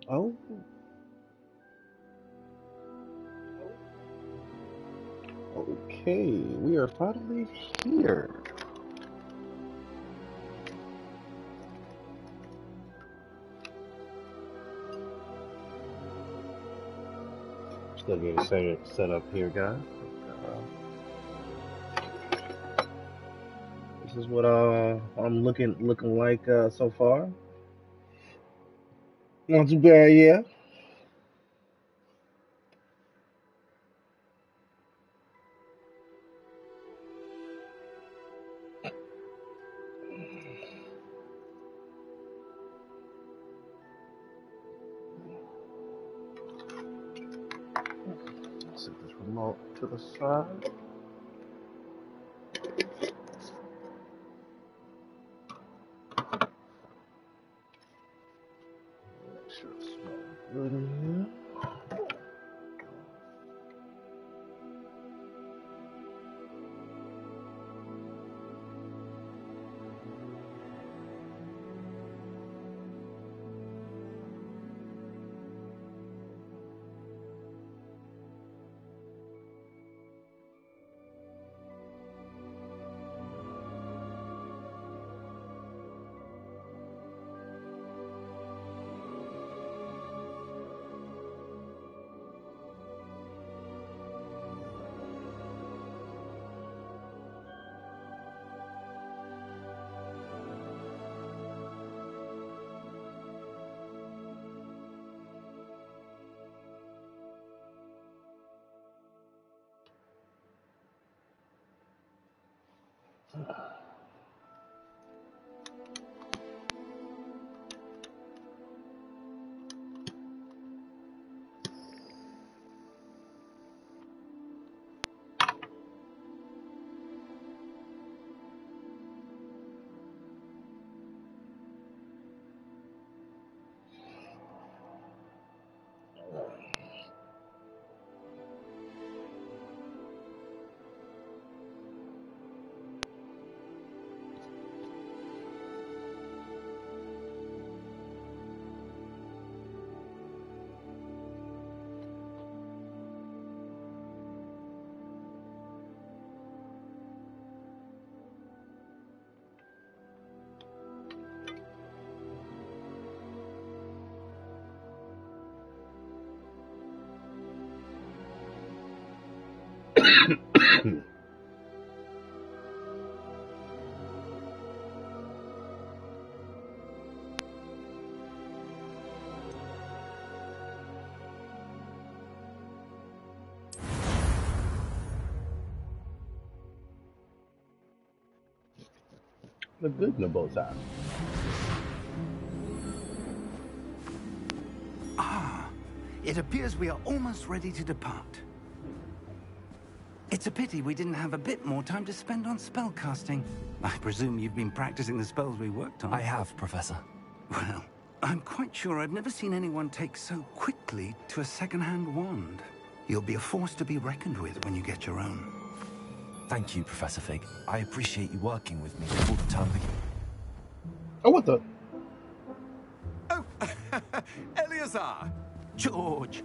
Oh, okay. We are finally here. Still getting set up here, guys. Uh, this is what I'm looking like so far. Not too bad, yeah. Set this remote to the side. Make sure it smells good in here. Look good in the bow tie. Ah, it appears we are almost ready to depart. It's a pity we didn't have a bit more time to spend on spellcasting. I presume you've been practicing the spells we worked on. I have, Professor. Well, I'm quite sure I've never seen anyone take so quickly to a second-hand wand. You'll be a force to be reckoned with when you get your own. Thank you, Professor Fig. I appreciate you working with me all the time. Oh, what the? Oh, Eleazar! George,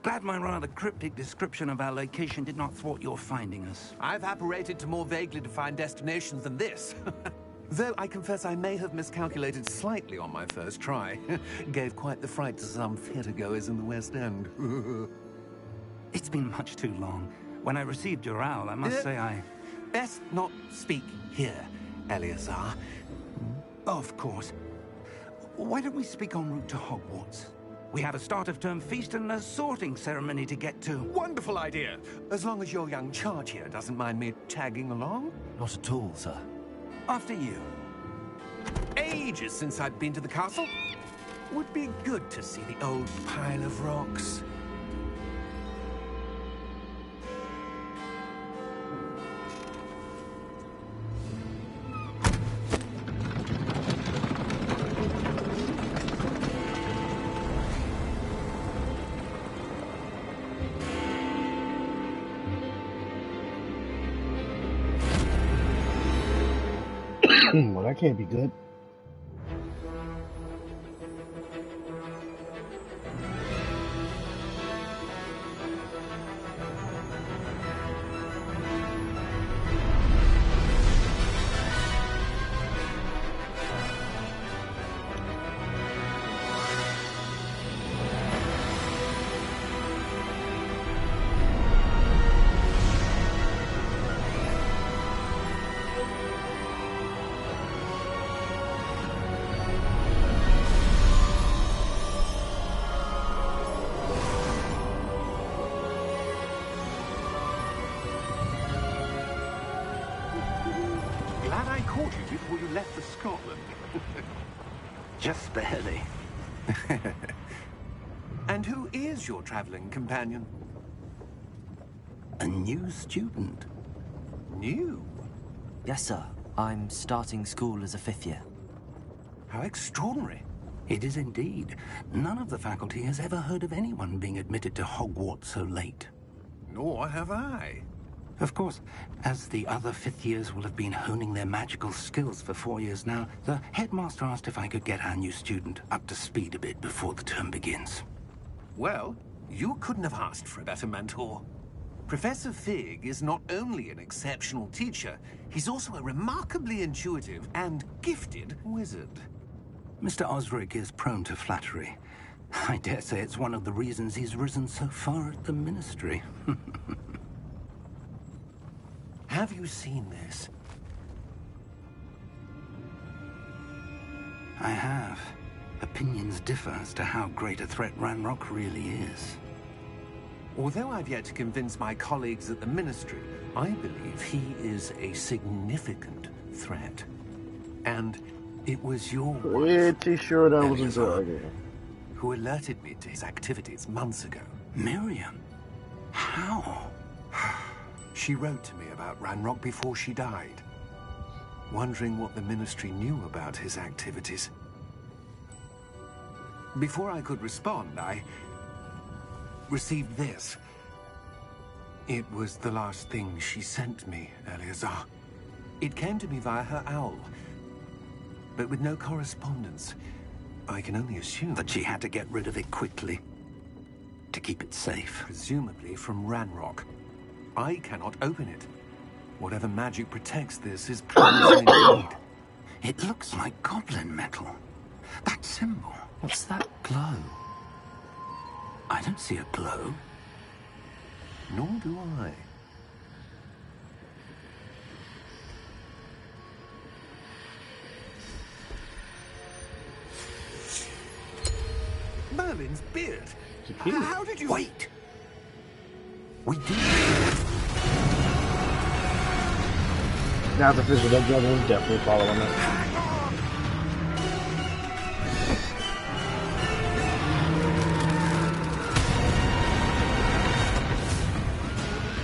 glad my rather cryptic description of our location did not thwart your finding us. I've apparated to more vaguely defined destinations than this. Though I confess I may have miscalculated slightly on my first try. Gave quite the fright to some theatergoers in the West End. It's been much too long. When I received your owl, I must say I... Best not speak here, Eleazar. Of course. Why don't we speak en route to Hogwarts? We have a start-of-term feast and a sorting ceremony to get to. Wonderful idea! As long as your young charge here doesn't mind me tagging along. Not at all, sir. After you. Ages since I've been to the castle. Would be good to see the old pile of rocks. Well, that can't be good. Just barely. And who is your traveling companion? A new student. New? Yes, sir. I'm starting school as a 5th year. How extraordinary. It is indeed. None of the faculty has ever heard of anyone being admitted to Hogwarts so late. Nor have I. Of course, as the other 5th years will have been honing their magical skills for 4 years now, the headmaster asked if I could get our new student up to speed a bit before the term begins. Well, you couldn't have asked for a better mentor. Professor Fig is not only an exceptional teacher, he's also a remarkably intuitive and gifted wizard. Mr. Osric is prone to flattery. I dare say it's one of the reasons he's risen so far at the Ministry. Have you seen this? I have. Opinions differ as to how great a threat Ranrock really is. Although I've yet to convince my colleagues at the Ministry, I believe he is a significant threat. And it was your wife, Pretty sure that was a Eleazar, drug. who alerted me to his activities months ago. Miriam? How? She wrote to me about Ranrock before she died, wondering what the Ministry knew about his activities. Before I could respond, I received this. It was the last thing she sent me, Eleazar. It came to me via her owl, but with no correspondence. I can only assume That she had to get rid of it quickly. To keep it safe. presumably from Ranrock. I cannot open it. Whatever magic protects this is poison indeed. It looks like goblin metal. That symbol. What's that glow? I don't see a glow. Nor do I. Merlin's beard. How did you... Wait! We did. Now the physical that was definitely following it.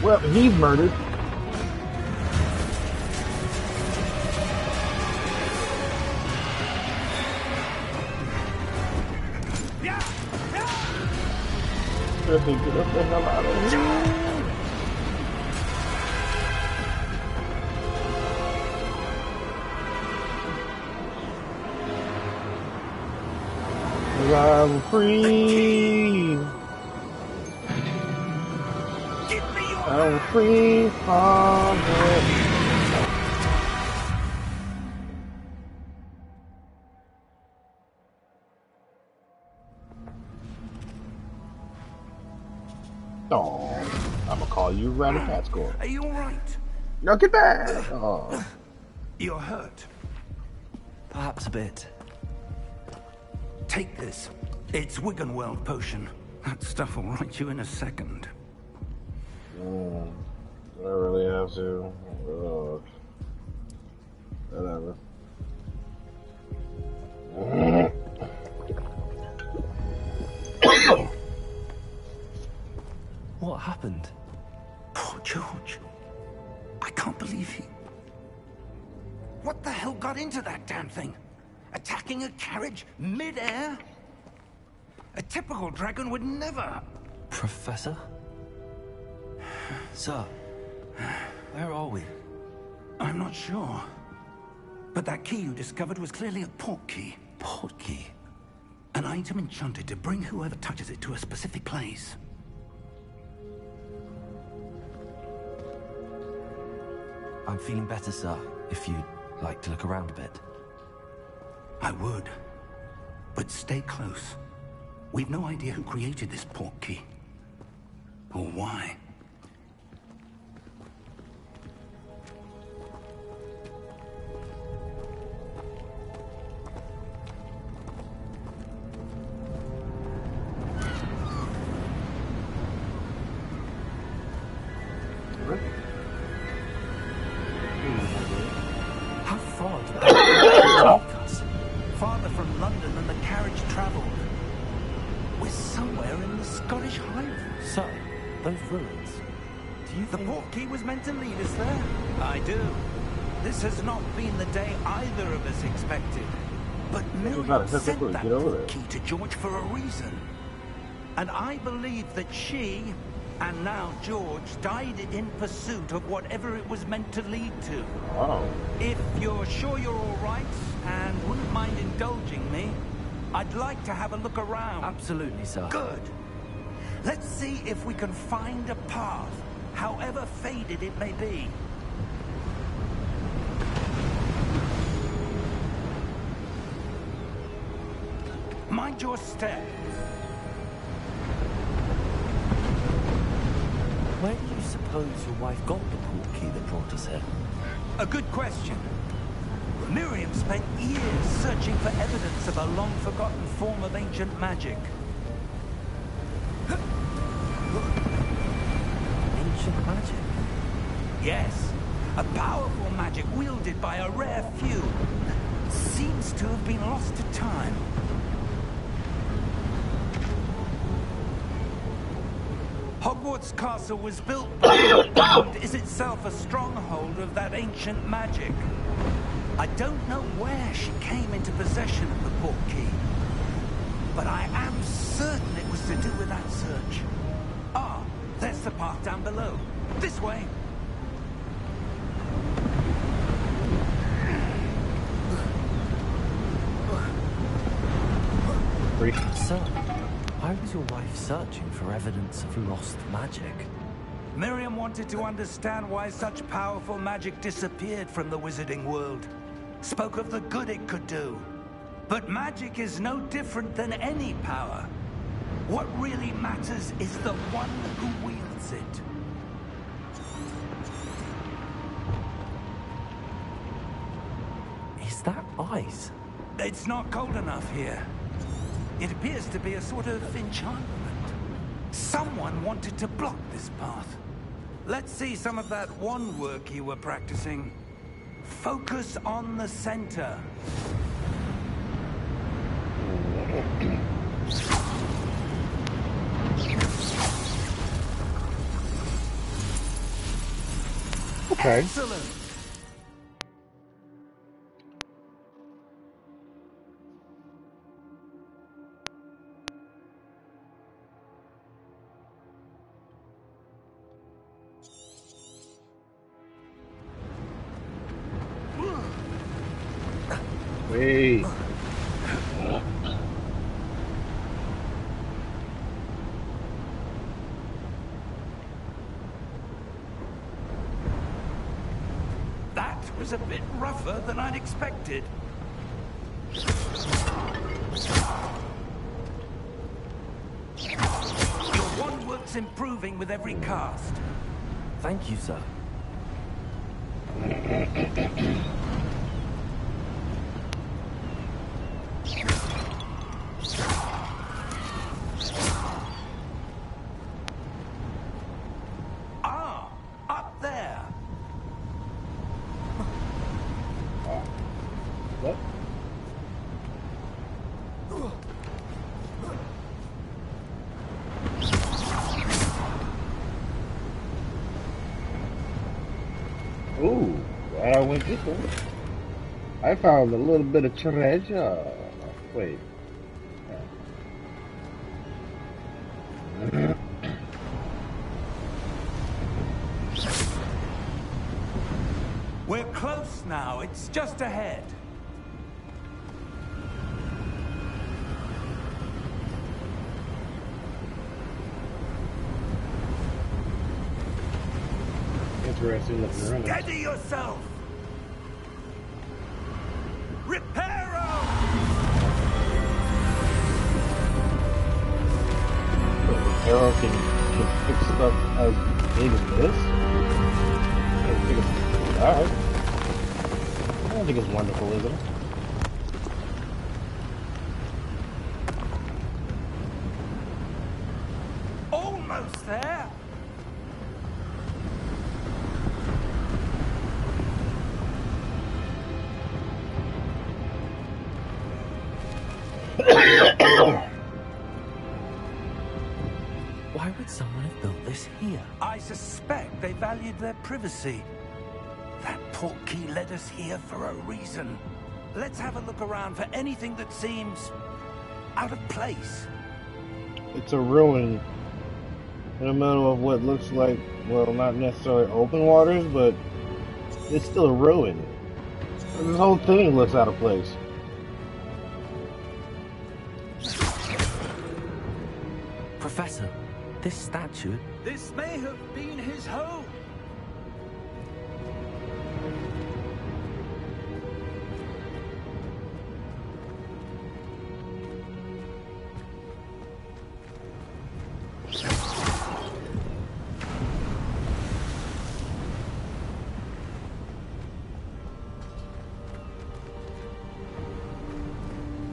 Well, he murdered. Get the hell out of here. I'm free. I'm free from it. Oh, I'm gonna call you Rat-a-tat-score. Are you alright? Now get back. Oh. You're hurt. Perhaps a bit. Take this. It's Wiggenweld potion. That stuff will right you in a second. Do I really have to? Whatever. What happened? Poor George. I can't believe he... What the hell got into that damn thing? Attacking a carriage mid-air? A typical dragon would never... Professor? Sir, where are we? I'm not sure. But that key you discovered was clearly a port key. Port key? An item enchanted to bring whoever touches it to a specific place. I'm feeling better, sir, if you'd like to look around a bit. I would. But stay close. We've no idea who created this port key. Or why. How far did that take us? Farther from London those ruins. Do you The think... portkey was meant to lead us there? I do. This has not been the day either of us expected. But Miriam sent that portkey to George for a reason. And I believe that she, and now George, died in pursuit of whatever it was meant to lead to. Oh. If you're sure you're all right, and wouldn't mind indulging me, I'd like to have a look around. Absolutely, sir. Good. Let's see if we can find a path, however faded it may be. Mind your step. Where do you suppose your wife got the portkey that brought us here? A good question. Miriam spent years searching for evidence of a long-forgotten form of ancient magic. Ancient magic? Yes, a powerful magic wielded by a rare few. Seems to have been lost to time. Hogwarts Castle was built by and is itself a stronghold of that ancient magic. I don't know where she came into possession of the portkey, but I am certain it was to do with that search. Ah, there's the path down below. This way. Sir, why was your wife searching for evidence of lost magic? Miriam wanted to understand why such powerful magic disappeared from the wizarding world. Spoke of the good it could do. But magic is no different than any power. What really matters is the one who wields it. Is that ice? It's not cold enough here. It appears to be a sort of enchantment. Someone wanted to block this path. Let's see some of that wand work you were practicing. Focus on the center. Okay. Excellent. Wait. That was a bit rougher than I'd expected. Your wand work's improving with every cast. Thank you, sir. Ah, up there. What? Ooh, I went this way. I found a little bit of treasure. Wait. We're close now. It's just ahead. Interesting looking around. Steady yourself. Reparo! Arrow can fix stuff as big as this? Alright. I don't think it's wonderful, is it? Almost there. Why would someone have built this here? I suspect they valued their privacy. That portkey led us here for a reason. Let's have a look around for anything that seems out of place. It's a ruin in the middle of what looks like, well, not necessarily open waters, but it's still a ruin. This whole thing looks out of place. Professor, this statue... This may have been his home.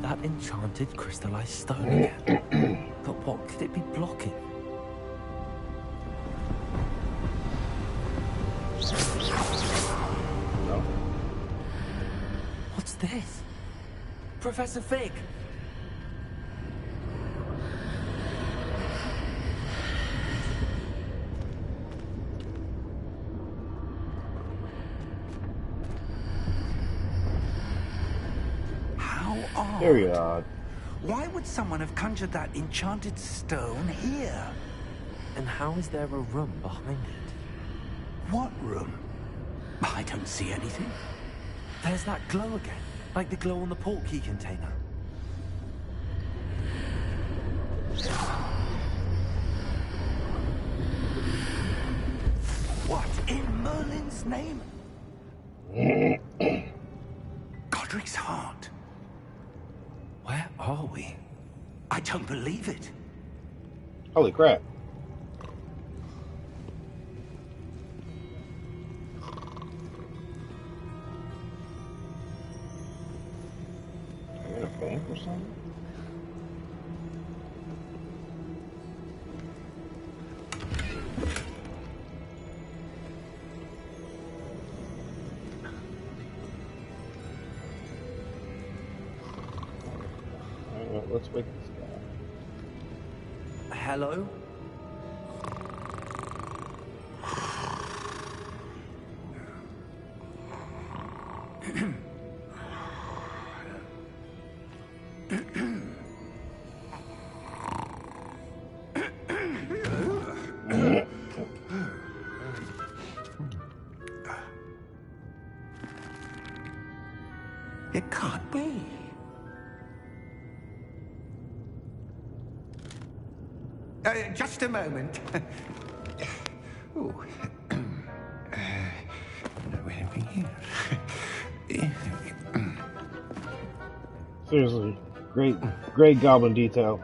That enchanted crystallized stone again. But what could it be blocking? No. What's this? Professor Fig! Very odd. Why would someone have conjured that enchanted stone here? And how is there a room behind it? What room? I don't see anything. There's that glow again, like the glow on the portkey container. What in Merlin's name? Godric's heart. Where are we? I don't believe it. Holy crap. I got a bank or something? Let's wake this guy. Hello? It can't be. Just a moment. Ooh. Seriously, great goblin detail.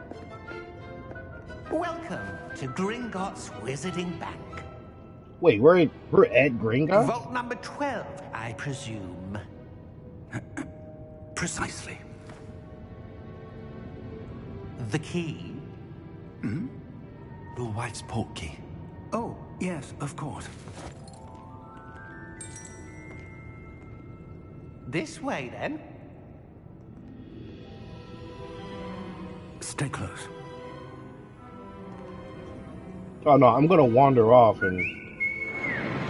Welcome to Gringotts Wizarding Bank. Wait, we're at Gringotts? Vault number 12, I presume. Precisely. The key? Hmm? Your wife's portkey. Oh, yes, of course. This way, then. Stay close. Oh no, I'm gonna wander off and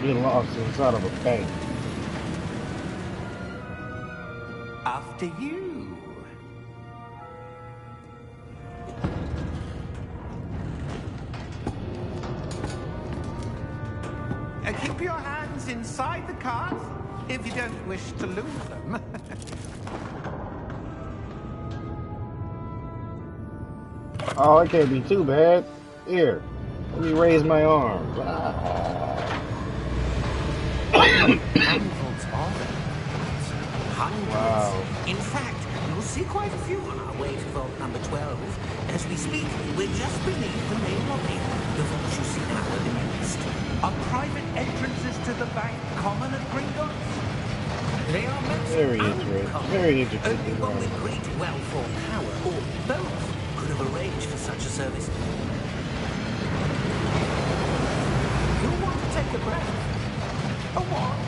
get lost inside of a bank. After you. Keep your hands inside the cart if you don't wish to lose them. Oh, it can't be too bad. Here, let me raise my arms. Ah. Vaults are there? Hundreds. Wow. In fact, you'll see quite a few on our way to vault number 12. As we speak, we're just beneath the main lobby. The vaults you see now are the newest. Are private entrances to the bank common at Gringotts? They are most Very interesting. uncommon. Very interesting. Only one with great wealth or power, or both, could have arranged for such a service. You'll want to take a breath. A what?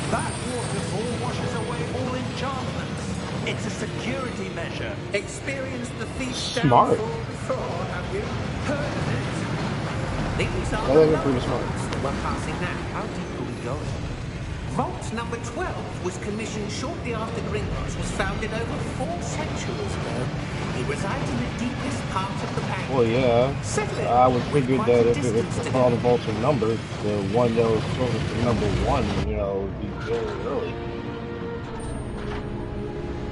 That waterfall washes away all enchantments. It's a security measure. Experience the thief's Smart. downfall Or have you heard of it? These are That the looks pretty smart. numbers that we're passing now. How deep are we going? Vault number 12 was commissioned shortly after Gringotts was founded over 4 centuries ago. It resides in the deepest part of the bank. Well, yeah. Settling I would with figure quite that a if distance to all the go. vaults are numbered, the one that was closest to number 1, you know, would be very early.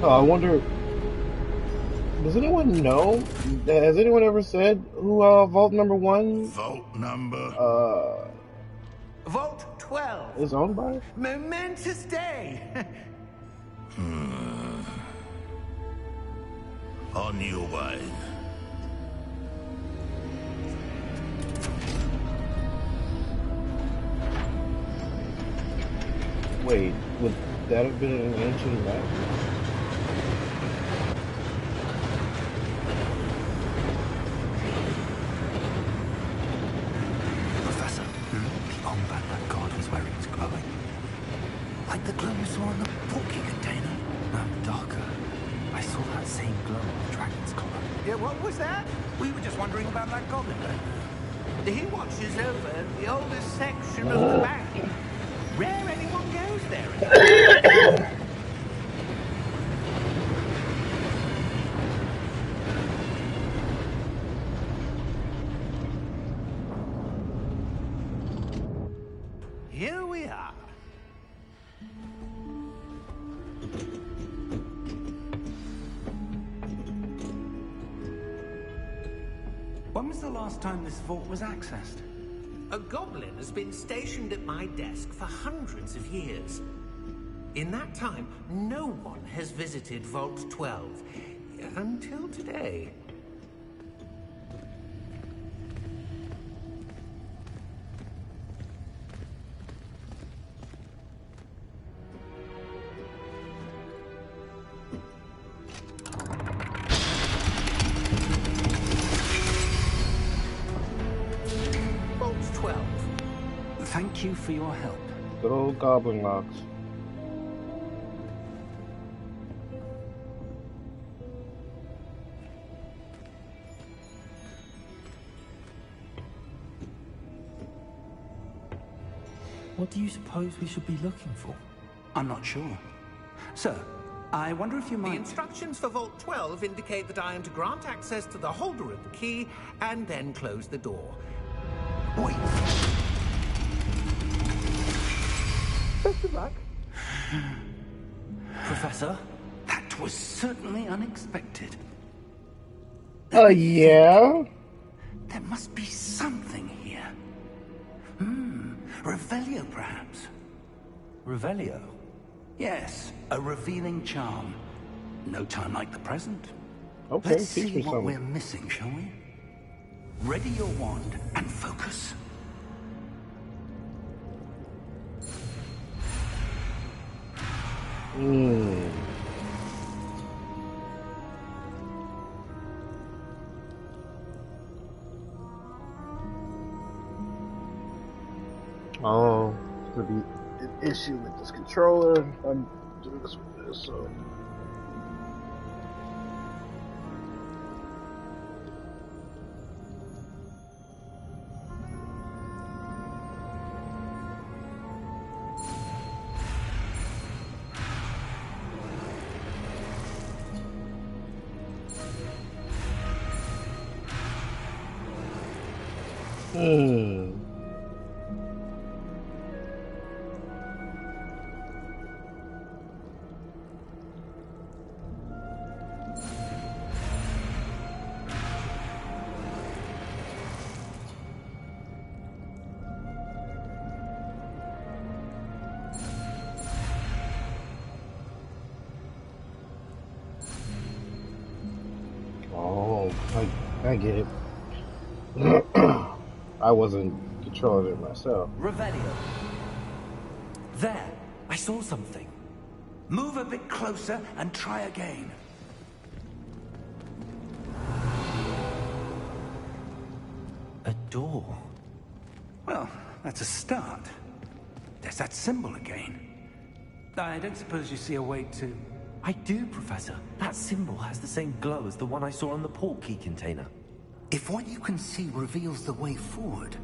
Oh, I wonder, does anyone know? Has anyone ever said who vault number 1 Vault number. Vault 12. is owned by? Momentous day. On your way. Wait, would that have been an ancient map? Professor, the arm back that guard was wearing is glowing. Like the glow you saw in the porky container. No, darker. I saw that same glow on the dragon's collar. Yeah, what was that? We were just wondering about that goblin. He watches over the oldest section of the bank. Rare anyone goes there. Here we are. When was the last time this vault was accessed? A goblin has been stationed at my desk for hundreds of years. In that time, no one has visited Vault 12. Until today. Vault 12. Thank you for your help. Good old goblin locks. What do you suppose we should be looking for? I'm not sure. Sir, I wonder if you The might... instructions for Vault 12 indicate that I am to grant access to the holder of the key and then close the door. Wait. Best of luck. Professor? That was certainly unexpected. Yeah? There must be something here. Revelio, perhaps. Revelio? Yes, a revealing charm. No time like the present. Okay, Let's teach see me what something. we're missing, shall we? Ready your wand and focus. Oh, could be an issue with this controller. I'm doing this with this, so. Oh, I get it. I wasn't controlling it myself. Revelio. There. I saw something. Move a bit closer and try again. A door. Well, that's a start. There's that symbol again. I don't suppose you see a way to... I do, Professor. That symbol has the same glow as the one I saw on the portkey container. If what you can see reveals the way forward,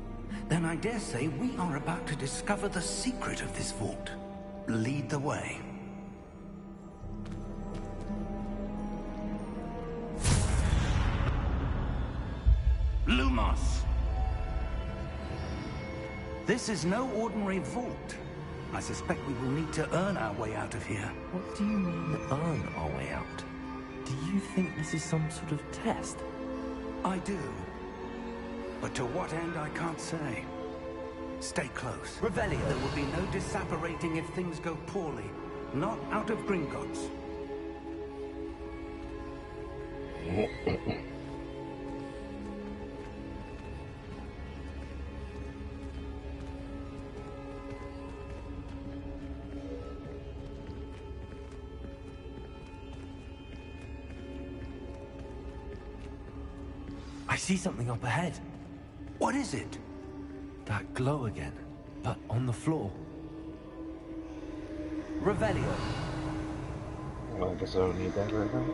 then I dare say we are about to discover the secret of this vault. Lead the way. Lumos! This is no ordinary vault. I suspect we will need to earn our way out of here. What do you mean, earn our way out? Do you think this is some sort of test? I do. But to what end, I can't say. Stay close. Revelio. There will be no disapparating if things go poorly. Not out of Gringotts. I see something up ahead. What is it? That glow again, but on the floor. Revelio. Well, I guess I don't need that right now.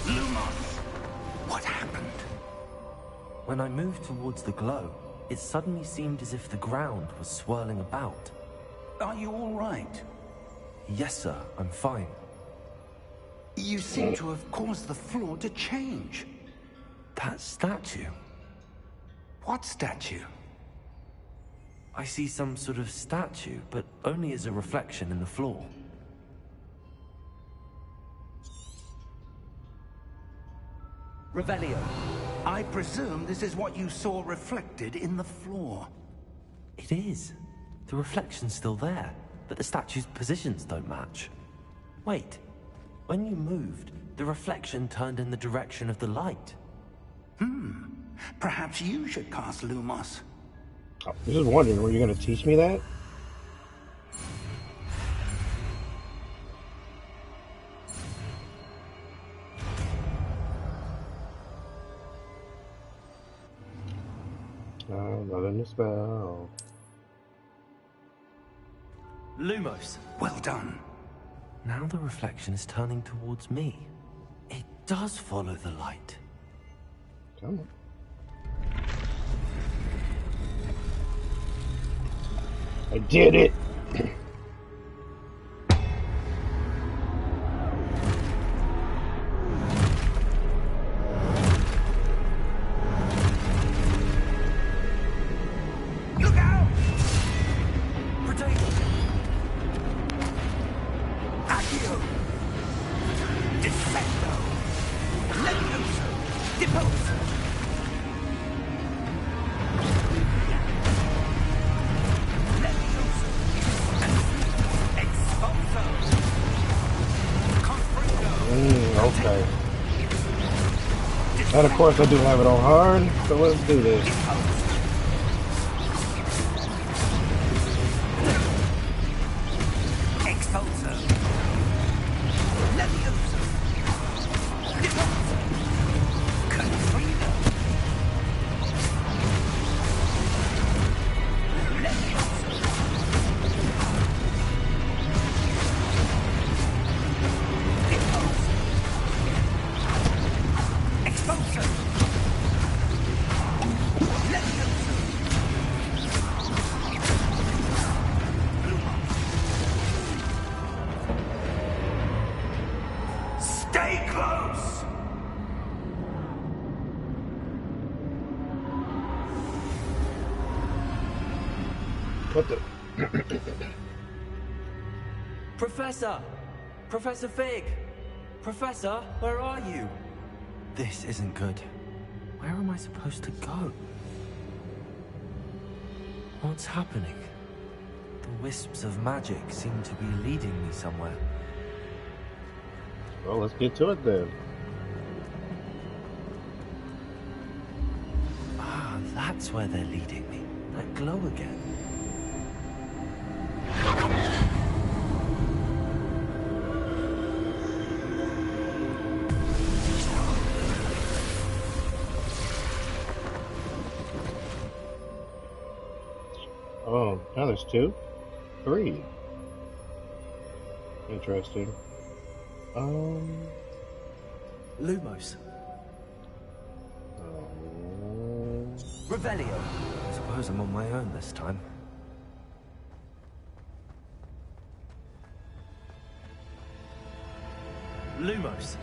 Lumos! What happened? When I moved towards the glow, it suddenly seemed as if the ground was swirling about. Are you all right? Yes, sir, I'm fine. You seem to have caused the floor to change. That statue. What statue? I see some sort of statue, but only as a reflection in the floor. Revelio. I presume this is what you saw reflected in the floor. It is. The reflection's still there, but the statue's positions don't match. Wait. When you moved, the reflection turned in the direction of the light. Perhaps you should cast Lumos. I was just wondering, were you going to teach me that? Not in the spell. Lumos. Well done. Now the reflection is turning towards me. It does follow the light. Come on. I did it! Look out! Potato! Accio! Defendo! Levioso! Deposo! Levioso! Expulso! Confringo! Okay. And of course I do have it on hard, so let's do this. Expulso! Levioso! Deposo! Confringo! Levioso! Deposo! Expulso! Levioso! Stay close! What the? Professor! Professor Fig! Professor, where are you? This isn't good. Where am I supposed to go? What's happening? The wisps of magic seem to be leading me somewhere. Well, let's get to it then. Ah, that's where they're leading me. That glow again. Oh, now there's two? Three. Interesting. Lumos. Revelio. I suppose I'm on my own this time. Lumos.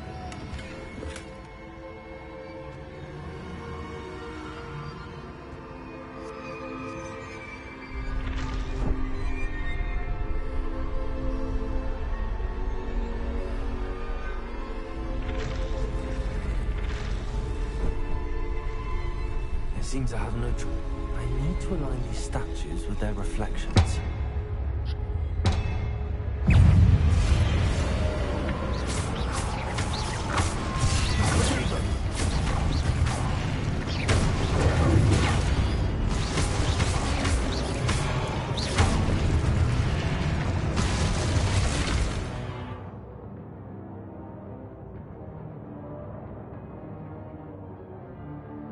It seems I have no choice. I need to align these statues with their reflections.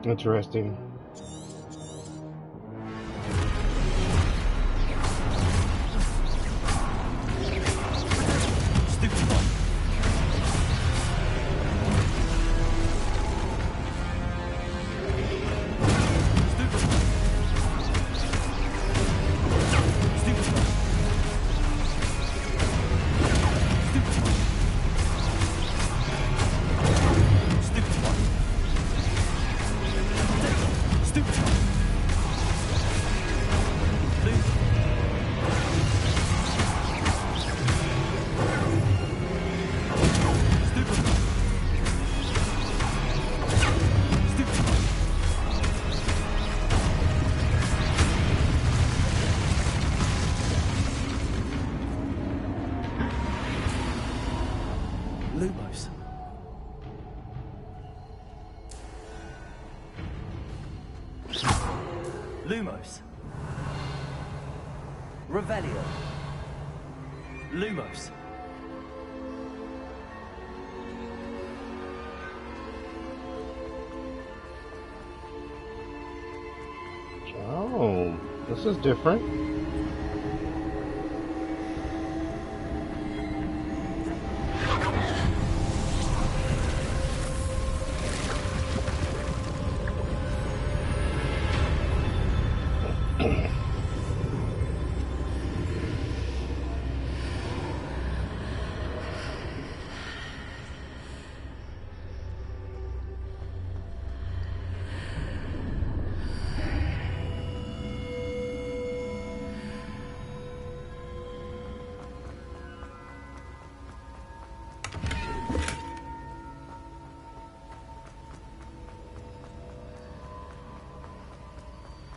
Interesting. Lumos. Lumos. Revelio. Lumos. Oh, this is different.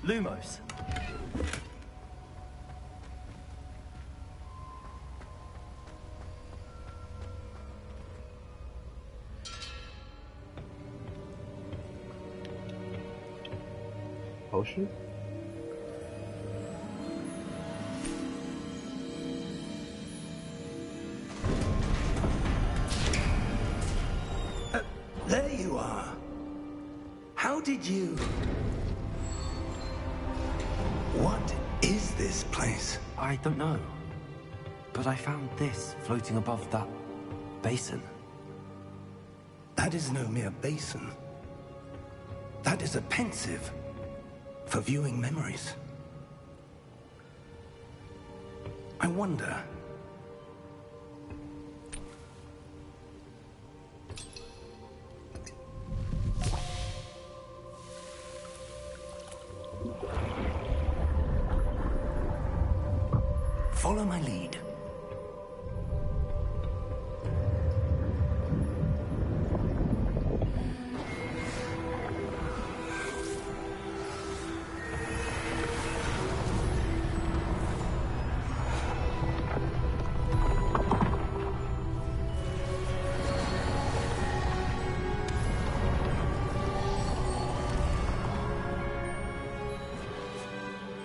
Lumos. Potion? There you are. How did you... What is this place? I don't know. But I found this floating above that basin. That is no mere basin. That is a pensive for viewing memories. I wonder... Follow my lead.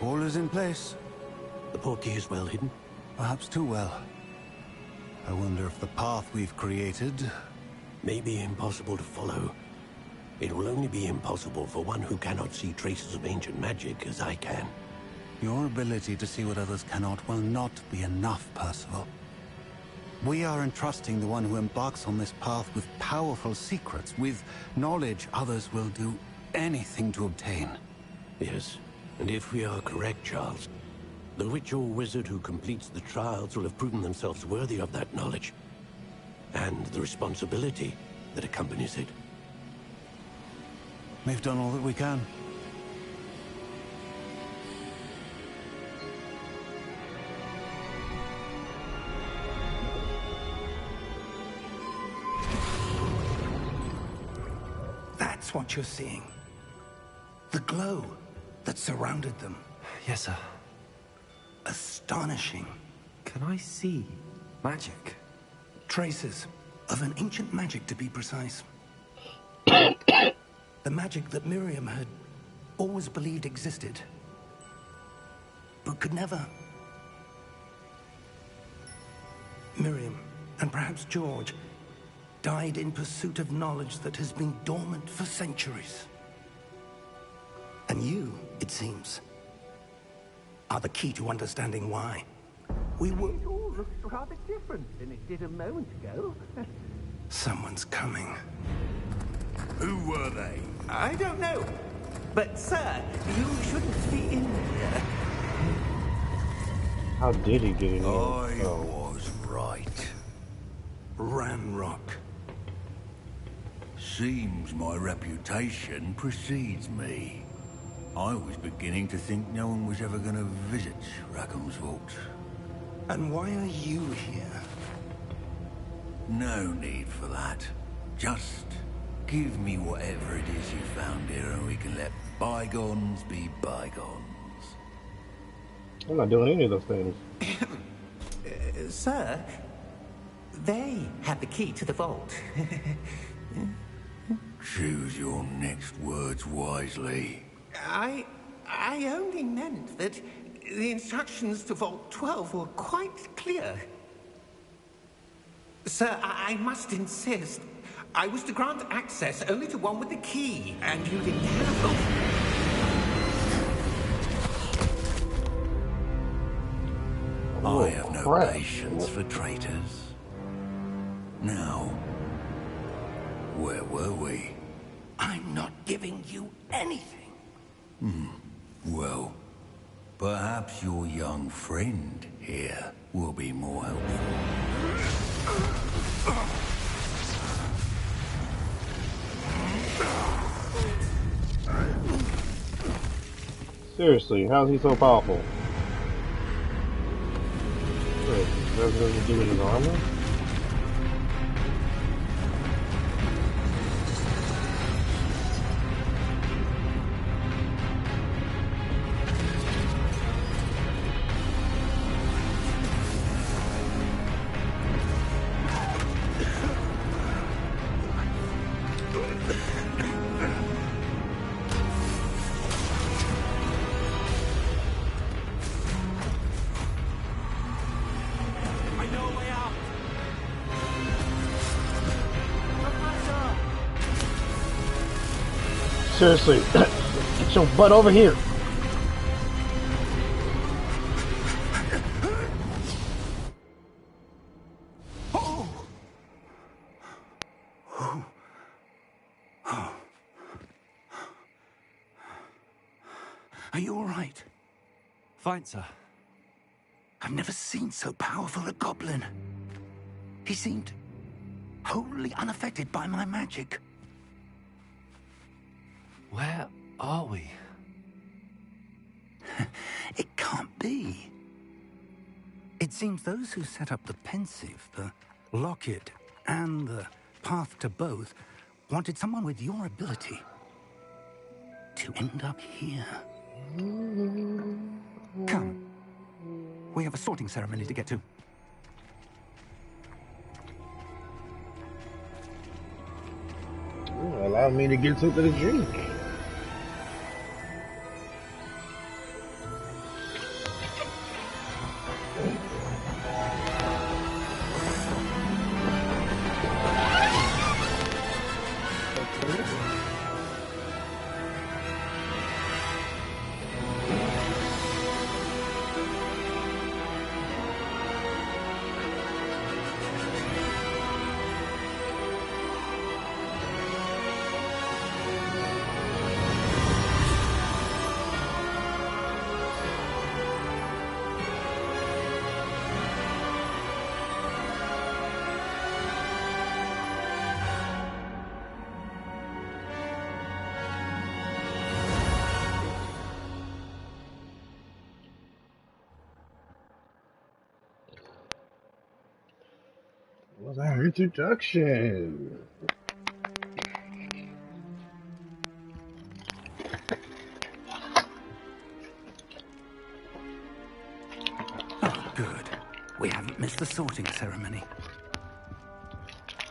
All is in place. The portkey is well hidden. Perhaps too well. I wonder if the path we've created... May be impossible to follow. It will only be impossible for one who cannot see traces of ancient magic as I can. Your ability to see what others cannot will not be enough, Percival. We are entrusting the one who embarks on this path with powerful secrets, with knowledge others will do anything to obtain. Yes, and if we are correct, Charles, the witch or wizard who completes the trials will have proven themselves worthy of that knowledge, and the responsibility that accompanies it. We've done all that we can. That's what you're seeing. The glow that surrounded them. Yes, sir. Astonishing. Can I see magic? Traces of an ancient magic, to be precise. The magic that Miriam had always believed existed, but could never. Miriam, and perhaps George, died in pursuit of knowledge that has been dormant for centuries. And you, it seems, are the key to understanding why. We will... It all looks rather different than it did a moment ago. Someone's coming. Who were they? I don't know. But, sir, you shouldn't be in here. How did he get in here? I was right. Ranrock. Seems my reputation precedes me. I was beginning to think no one was ever going to visit Rackham's vault. And why are you here? No need for that. Just give me whatever it is you found here and we can let bygones be bygones. I'm not doing any of those things. Sir, they have the key to the vault. Choose your next words wisely. I only meant that the instructions to Vault 12 were quite clear. Sir, I must insist. I was to grant access only to one with the key, and you didn't have them. I have no crap. patience for traitors. Now, where were we? I'm not giving you anything. Well, perhaps your young friend here will be more helpful. Seriously, how's he so powerful? Wait, does it do with his armor? Seriously, get your butt over here. Are you all right? Fine, sir. I've never seen so powerful a goblin. He seemed wholly unaffected by my magic. Where are we? It can't be. It seems those who set up the pensive, the locket, and the path to both wanted someone with your ability to end up here. Come. We have a sorting ceremony to get to. Allow me to get something to drink. was our introduction. Oh, good. We haven't missed the sorting ceremony.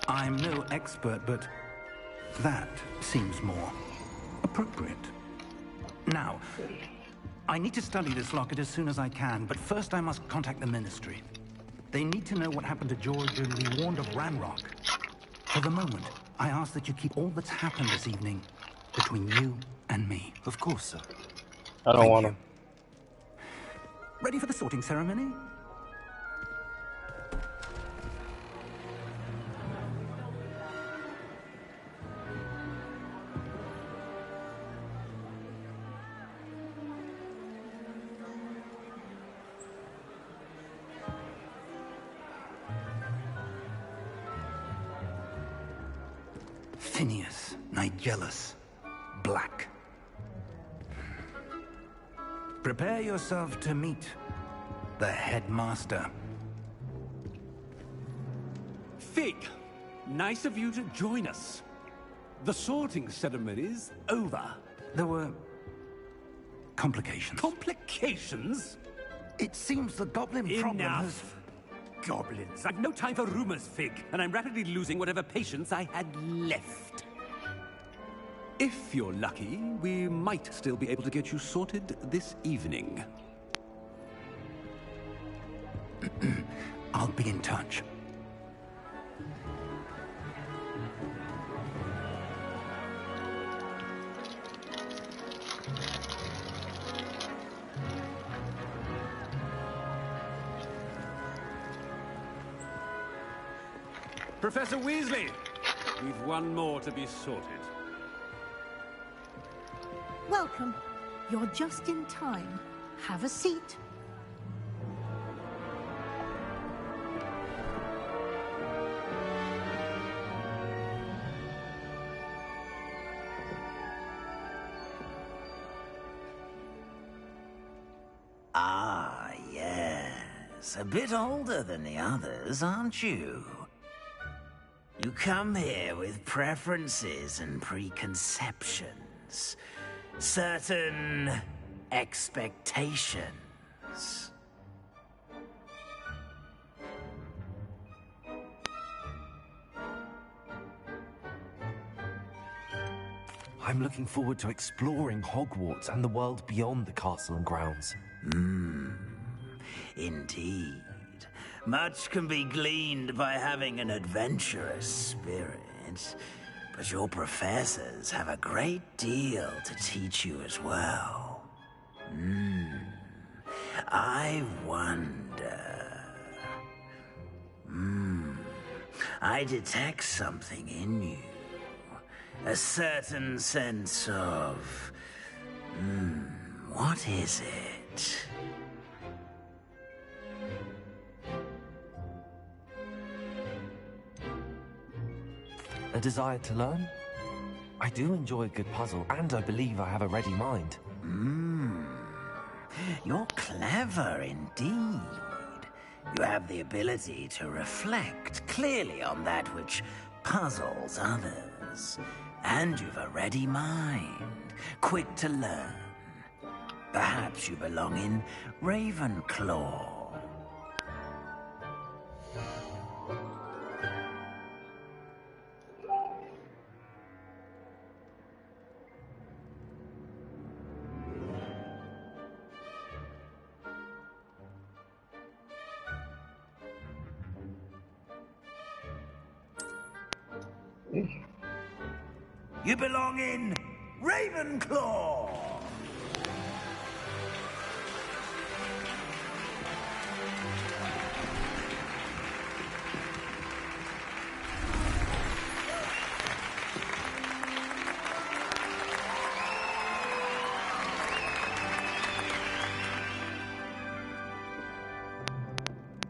I'm no expert, but that seems more appropriate. Now, I need to study this locket as soon as I can, but first I must contact the Ministry. They need to know what happened to George and be warned of Ranrock. For the moment, I ask that you keep all that's happened this evening between you and me. Of course, sir. I don't want to. Ready for the sorting ceremony? Phineas, Nigellus, Black. Prepare yourself to meet the headmaster. Fig, nice of you to join us. The sorting ceremony's over. There were complications. Complications? It seems the goblin problem has... Enough. Goblins. I've no time for rumors, Fig, and I'm rapidly losing whatever patience I had left. If you're lucky, we might still be able to get you sorted this evening. I'll be in touch. Professor Weasley, we've one more to be sorted. Welcome. You're just in time. Have a seat. Ah, yes. A bit older than the others, aren't you? You come here with preferences and preconceptions. Certain expectations. I'm looking forward to exploring Hogwarts and the world beyond the castle and grounds. Indeed. Much can be gleaned by having an adventurous spirit, but your professors have a great deal to teach you as well. I wonder... I detect something in you. A certain sense of... what is it? A desire to learn? I do enjoy a good puzzle, and I believe I have a ready mind. You're clever indeed. You have the ability to reflect clearly on that which puzzles others. And you've a ready mind, quick to learn. Perhaps you belong in Ravenclaw. You belong in Ravenclaw!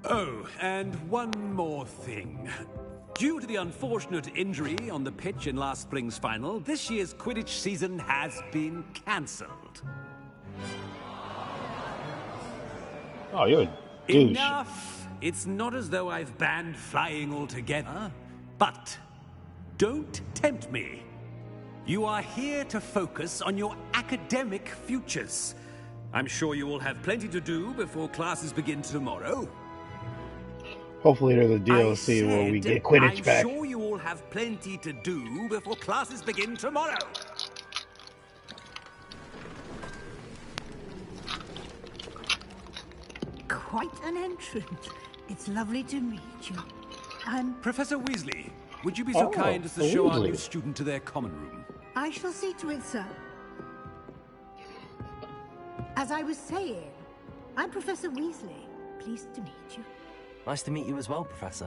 Oh, and one more thing. Due to the unfortunate injury on the pitch in last spring's final, this year's Quidditch season has been cancelled. Oh, you're a douche. Enough It's not as though I've banned flying altogether, but don't tempt me. You are here to focus on your academic futures. I'm sure you will have plenty to do before classes begin tomorrow. Hopefully there's a DLC where we get Quidditch back. I'm sure you all have plenty to do before classes begin tomorrow. Quite an entrance. It's lovely to meet you. I'm... Professor Weasley, would you be so kind as to show our new student to their common room? I shall see to it, sir. As I was saying, I'm Professor Weasley. Pleased to meet you. Nice to meet you as well, Professor.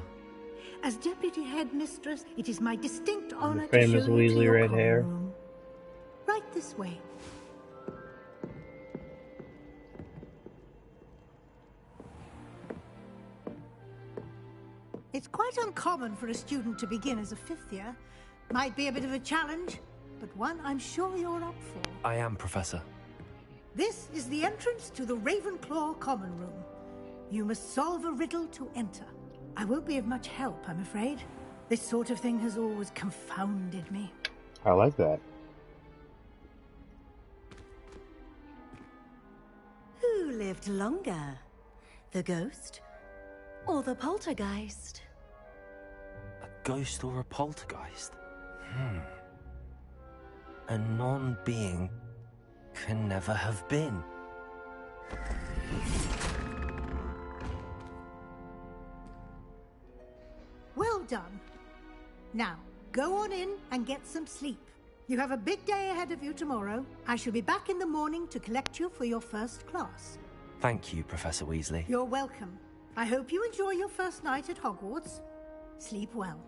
As Deputy Headmistress, it is my distinct honor to famous show you to Weasley your red common hair. room. Right this way. It's quite uncommon for a student to begin as a fifth year. Might be a bit of a challenge, but one I'm sure you're up for. I am, Professor. This is the entrance to the Ravenclaw Common Room. You must solve a riddle to enter. I won't be of much help, I'm afraid. This sort of thing has always confounded me. I like that. Who lived longer? The ghost or the poltergeist? A ghost or a poltergeist? A non-being can never have been. Well done. Now, go on in and get some sleep. You have a big day ahead of you tomorrow. I shall be back in the morning to collect you for your first class. Thank you, Professor Weasley. You're welcome. I hope you enjoy your first night at Hogwarts. Sleep well.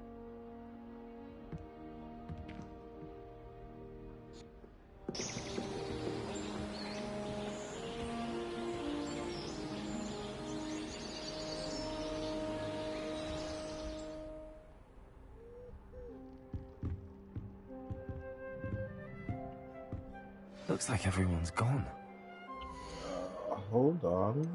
Looks like everyone's gone. Hold on.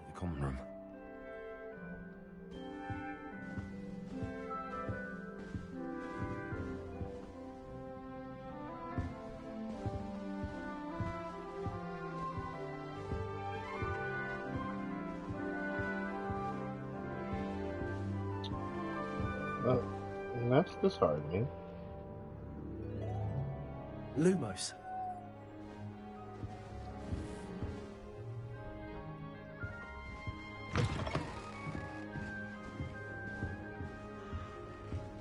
The common room. That's disheartening. Lumos.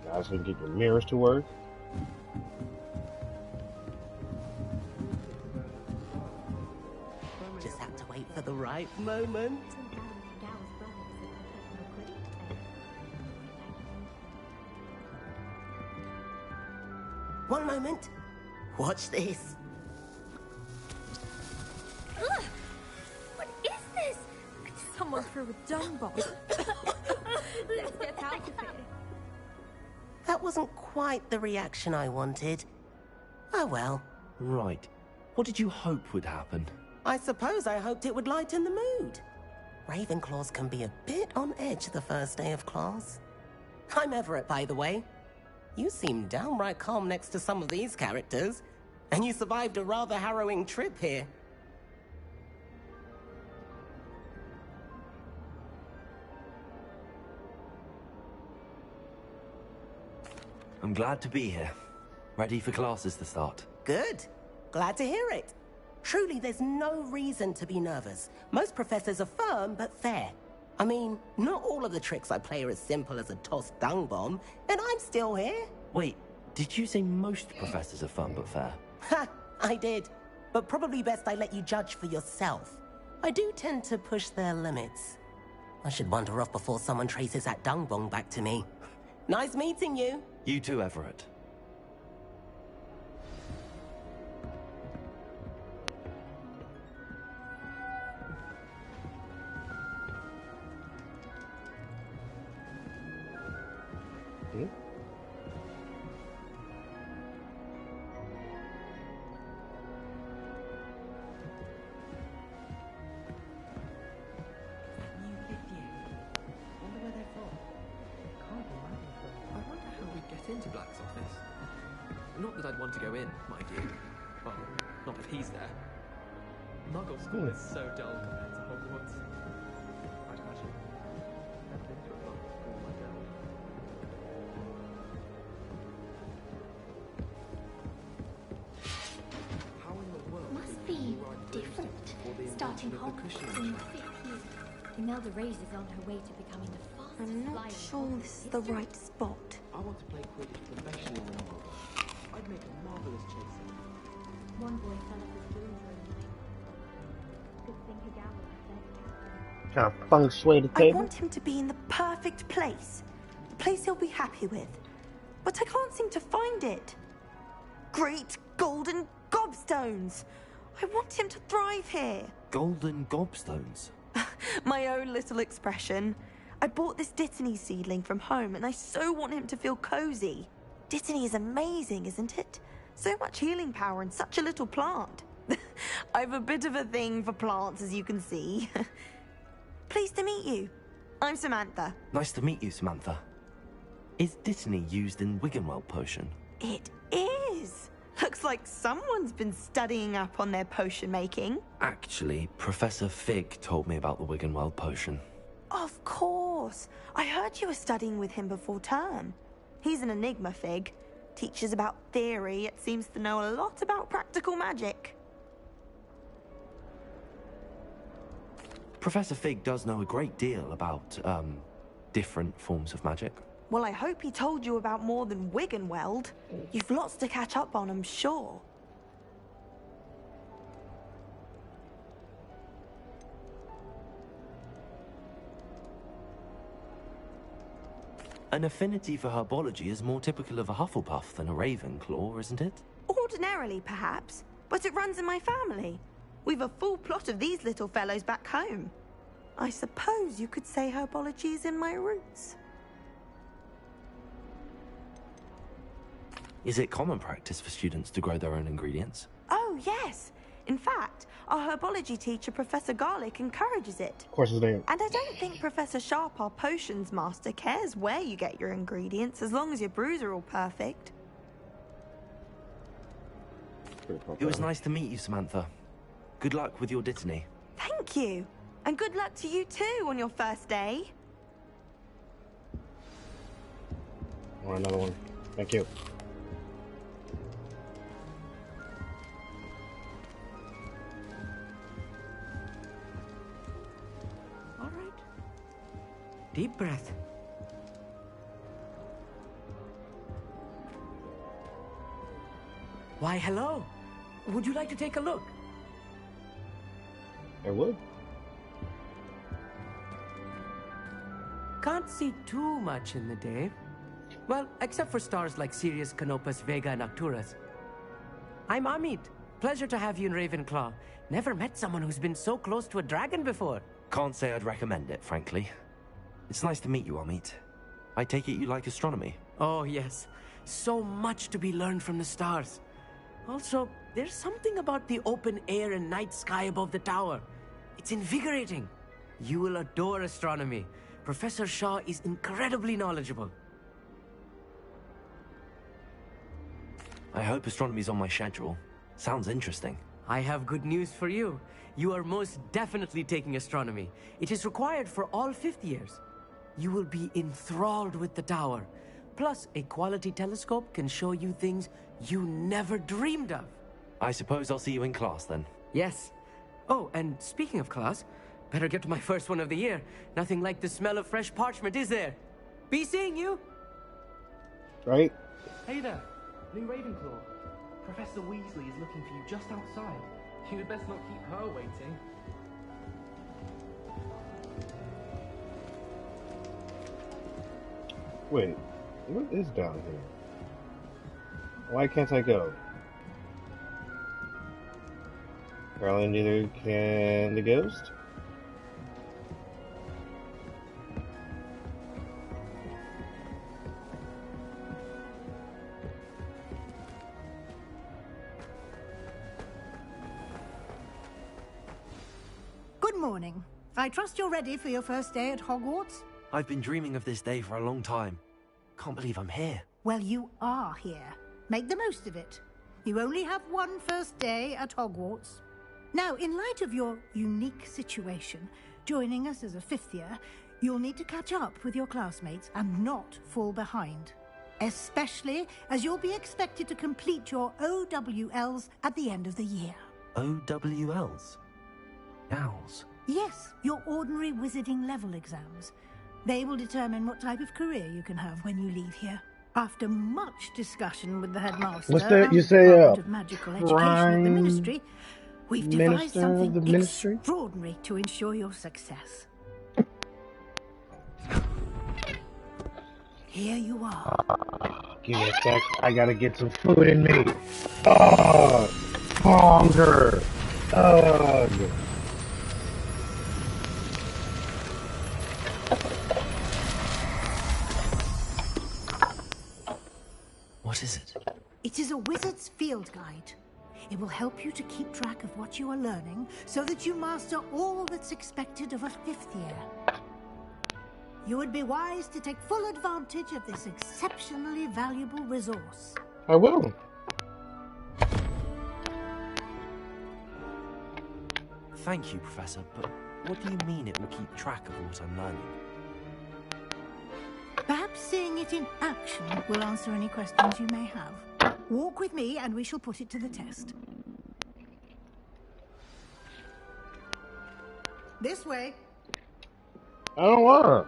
Guys can get your mirrors to work. Just have to wait for the right moment. One moment. Watch this. Ugh! What is this? Someone threw a dung bomb. Let's get out of here. That wasn't quite the reaction I wanted. Oh well. Right. What did you hope would happen? I suppose I hoped it would lighten the mood. Ravenclaws can be a bit on edge the first day of class. I'm Everett, by the way. You seem downright calm next to some of these characters. And you survived a rather harrowing trip here. I'm glad to be here. Ready for classes to start. Good. Glad to hear it. Truly, there's no reason to be nervous. Most professors are firm but fair. I mean, not all of the tricks I play are as simple as a tossed dung bomb, and I'm still here. Wait, did you say most professors are fun but fair? Ha! I did. But probably best I let you judge for yourself. I do tend to push their limits. I should wander off before someone traces that dung bomb back to me. Nice meeting you. You too, Everett. Hmm? Into Black's office. Not that I'd want to go in, mind you. Well, not if he's there. Muggle school is so dull compared to Hogwarts. I'd imagine. Never been to a Muggle school myself. How in the world Must be different. Starting Hogwarts in your 5th year. Imelda Reyes is on her way to becoming the fastest I'm not sure this is the right spot. I want to play Quidditch professionally when I'm older. I'd make a marvelous chaser. One boy fell off his broom for a night. Good thing Higawa left. Kind of feng shui the I table. want him to be in the perfect place. The place he'll be happy with. But I can't seem to find it. Great golden gobstones! I want him to thrive here. Golden gobstones? My own little expression. I bought this Dittany seedling from home and I so want him to feel cozy. Dittany is amazing, isn't it? So much healing power in such a little plant. I've a bit of a thing for plants, as you can see. Pleased to meet you. I'm Samantha. Nice to meet you, Samantha. Is Dittany used in Wiggenweld potion? It is. Looks like someone's been studying up on their potion making. Actually, Professor Fig told me about the Wiggenweld potion. Of course. I heard you were studying with him before term. He's an enigma, Fig. Teaches about theory, yet seems to know a lot about practical magic. Professor Fig does know a great deal about, different forms of magic. Well, I hope he told you about more than Wiggenweld. You've lots to catch up on, I'm sure. An affinity for herbology is more typical of a Hufflepuff than a Ravenclaw, isn't it? Ordinarily, perhaps, but it runs in my family. We've a full plot of these little fellows back home. I suppose you could say herbology is in my roots. Is it common practice for students to grow their own ingredients? Oh, yes. In fact, our herbology teacher, Professor Garlick, encourages it. Of course his name. And I don't think Professor Sharp, our potions master, cares where you get your ingredients, as long as your brews are all perfect. It was nice to meet you, Samantha. Good luck with your Dittany. Thank you. And good luck to you too on your first day. Or another one. Thank you. All right. Deep breath. Why, hello. Would you like to take a look? I would. Can't see too much in the day. Well, except for stars like Sirius, Canopus, Vega, and Arcturus. I'm Amit. Pleasure to have you in Ravenclaw. Never met someone who's been so close to a dragon before. Can't say I'd recommend it, frankly. It's nice to meet you, Amit. I take it you like astronomy? Oh, yes. So much to be learned from the stars. Also, there's something about the open air and night sky above the tower. It's invigorating. You will adore astronomy. Professor Shaw is incredibly knowledgeable. I hope astronomy's on my schedule. Sounds interesting. I have good news for you. You are most definitely taking astronomy. It is required for all 5th years. You will be enthralled with the tower. Plus, a quality telescope can show you things you never dreamed of. I suppose I'll see you in class then. Yes. Oh, and speaking of class, better get to my first one of the year. Nothing like the smell of fresh parchment, is there? Be seeing you! Right? Hey there, new Ravenclaw. Professor Weasley is looking for you just outside. You'd best not keep her waiting. Wait, what is down here? Why can't I go? Apparently neither can the ghost. Good morning. I trust you're ready for your first day at Hogwarts? I've been dreaming of this day for a long time. Can't believe I'm here. Well, you are here. Make the most of it. You only have one first day at Hogwarts. Now, in light of your unique situation, joining us as a 5th year, you'll need to catch up with your classmates and not fall behind. Especially as you'll be expected to complete your OWLs at the end of the year. OWLs? Owls? Yes, your ordinary wizarding level exams. They will determine what type of career you can have when you leave here. After much discussion with the headmaster What's that? You and say, Department of Magical Education at the Prime Ministry, we've devised Minister of something the Ministry? extraordinary to ensure your success. Here you are. Give me a sec. I gotta get some food in me. Oh, hunger. Ugh. What is it? It is a wizard's field guide. It will help you to keep track of what you are learning so that you master all that's expected of a 5th year. You would be wise to take full advantage of this exceptionally valuable resource. I will. Thank you, Professor, but what do you mean it will keep track of what I'm learning? Perhaps seeing it in action will answer any questions you may have. Walk with me and we shall put it to the test. This way. I don't wanna.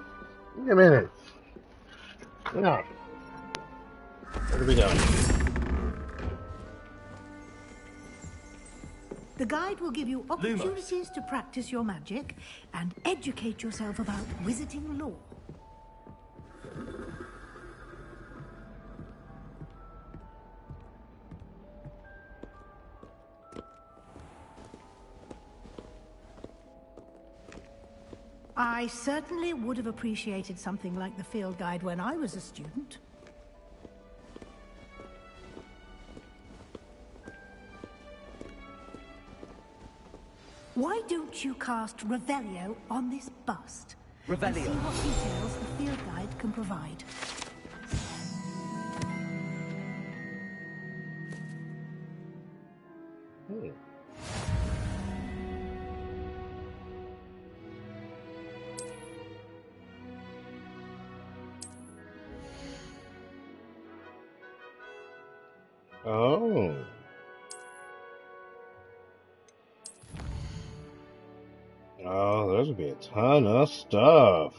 Give me a minute. No. Where do we go? The guide will give you opportunities to practice your magic and educate yourself about wizarding lore. I certainly would have appreciated something like the field guide when I was a student. Why don't you cast Revelio on this bust? And see Revelio. what details the field guide can provide. Hey. Oh. Oh, there's gonna be a ton of stuff.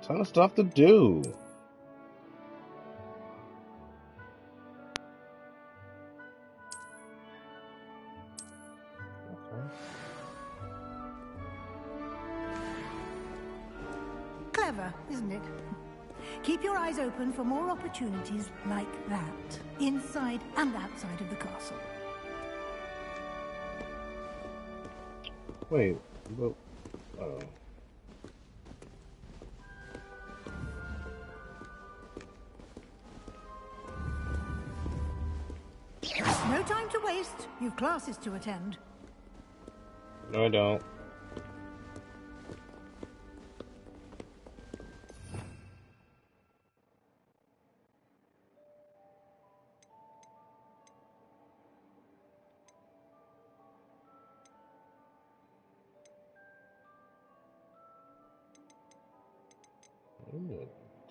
Ton of stuff to do. Clever, isn't it? Keep your eyes open for more opportunities like that, inside and outside of the castle. Wait, but oh. No time to waste. You've classes to attend. No, I don't.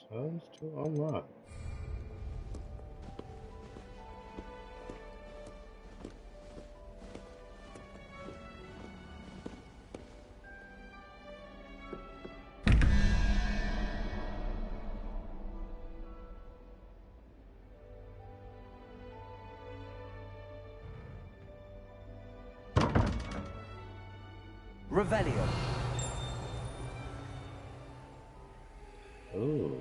Tons to unlock. Revelio. Ooh.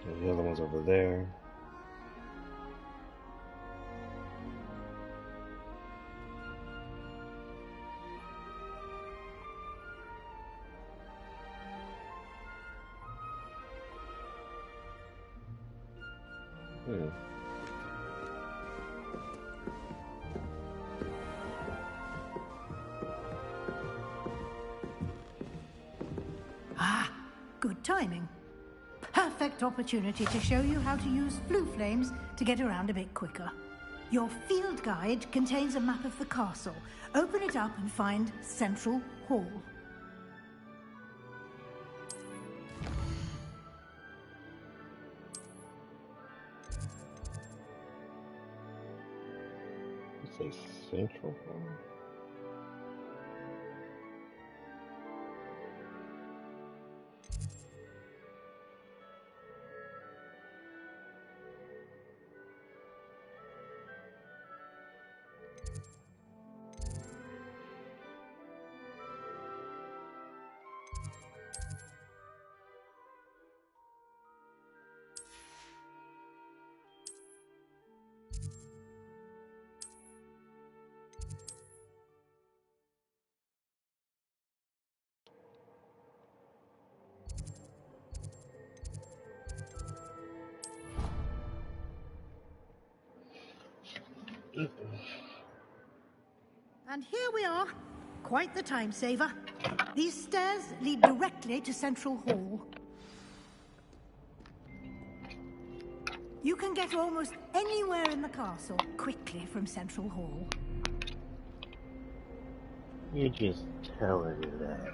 And the other one's over there. Ah, good timing. Perfect opportunity to show you how to use flue flames to get around a bit quicker. Your field guide contains a map of the castle. Open it up and find Central Hall. It's a Central Hall. And here we are. Quite the time saver. These stairs lead directly to Central Hall. You can get almost anywhere in the castle quickly from Central Hall. You're just telling me that.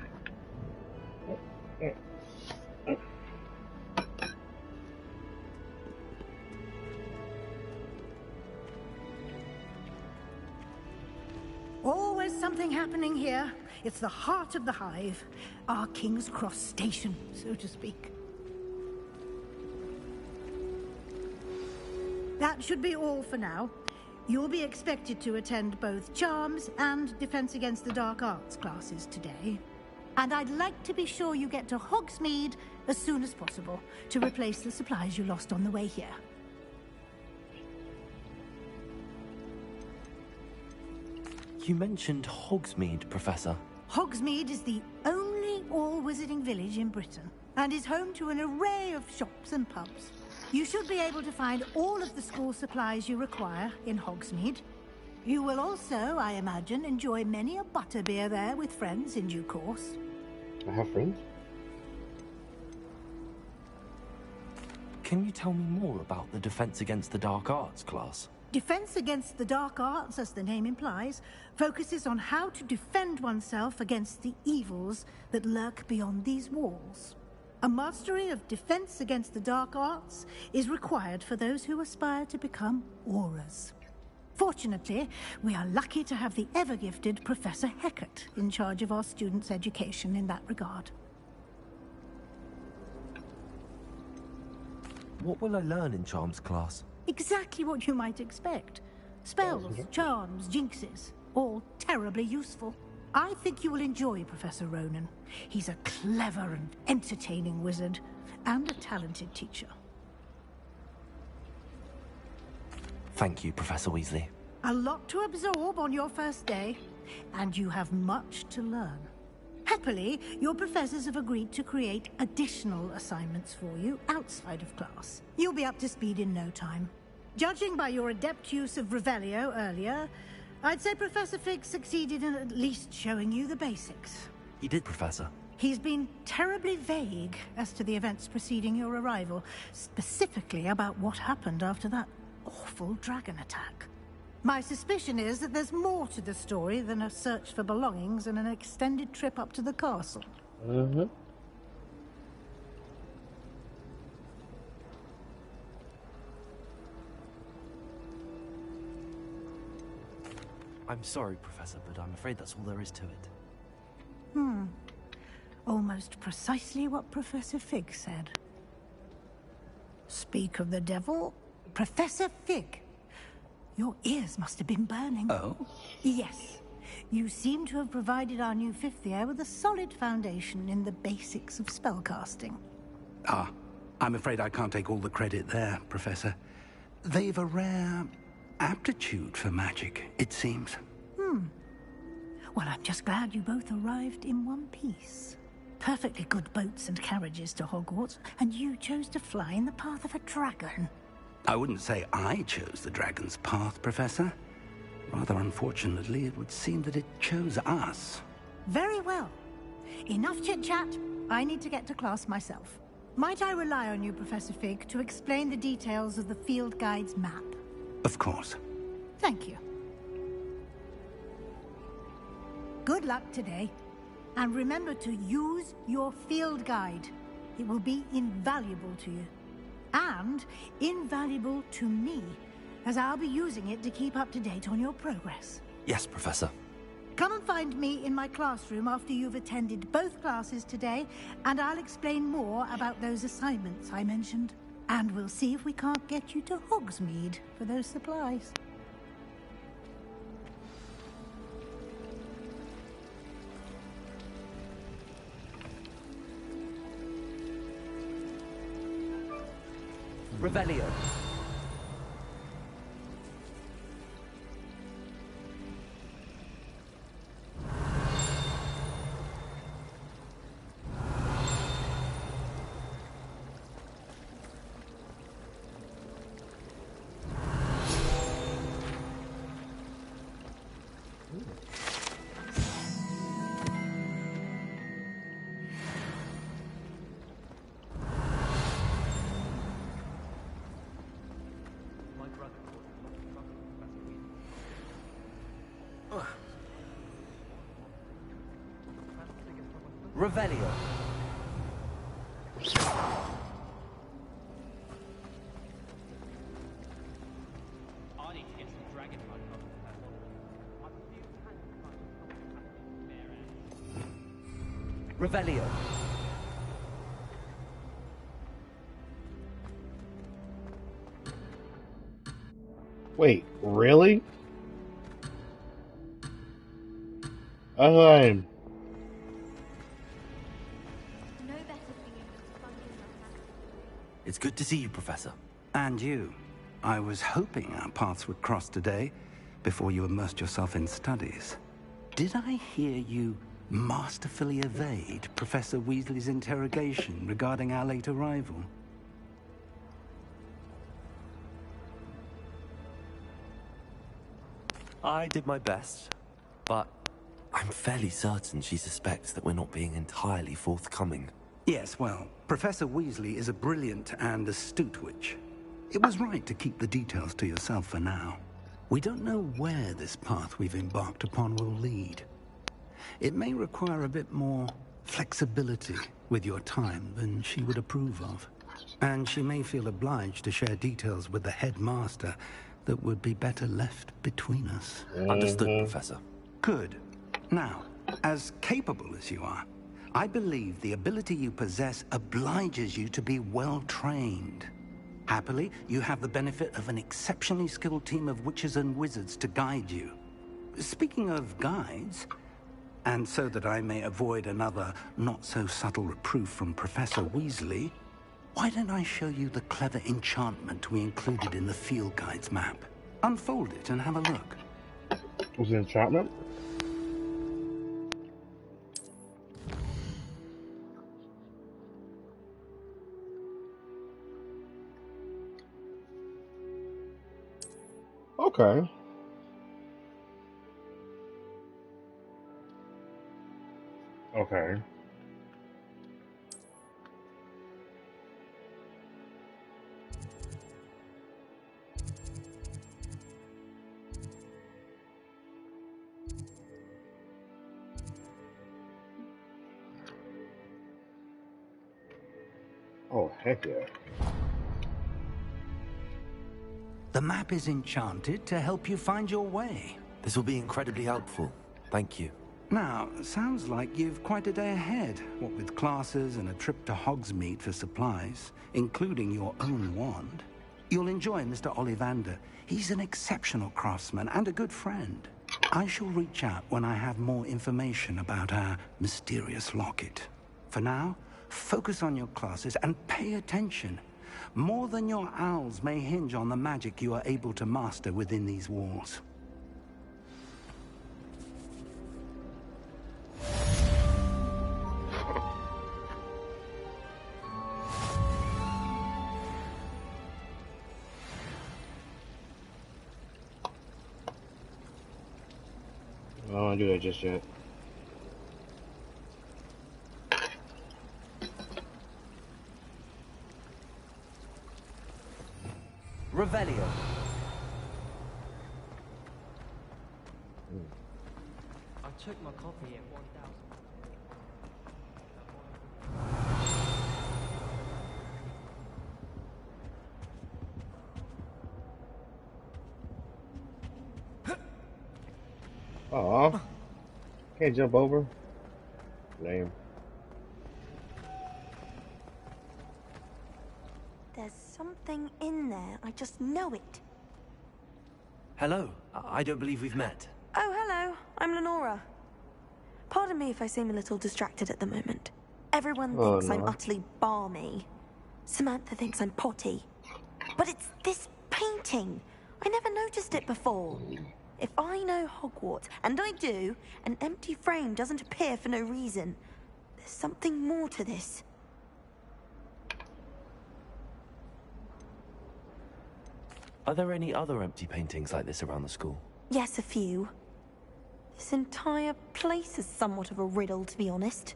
Always something happening here. It's the heart of the hive. Our King's Cross station, so to speak. That should be all for now. You'll be expected to attend both Charms and Defense Against the Dark Arts classes today. And I'd like to be sure you get to Hogsmeade as soon as possible to replace the supplies you lost on the way here. You mentioned Hogsmeade, Professor. Hogsmeade is the only all-wizarding village in Britain and is home to an array of shops and pubs. You should be able to find all of the school supplies you require in Hogsmeade. You will also, I imagine, enjoy many a butterbeer there with friends in due course. I have friends? Can you tell me more about the Defense Against the Dark Arts class? Defense Against the Dark Arts, as the name implies, focuses on how to defend oneself against the evils that lurk beyond these walls. A mastery of Defense Against the Dark Arts is required for those who aspire to become Aurors. Fortunately, we are lucky to have the ever-gifted Professor Hecat in charge of our students' education in that regard. What will I learn in Charms class? Exactly what you might expect. Spells, charms, jinxes, all terribly useful. I think you will enjoy Professor Ronan. He's a clever and entertaining wizard, and a talented teacher. Thank you, Professor Weasley. A lot to absorb on your first day, and you have much to learn. Happily, your professors have agreed to create additional assignments for you outside of class. You'll be up to speed in no time. Judging by your adept use of Revelio earlier, I'd say Professor Fig succeeded in at least showing you the basics. He did, Professor. He's been terribly vague as to the events preceding your arrival, specifically about what happened after that awful dragon attack. My suspicion is that there's more to the story than a search for belongings and an extended trip up to the castle. Mm-hmm. I'm sorry, Professor, but I'm afraid that's all there is to it. Almost precisely what Professor Fig said. Speak of the devil, Professor Fig. Your ears must have been burning. Oh? Yes. You seem to have provided our new fifth year with a solid foundation in the basics of spellcasting. Ah, I'm afraid I can't take all the credit there, Professor. They've a rare aptitude for magic, it seems. Well, I'm just glad you both arrived in one piece. Perfectly good boats and carriages to Hogwarts, and you chose to fly in the path of a dragon. I wouldn't say I chose the dragon's path, Professor. Rather unfortunately, it would seem that it chose us. Very well. Enough chit-chat. I need to get to class myself. Might I rely on you, Professor Fig, to explain the details of the field guide's map? Of course. Thank you. Good luck today. And remember to use your field guide. It will be invaluable to you. And invaluable to me, as I'll be using it to keep up to date on your progress. Yes, Professor. Come and find me in my classroom after you've attended both classes today, and I'll explain more about those assignments I mentioned. And we'll see if we can't get you to Hogsmeade for those supplies. Revelio. Revelio. I need to get some dragon blood from Revelio. Wait, really? I'm... It's good to see you, Professor. And you. I was hoping our paths would cross today, before you immersed yourself in studies. Did I hear you masterfully evade Professor Weasley's interrogation regarding our late arrival? I did my best, but I'm fairly certain she suspects that we're not being entirely forthcoming. Yes, well, Professor Weasley is a brilliant and astute witch. It was right to keep the details to yourself for now. We don't know where this path we've embarked upon will lead. It may require a bit more flexibility with your time than she would approve of. And she may feel obliged to share details with the headmaster that would be better left between us. Understood, Professor. Good. Now, as capable as you are, I believe the ability you possess obliges you to be well-trained. Happily, you have the benefit of an exceptionally skilled team of witches and wizards to guide you. Speaking of guides, and so that I may avoid another not-so-subtle reproof from Professor Weasley, why don't I show you the clever enchantment we included in the field guide's map? Unfold it and have a look. Was it enchantment? Okay. Okay. Oh, heck yeah. The map is enchanted to help you find your way. This will be incredibly helpful. Thank you. Now, sounds like you've quite a day ahead, what with classes and a trip to Hogsmeade for supplies, including your own wand. You'll enjoy Mr. Ollivander. He's an exceptional craftsman and a good friend. I shall reach out when I have more information about our mysterious locket. For now, focus on your classes and pay attention. More than your owls may hinge on the magic you are able to master within these walls. I don't want to do that just yet. Revelio. I took my copy at 1,000. Aw. Can't jump over? Lame. There's something in there. I just know it. Hello. I don't believe we've met. Oh, hello. I'm Lenora. Pardon me if I seem a little distracted at the moment. Everyone thinks I'm utterly balmy. Samantha thinks I'm potty. But it's this painting. I never noticed it before. If I know Hogwarts, and I do, an empty frame doesn't appear for no reason. There's something more to this. Are there any other empty paintings like this around the school? Yes, a few. This entire place is somewhat of a riddle, to be honest.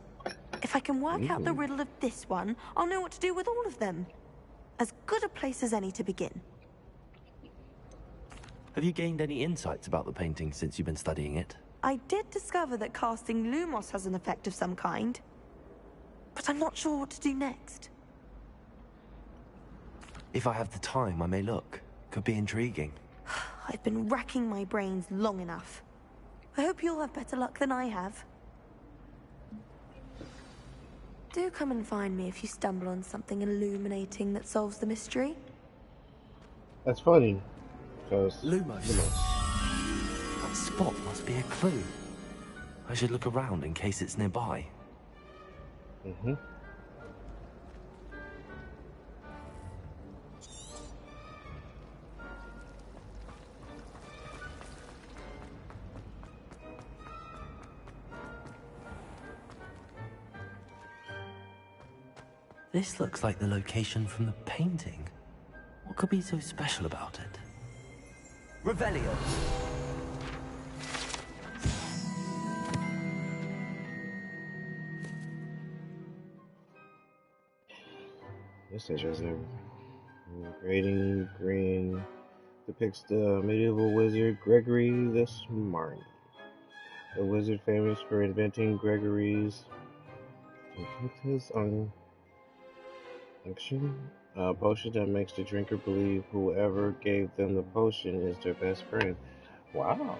If I can work out the riddle of this one, I'll know what to do with all of them. As good a place as any to begin. Have you gained any insights about the painting since you've been studying it? I did discover that casting Lumos has an effect of some kind. But I'm not sure what to do next. If I have the time, I may look. Could be intriguing. I've been racking my brains long enough. I hope you'll have better luck than I have. Do come and find me if you stumble on something illuminating that solves the mystery. That's funny. Because Lumos. That spot must be a clue. I should look around in case it's nearby. This looks like the location from the painting. What could be so special about it? Revelio. This is just Grading Green depicts the medieval wizard Gregory the Smart. The wizard famous for inventing Gregory's potion that makes the drinker believe whoever gave them the potion is their best friend. Wow.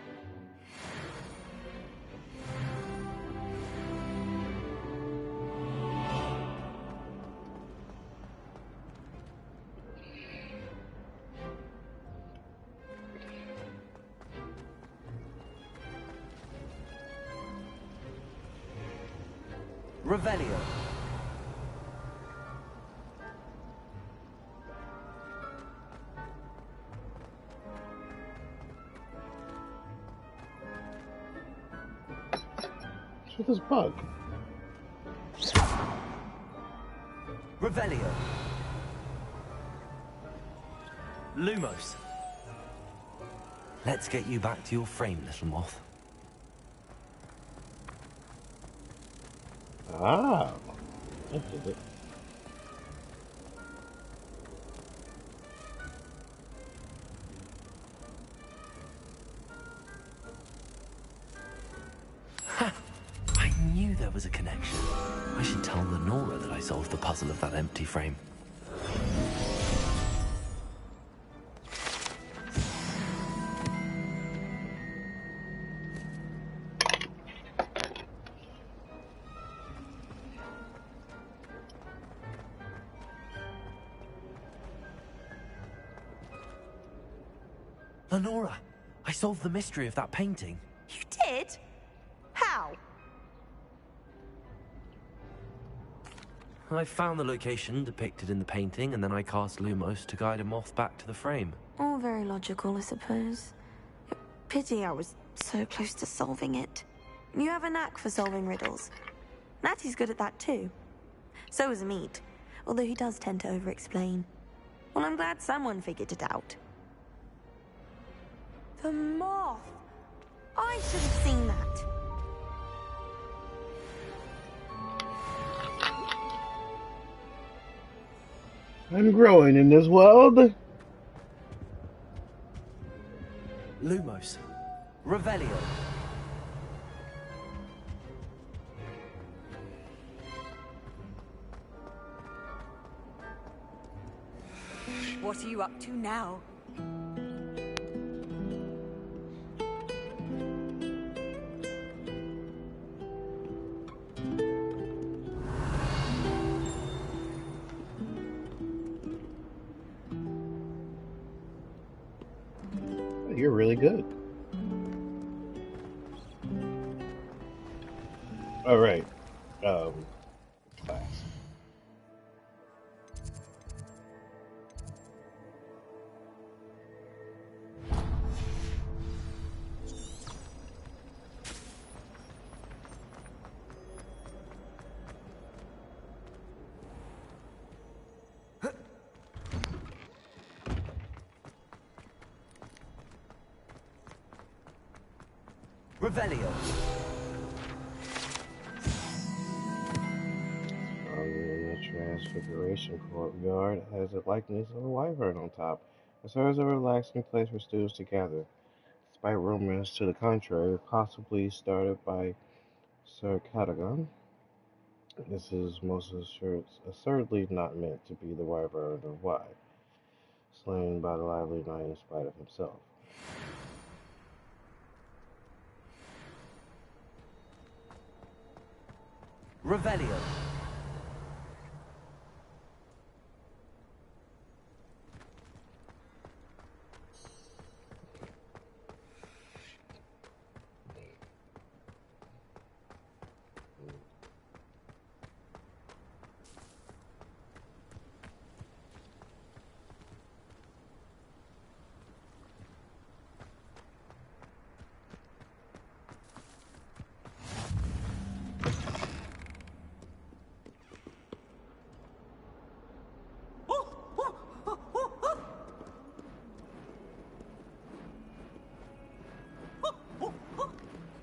Revelio. What's with this bug? Revelio. Lumos. Let's get you back to your frame, little moth. Ah, I get it. I knew there was a connection. I should tell Lenora that I solved the puzzle of that empty frame. Lenora, I solved the mystery of that painting. You did? How? I found the location depicted in the painting, and then I cast Lumos to guide a moth back to the frame. All very logical, I suppose. Pity I was so close to solving it. You have a knack for solving riddles. Natty's good at that too. So is Amit, although he does tend to over-explain. Well, I'm glad someone figured it out. The moth! I should have seen that. I'm growing in this world. Lumos. Revelio. What are you up to now? You're really good. All right. Class. Revelio. The Transfiguration courtyard has a likeness of a wyvern on top. It serves as a relaxing place for students to gather, despite rumors to the contrary, possibly started by Sir Cadogan. This is most assuredly not meant to be the wyvern of Wye, slain by the lively knight in spite of himself. Revelio.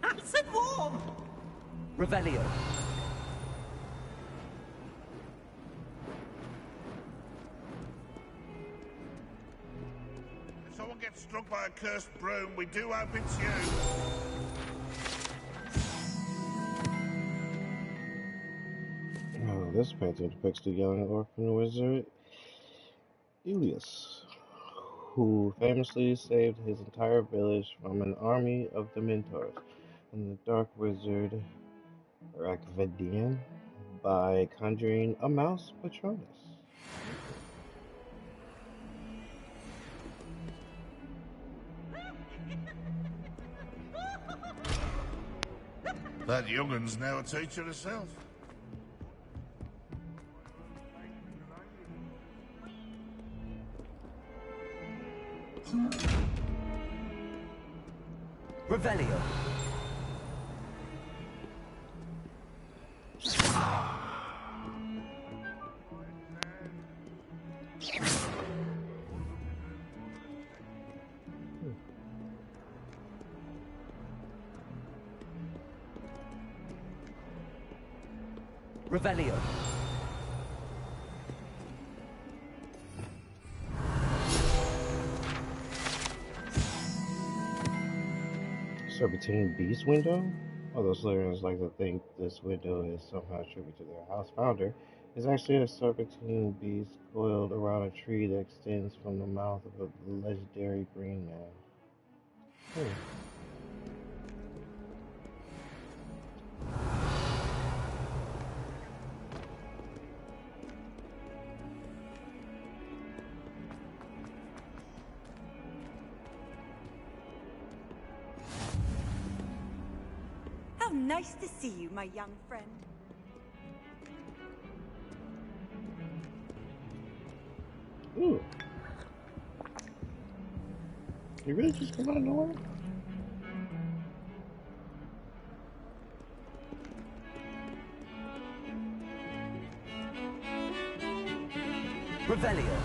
Acid warm! Revelio. If someone gets struck by a cursed broom, we do hope it's you. Oh, this painting depicts the young orphan wizard Elias, who famously saved his entire village from an army of Dementors and the dark wizard Rakvedian by conjuring a mouse Patronus. That young'un's now a teacher herself. Revelio. Revelio. Serpentine Beast window? Although Slytherins like to think this window is somehow attributed to their house founder, is actually a serpentine beast coiled around a tree that extends from the mouth of a legendary green man. How nice to see you, my young friend. Ooh. You really just come out of nowhere? Revelio.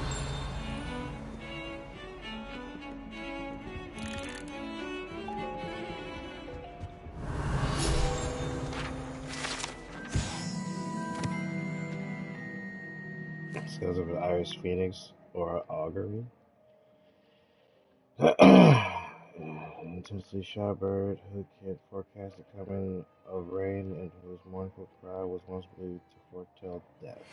Scales of an Irish Phoenix or augury. Intensely shy bird who can forecast the coming of rain and whose mournful cry was once believed to foretell death.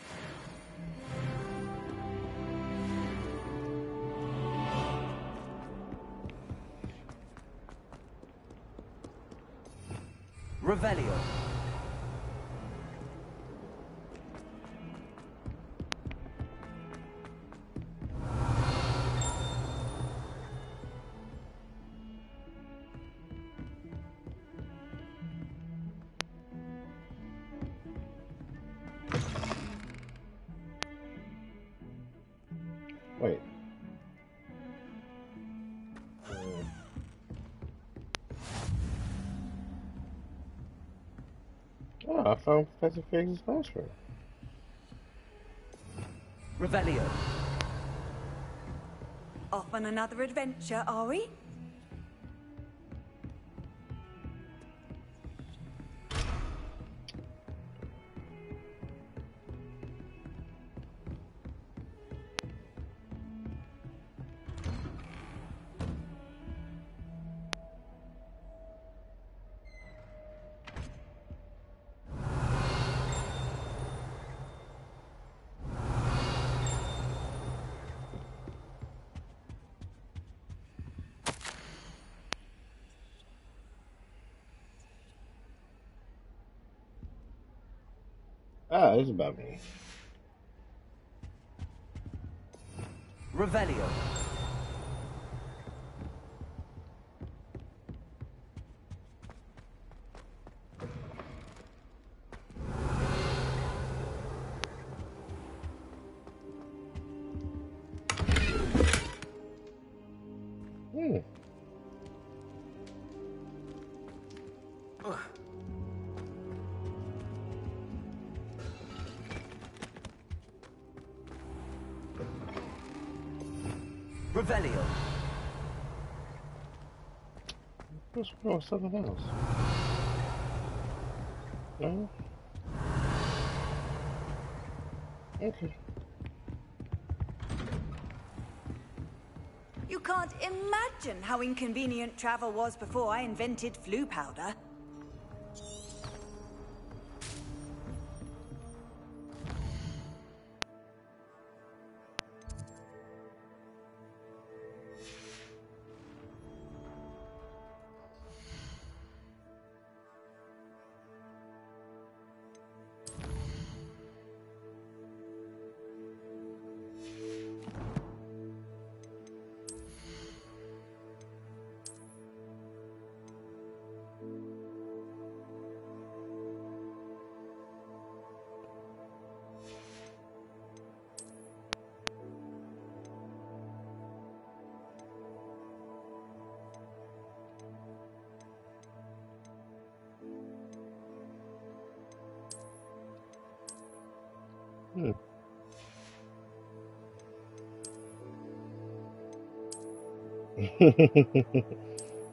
Revelio. Wait. Oh, I found Professor Figg's classroom. Revelio. Off on another adventure, are we? Ah, it's about me. Revelio. Revelio. What's wrong with something else? No? Okay. You can't imagine how inconvenient travel was before I invented flu powder.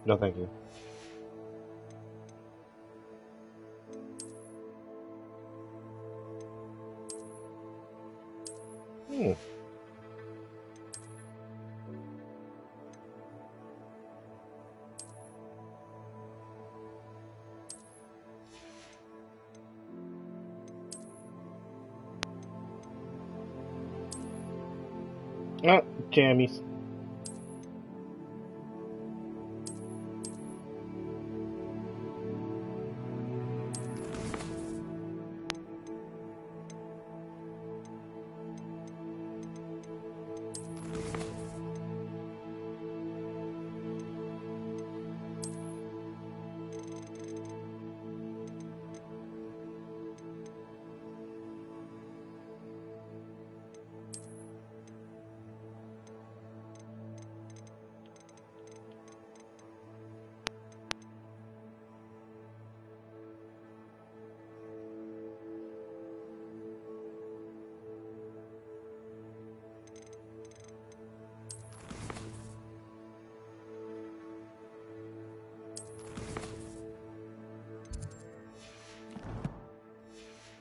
No, thank you. Oh, jammies.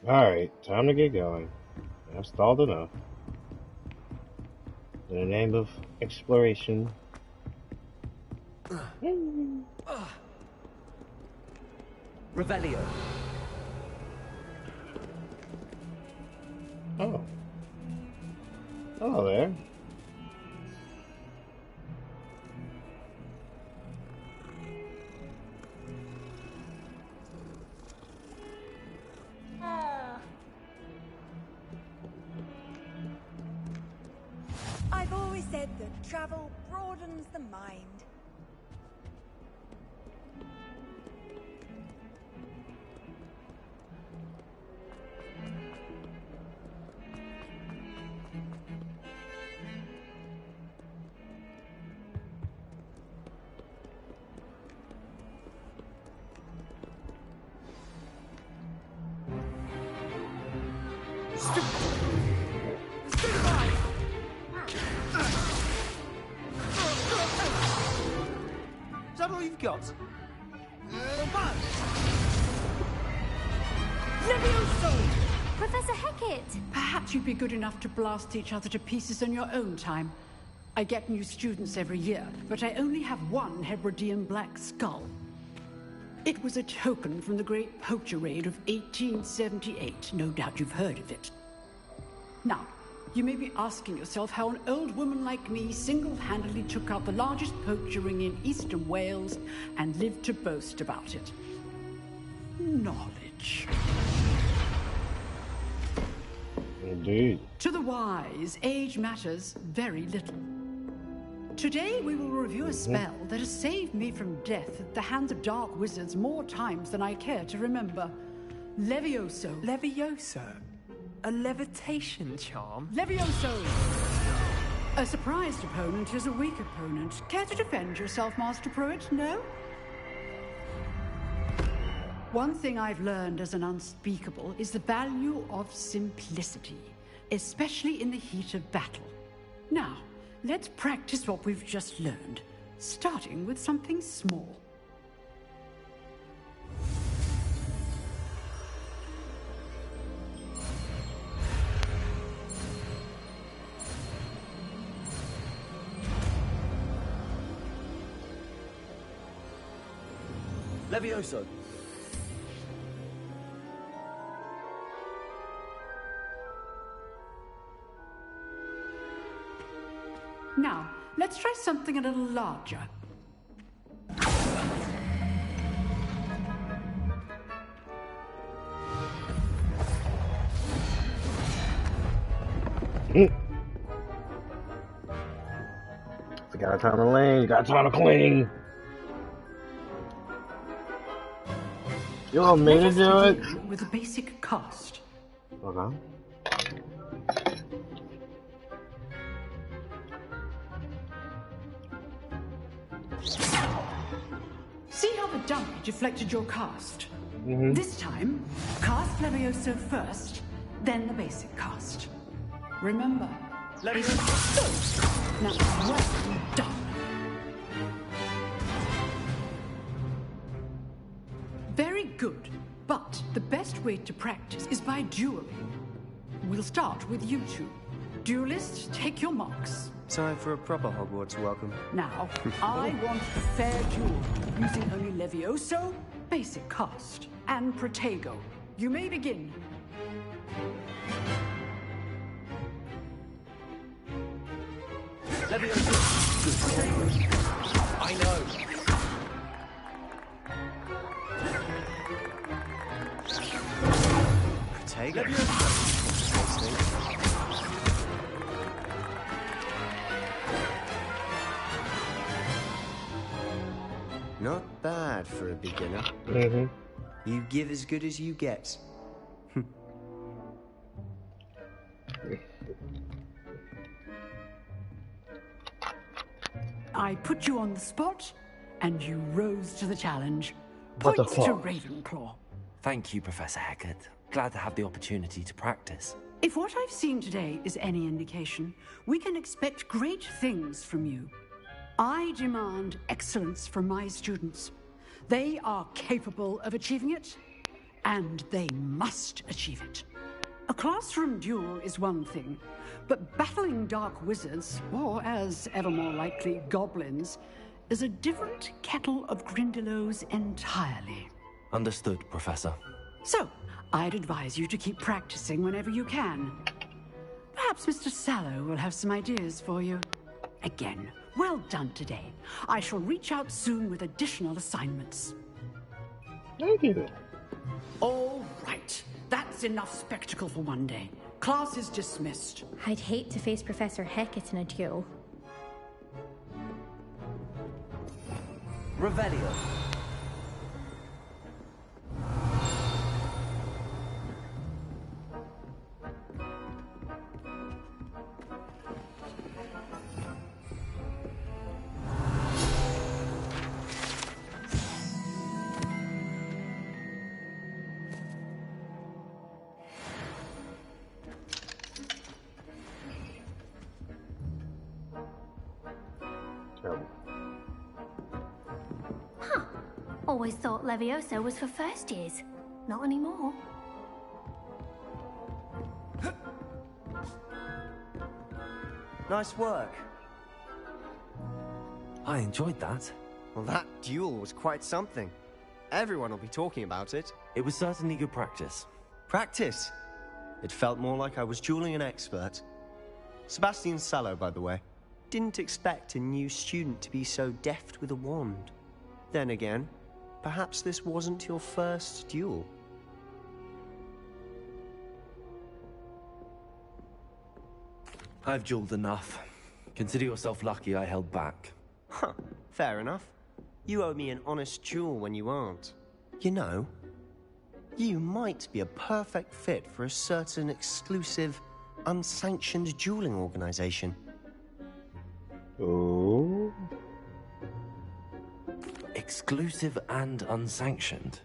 Alright, time to get going. I've stalled enough. In the name of exploration. Revelio. Oh. Hello there. I've always said that travel broadens the mind. Is that all you've got? Professor Hecat! Perhaps you'd be good enough to blast each other to pieces in your own time. I get new students every year, but I only have one Hebridean black skull. It was a token from the Great Poacher Raid of 1878. No doubt you've heard of it. Now, you may be asking yourself how an old woman like me single-handedly took out the largest poacher ring in eastern Wales and lived to boast about it. Knowledge. Indeed. To the wise, age matters very little. Today we will review a spell that has saved me from death at the hands of dark wizards more times than I care to remember. Levioso. Levioso? A levitation charm? Levioso! A surprised opponent is a weak opponent. Care to defend yourself, Master Pruitt? No? One thing I've learned as an unspeakable is the value of simplicity, especially in the heat of battle. Now, let's practice what we've just learned, starting with something small. Levioso. Now, let's try something a little larger. You got time to lean, you got time to clean. You want me to do it? With a basic cast. Okay. See how the dummy deflected your cast? This time, cast Levioso first, then the basic cast. Remember, Levioso. Now, well done. Very good, but the best way to practice is by dueling. We'll start with you two. Duelists, take your marks. Time for a proper Hogwarts welcome. Now, I want a fair duel, using only Levioso, basic cast, and Protego. You may begin. Levioso. I know. Protego. Not bad for a beginner. You give as good as you get. I put you on the spot, and you rose to the challenge. What the Points to fuck? Ravenclaw. Thank you, Professor Hecat. Glad to have the opportunity to practice. If what I've seen today is any indication, we can expect great things from you. I demand excellence from my students. They are capable of achieving it, and they must achieve it. A classroom duel is one thing, but battling dark wizards, or as ever more likely, goblins, is a different kettle of Grindylows entirely. Understood, Professor. So, I'd advise you to keep practicing whenever you can. Perhaps Mr. Sallow will have some ideas for you. Again, well done today. I shall reach out soon with additional assignments. Thank you. All right. That's enough spectacle for one day. Class is dismissed. I'd hate to face Professor Hecat in a duel. Revelio. Always thought Levioso was for first years. Not anymore. Nice work. I enjoyed that. Well, that duel was quite something. Everyone will be talking about it. It was certainly good practice. Practice? It felt more like I was dueling an expert. Sebastian Sallow, by the way. Didn't expect a new student to be so deft with a wand. Then again, perhaps this wasn't your first duel. I've dueled enough. Consider yourself lucky I held back. Huh, fair enough. You owe me an honest duel when you aren't. You know, you might be a perfect fit for a certain exclusive, unsanctioned dueling organization. Oh. Exclusive and unsanctioned.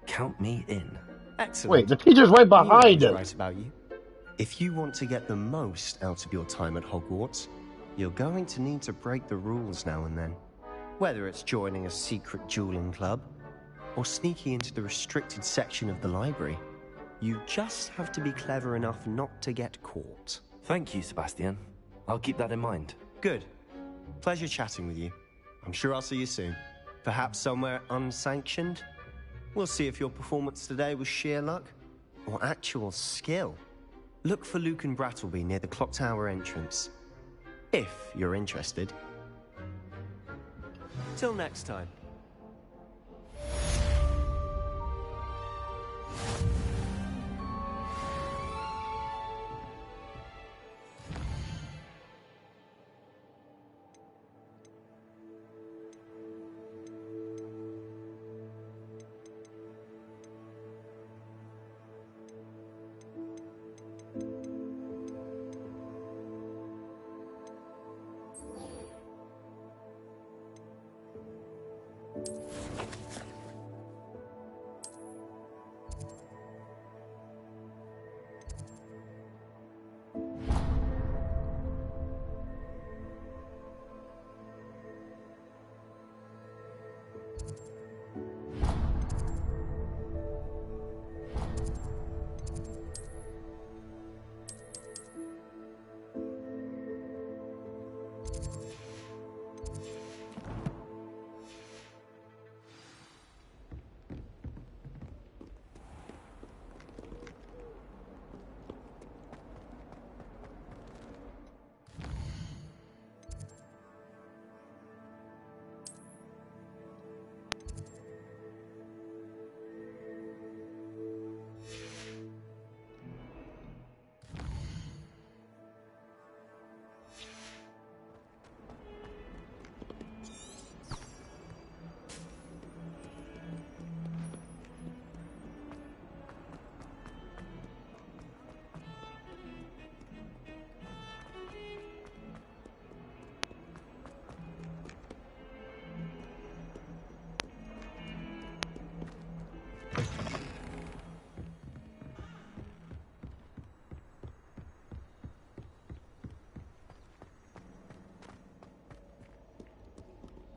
Count me in. Excellent. Wait, the teacher's right behind him. us. Right about you. If you want to get the most out of your time at Hogwarts, you're going to need to break the rules now and then. Whether it's joining a secret dueling club, or sneaking into the restricted section of the library, you just have to be clever enough not to get caught. Thank you, Sebastian. I'll keep that in mind. Good. Pleasure chatting with you. I'm sure I'll see you soon. Perhaps somewhere unsanctioned? We'll see if your performance today was sheer luck or actual skill. Look for Luke and Brattleby near the clock tower entrance. If you're interested. Till next time.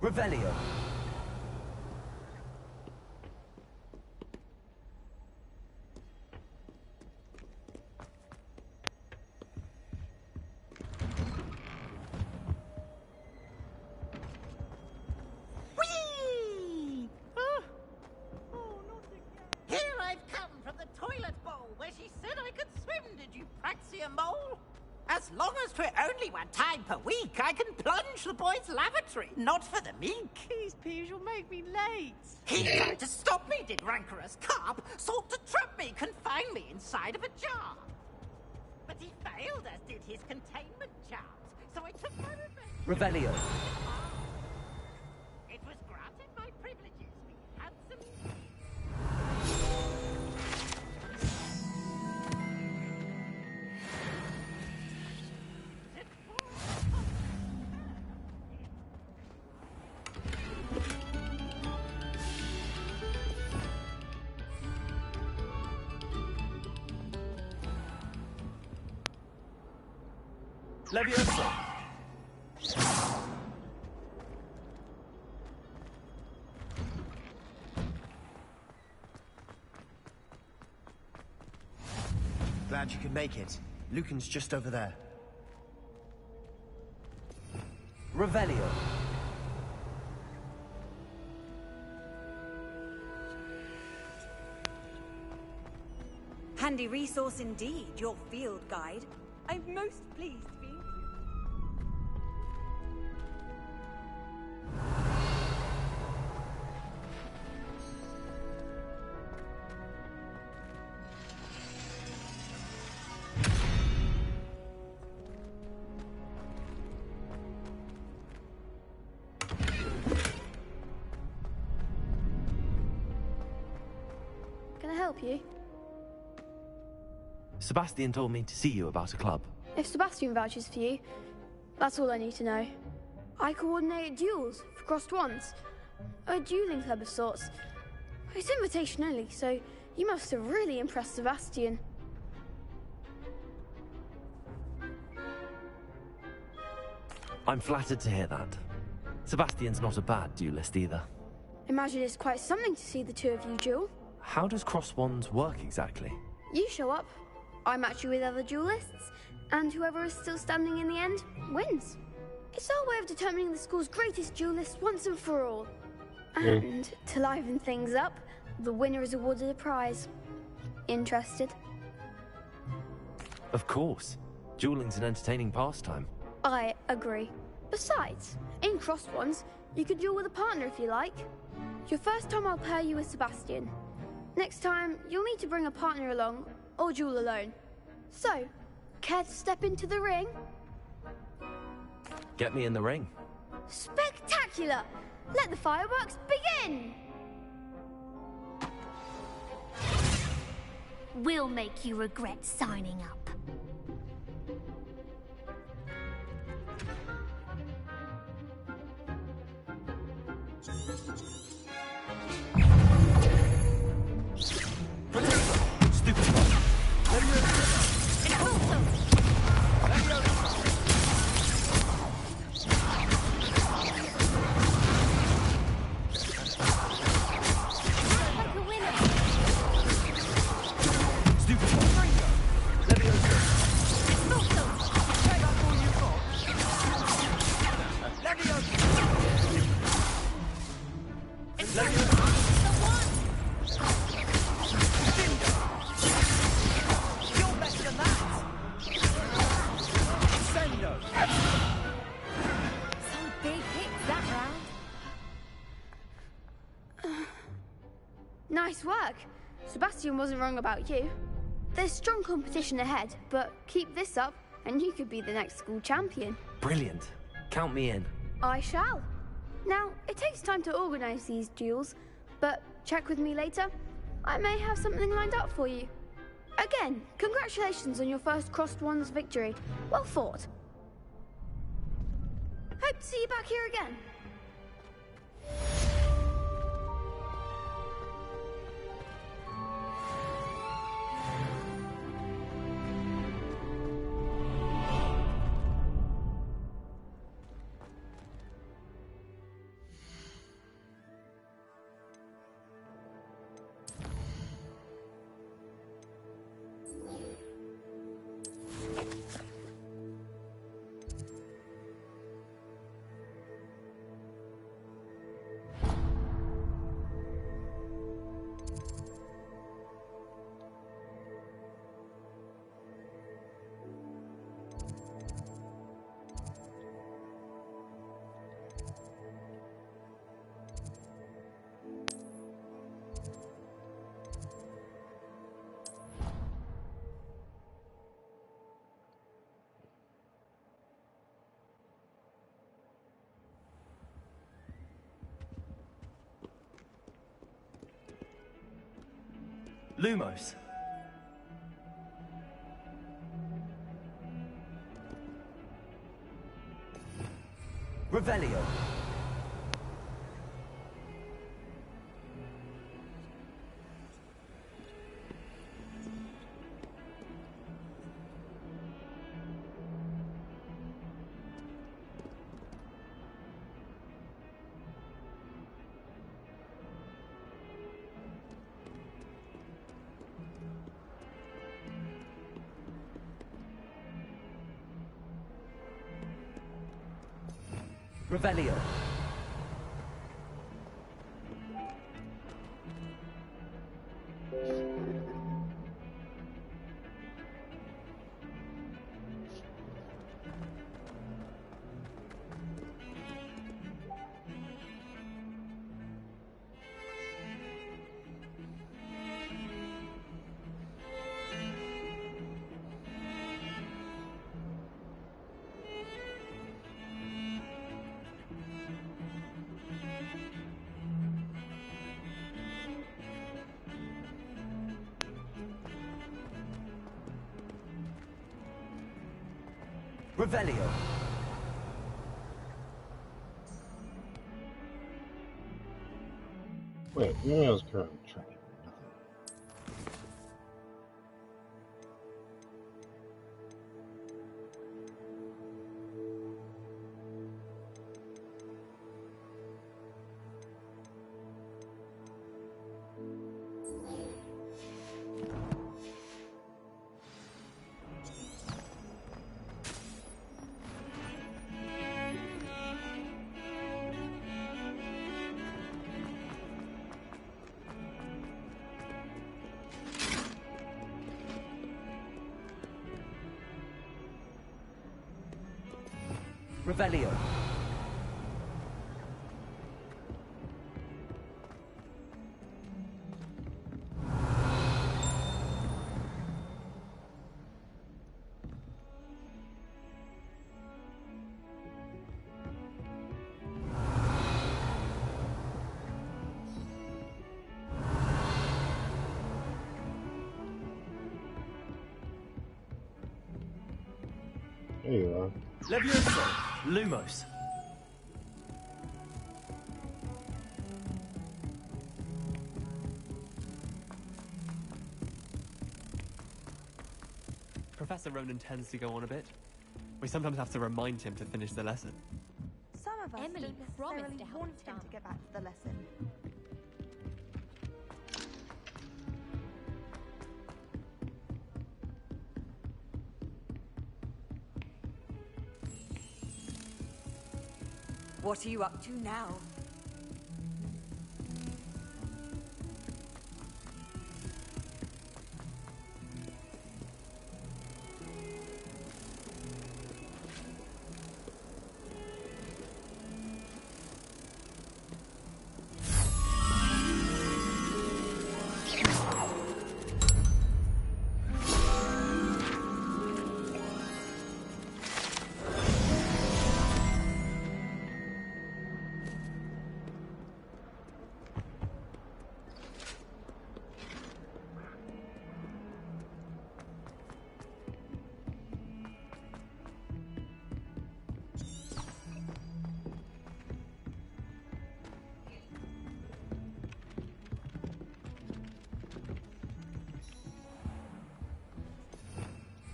Revelio. Whee! Here I've come from the toilet bowl where she said I could swim, did you praxia mole? As long as 'twere only one time per week, I can plunge the boy's lavatory, not for the meek. Please, Peeves, you'll make me late. He tried to stop me, did rancorous carp, sought to trap me, confine me inside of a jar. But he failed, as did his containment charms, so I took my revenge. Revelio. It was granted my privileges, we handsome... Levioso. Glad you could make it. Lucan's just over there. Revelio. Handy resource indeed, your field guide. I'm most pleased to be with you. Can I help you? Sebastian told me to see you about a club. If Sebastian vouches for you, that's all I need to know. I coordinate duels for crossed wands. A dueling club of sorts. It's invitation only, so you must have really impressed Sebastian. I'm flattered to hear that. Sebastian's not a bad duelist either. Imagine it's quite something to see the two of you duel. How does cross wands work exactly? You show up, I match you with other duelists, and whoever is still standing in the end wins. It's our way of determining the school's greatest duelist once and for all. And to liven things up, the winner is awarded a prize. Interested? Of course. Dueling's an entertaining pastime. I agree. Besides, in crossed ones, you could duel with a partner if you like. Your first time I'll pair you with Sebastian. Next time, you'll need to bring a partner along, or duel alone. So, care to step into the ring? Get me in the ring. Spectacular! Let the fireworks begin! We'll make you regret signing up. Nice work. Sebastian wasn't wrong about you. There's strong competition ahead, but keep this up and you could be the next school champion. Brilliant. Count me in. I shall. Now, it takes time to organise these duels, but check with me later. I may have something lined up for you. Again, congratulations on your first crossed wands victory. Well fought. Hope to see you back here again. Lumos. Revelio. Revelio. Revelio. Wait, email's currently tracking. Revelio. There you are. Levioso. Lumos. Professor Ronan tends to go on a bit. We sometimes have to remind him to finish the lesson. Some of us Emily don't promised necessarily to help want us him down. to get back to the lesson. What are you up to now?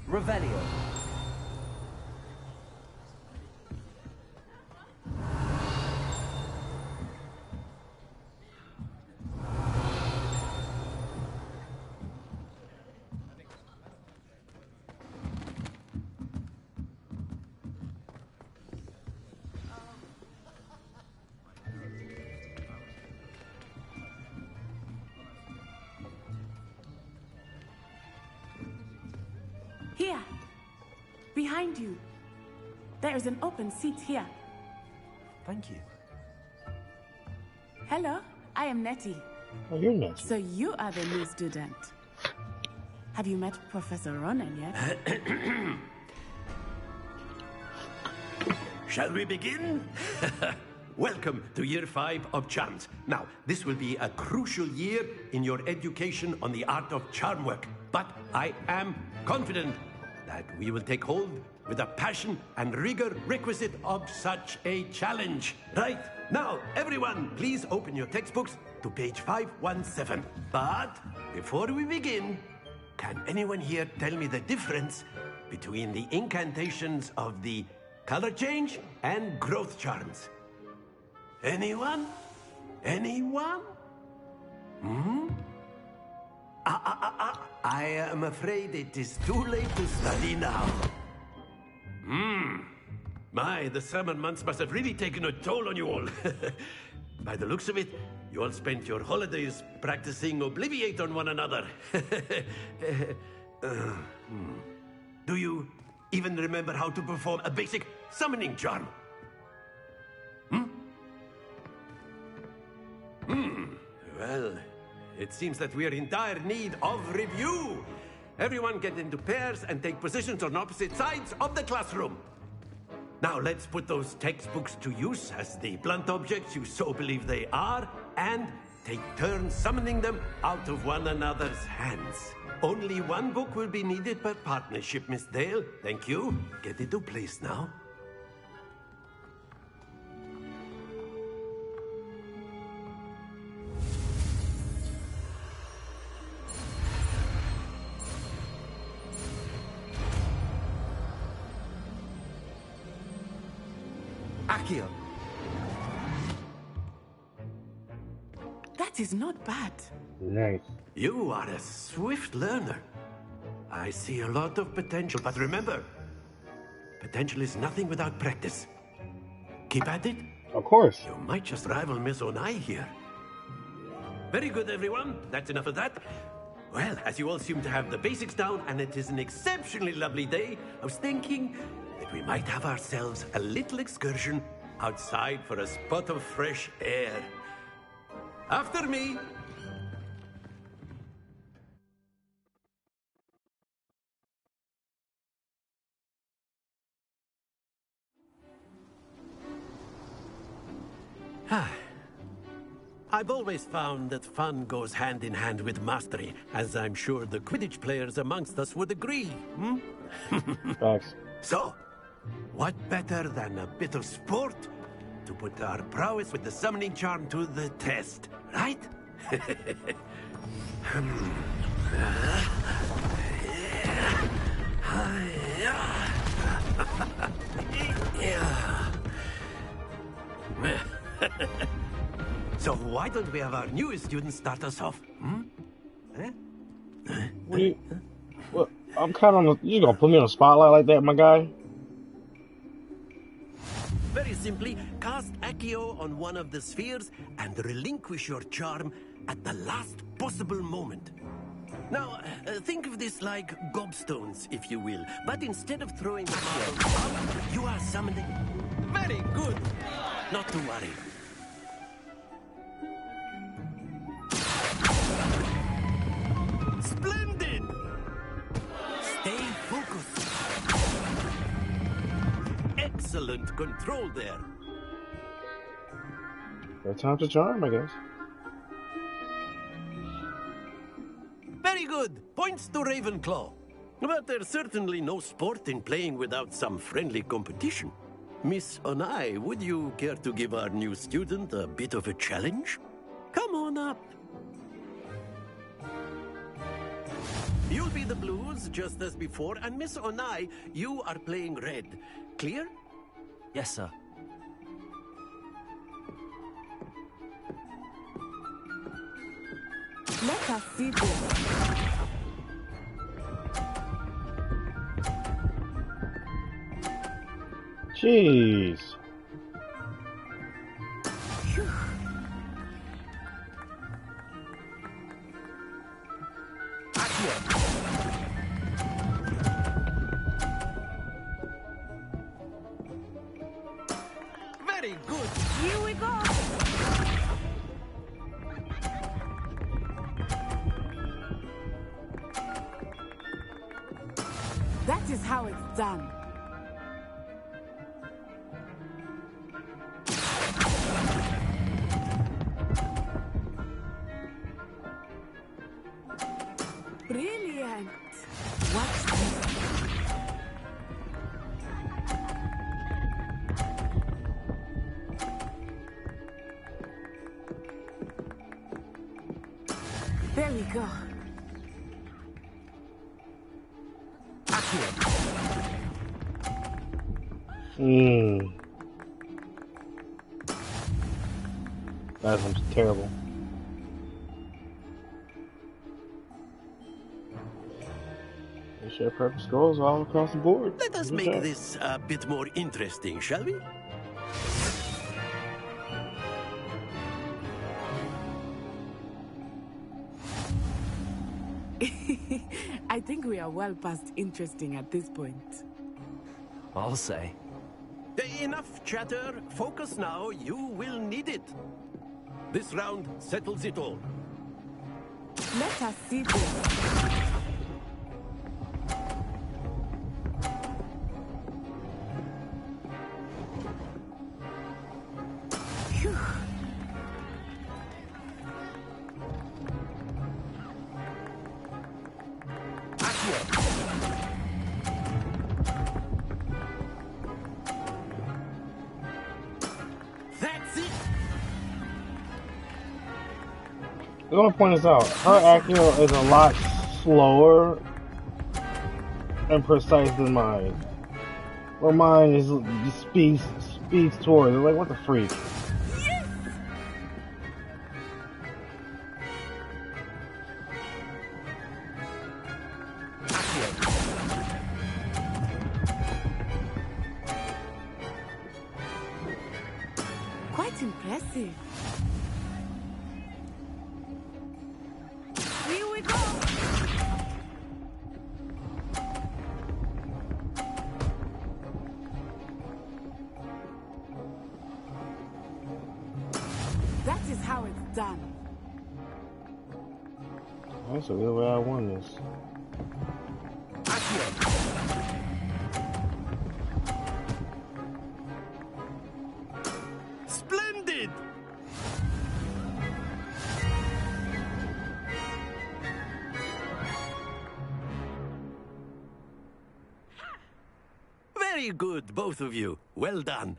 Revelio. Here! Behind you. There is an open seat here. Thank you. Hello, I am Nettie. Oh, you're Nettie. So you are the new student. Have you met Professor Ronan yet? Shall we begin? welcome to year 5 of charms. Now, this will be a crucial year in your education on the art of charm work, but I am confident that we will take hold with the passion and rigor requisite of such a challenge. Right, now, everyone, please open your textbooks to page 517. But before we begin, can anyone here tell me the difference between the incantations of the color change and growth charms? Anyone? Anyone? I am afraid it is too late to study now. The summer months must have really taken a toll on you all. By the looks of it, you all spent your holidays practicing Obliviate on one another. Do you even remember how to perform a basic summoning charm? Well, it seems that we are in dire need of review. Everyone get into pairs and take positions on opposite sides of the classroom. Now let's put those textbooks to use as the blunt objects you so believe they are, and take turns summoning them out of one another's hands. Only one book will be needed per partnership, Miss Dale. Thank you. Get into place now. Akio. That is not bad. Nice. You are a swift learner. I see a lot of potential, but remember, potential is nothing without practice. Keep at it. Of course. You might just rival Miss Onai here. Very good, everyone. That's enough of that. Well, as you all seem to have the basics down, and it is an exceptionally lovely day, I was thinking that we might have ourselves a little excursion outside for a spot of fresh air. After me. I've always found that fun goes hand in hand with mastery, as I'm sure the Quidditch players amongst us would agree. Thanks. So, what better than a bit of sport to put our prowess with the summoning charm to the test, right? So why don't we have our newest student start us off? What? I'm kind of on the... You gonna put me on a spotlight like that, my guy? Very simply, cast Accio on one of the spheres and relinquish your charm at the last possible moment. Now, think of this like gobstones, if you will. But instead of throwing the marbles out, you are summoning... Very good! Not to worry. Splendid! Stay focused. Excellent control there. No time to charm, I guess. Very good. Points to Ravenclaw. But there's certainly no sport in playing without some friendly competition. Miss Onai, would you care to give our new student a bit of a challenge? Come on up. You'll be the blues, just as before, and Miss Onai, you are playing red. Clear? Yes, sir. Let us see this. Jeez. Very good. Here we go. That is how it's done. There we go. That sounds terrible. They share purpose goals all across the board. Let us Good make job. this a bit more interesting, shall we? I think we are well past interesting at this point. I'll say. Enough chatter. Focus now. You will need it. This round settles it all. Let us see this. Phew. That's it. I want to point this out. Her Accio is a lot slower and precise than mine. Where mine is just speeds towards it. Like, what the freak? Quite impressive. Here we go. That is how it's done. That's the real way I won this. Splendid. Very good, both of you. Well done.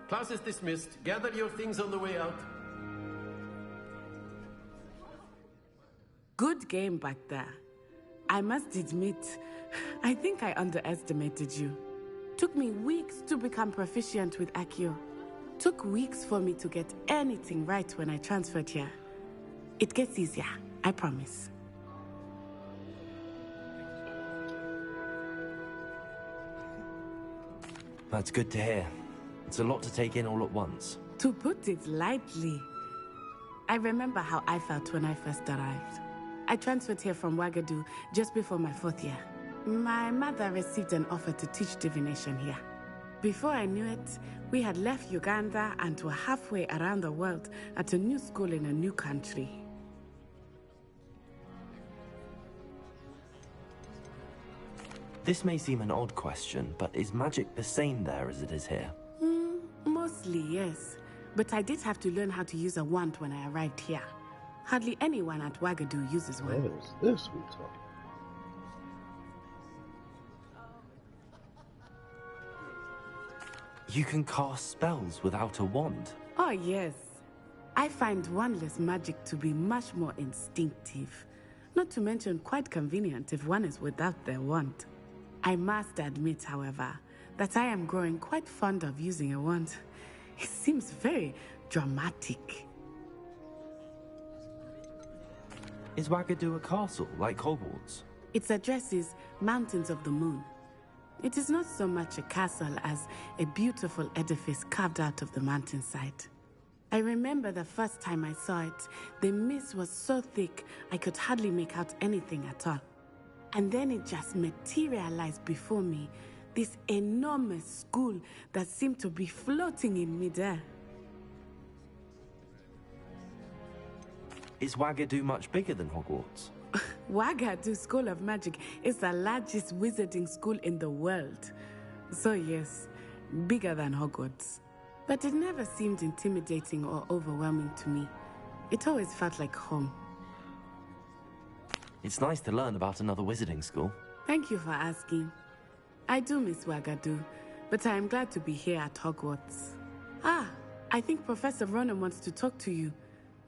Class is dismissed. Gather your things on the way out. Good game back there. I must admit, I think I underestimated you. Took me weeks to become proficient with Accio. Took weeks for me to get anything right when I transferred here. It gets easier, I promise. That's good to hear. It's a lot to take in all at once. To put it lightly, I remember how I felt when I first arrived. I transferred here from Wagadu just before my 4th year. My mother received an offer to teach divination here. Before I knew it, we had left Uganda and were halfway around the world at a new school in a new country. This may seem an odd question, but is magic the same there as it is here? Mostly, yes. But I did have to learn how to use a wand when I arrived here. Hardly anyone at Wagadu uses one. What is this we talk? You can cast spells without a wand. Oh, yes. I find wandless magic to be much more instinctive. Not to mention quite convenient if one is without their wand. I must admit, however, that I am growing quite fond of using a wand. It seems very dramatic. Is Wagadu a castle, like Hogwarts? Its address is Mountains of the Moon. It is not so much a castle as a beautiful edifice carved out of the mountainside. I remember the first time I saw it, the mist was so thick I could hardly make out anything at all. And then it just materialized before me, this enormous school that seemed to be floating in midair. Is Wagadu much bigger than Hogwarts? Wagadu School of Magic is the largest wizarding school in the world. So yes, bigger than Hogwarts. But it never seemed intimidating or overwhelming to me. It always felt like home. It's nice to learn about another wizarding school. Thank you for asking. I do miss Wagadu, but I am glad to be here at Hogwarts. Ah, I think Professor Ronan wants to talk to you.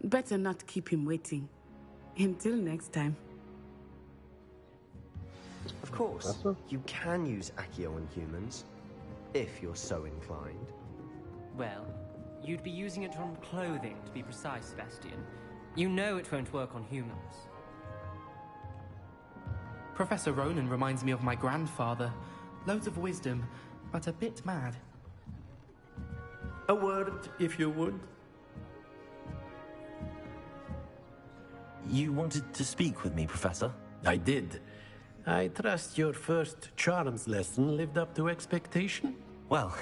Better not keep him waiting. Until next time. Of course, you can use Accio on humans, if you're so inclined. Well, you'd be using it on clothing, to be precise, Sebastian. You know it won't work on humans. Professor Ronan reminds me of my grandfather. Loads of wisdom, but a bit mad. A word, if you would. You wanted to speak with me, Professor? I did. I trust your first charms lesson lived up to expectation? Well,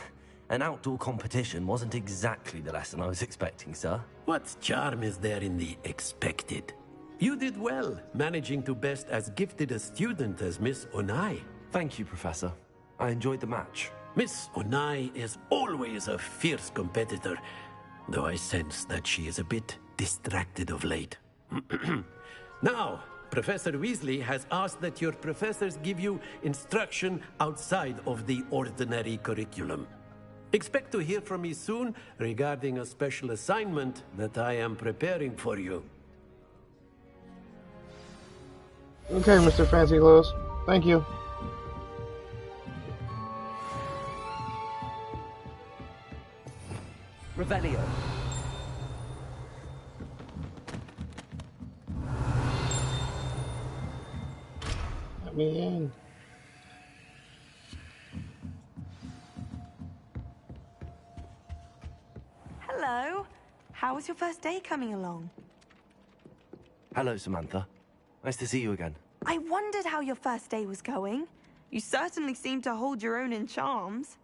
an outdoor competition wasn't exactly the lesson I was expecting, sir. What charm is there in the expected? You did well, managing to best as gifted a student as Miss Onai. Thank you, Professor. I enjoyed the match. Miss Onai is always a fierce competitor, though I sense that she is a bit distracted of late. Now, Professor Weasley has asked that your professors give you instruction outside of the ordinary curriculum. Expect to hear from me soon regarding a special assignment that I am preparing for you. Okay, Mr. Fancy Clothes. Thank you. Revelio. Let me in. Hello. How was your first day coming along? Hello, Samantha. Nice to see you again. I wondered how your first day was going. You certainly seem to hold your own in charms.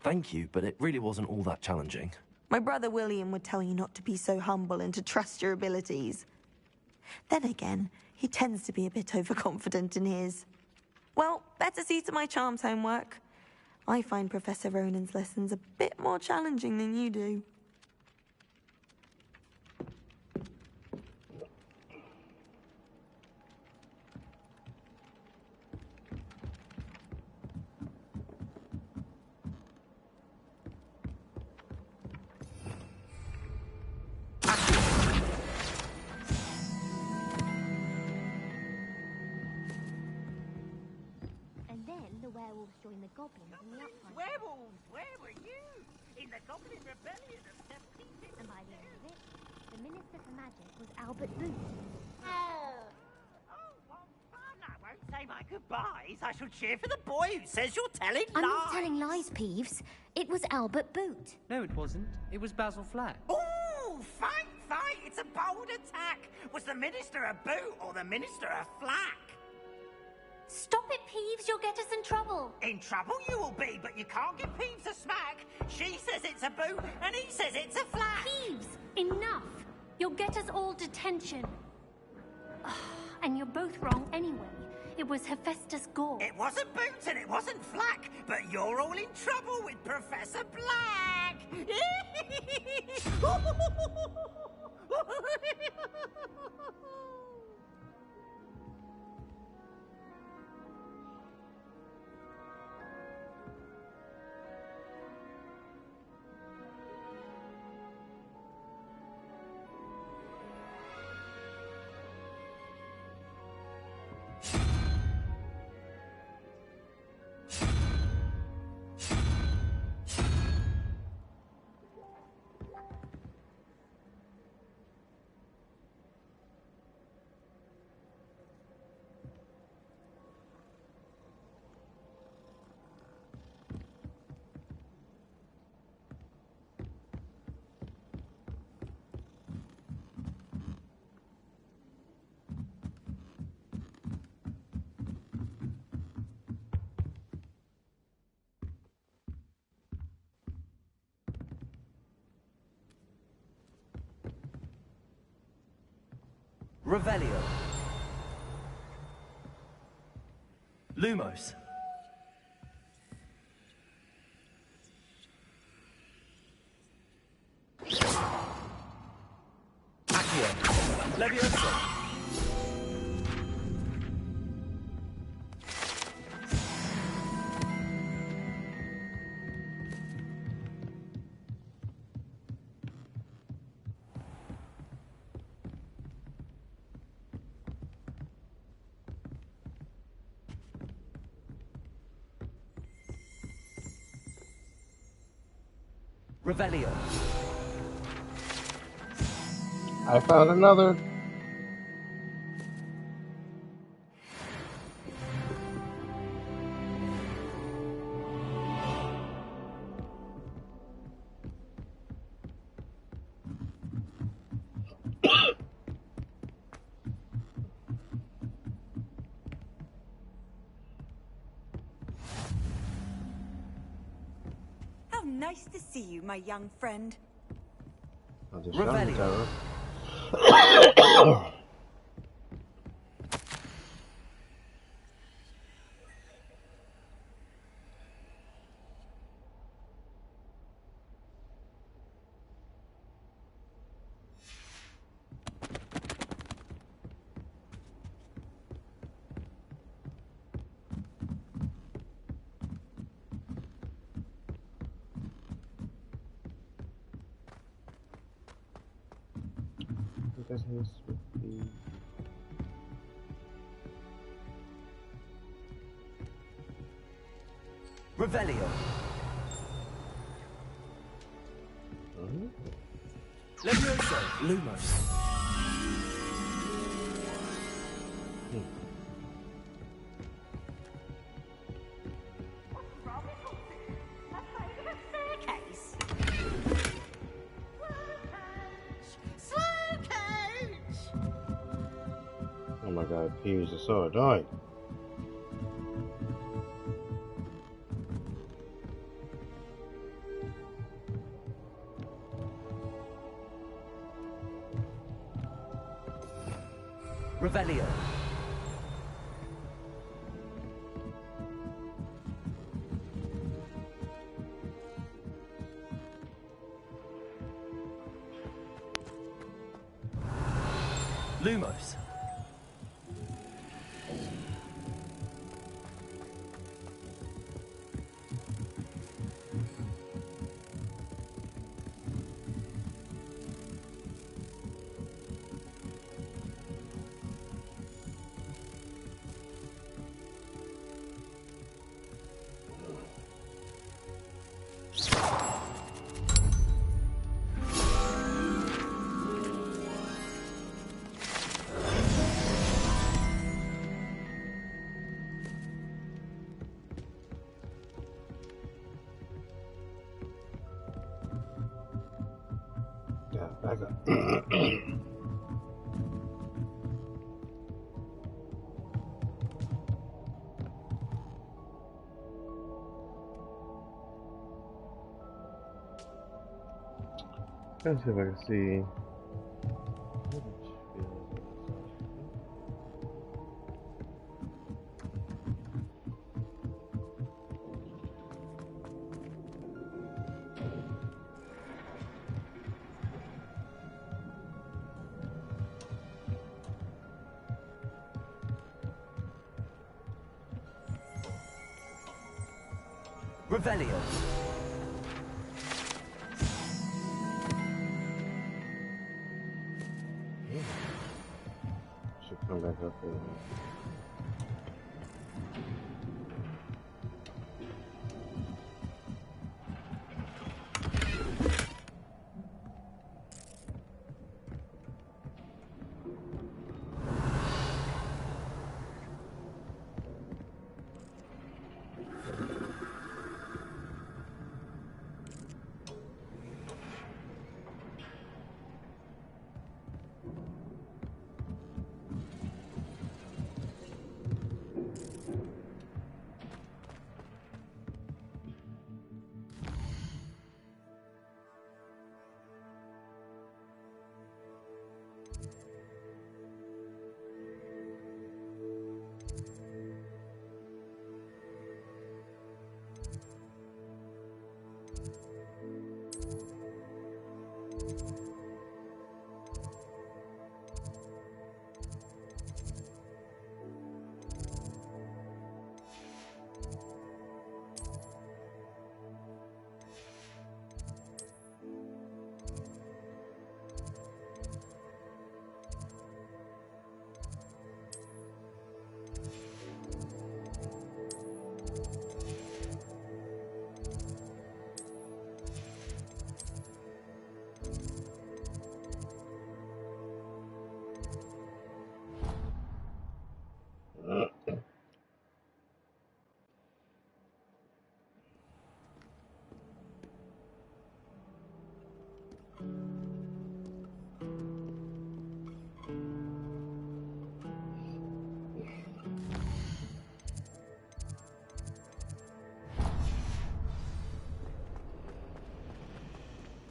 Thank you, but it really wasn't all that challenging. My brother William would tell you not to be so humble and to trust your abilities. Then again, he tends to be a bit overconfident in his. Well, better see to my charms homework. I find Professor Ronan's lessons a bit more challenging than you do. And then the werewolves joined the goblins in the uprising. Werewolves, where were you? In the Goblin Rebellion of 17... And by the end of it, the Minister for Magic was Albert Booth. I won't say my goodbyes. I shall cheer for the boy who says you're telling I'm lies. not telling lies, Peeves. It was Albert Boot. No, it wasn't. It was Basil Flack. Ooh, fight! It's a bold attack. Was the Minister a boot or the Minister a flack? Stop it, Peeves. You'll get us in trouble. In trouble you will be, but you can't give Peeves a smack. She says it's a boot, and he says it's a flack. Peeves, enough. You'll get us all detention. And you're both wrong anyway. It was Hephaestus Gore. It wasn't boot and it wasn't flack, but you're all in trouble with Professor Black. Revelio. Lumos. Accio. Leviosa. Revelio. I found another. How nice to see you, my young friend. Revelio. Business with the Revelio. Levioso. Lumos. Oh my god, Peeves is so annoying. Revelio. Lumos. Yeah, back up. Let's see if I can see. Revelio. Should come back up there.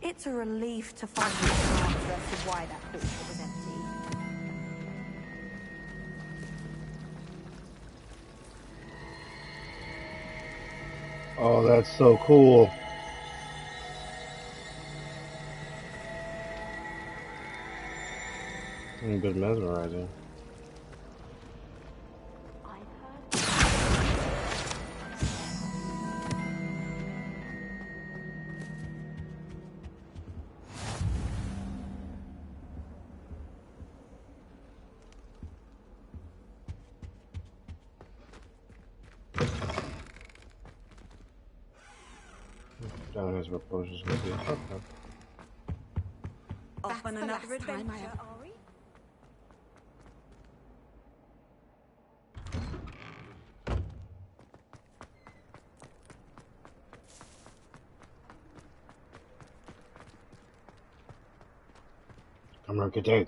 It's a relief to find the answer as to why that portrait was empty. Oh, that's so cool. A bit mesmerizing. Down his proposes with you. Okay. Off on another adventure, are we? Come on, get out.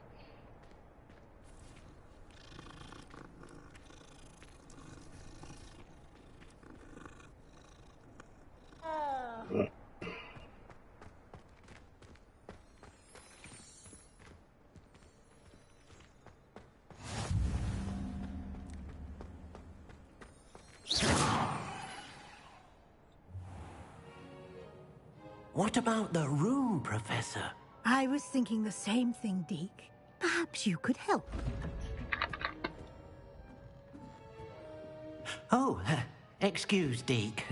What about the room, Professor? I was thinking the same thing, Deke. Perhaps you could help. Oh, excuse, Deke.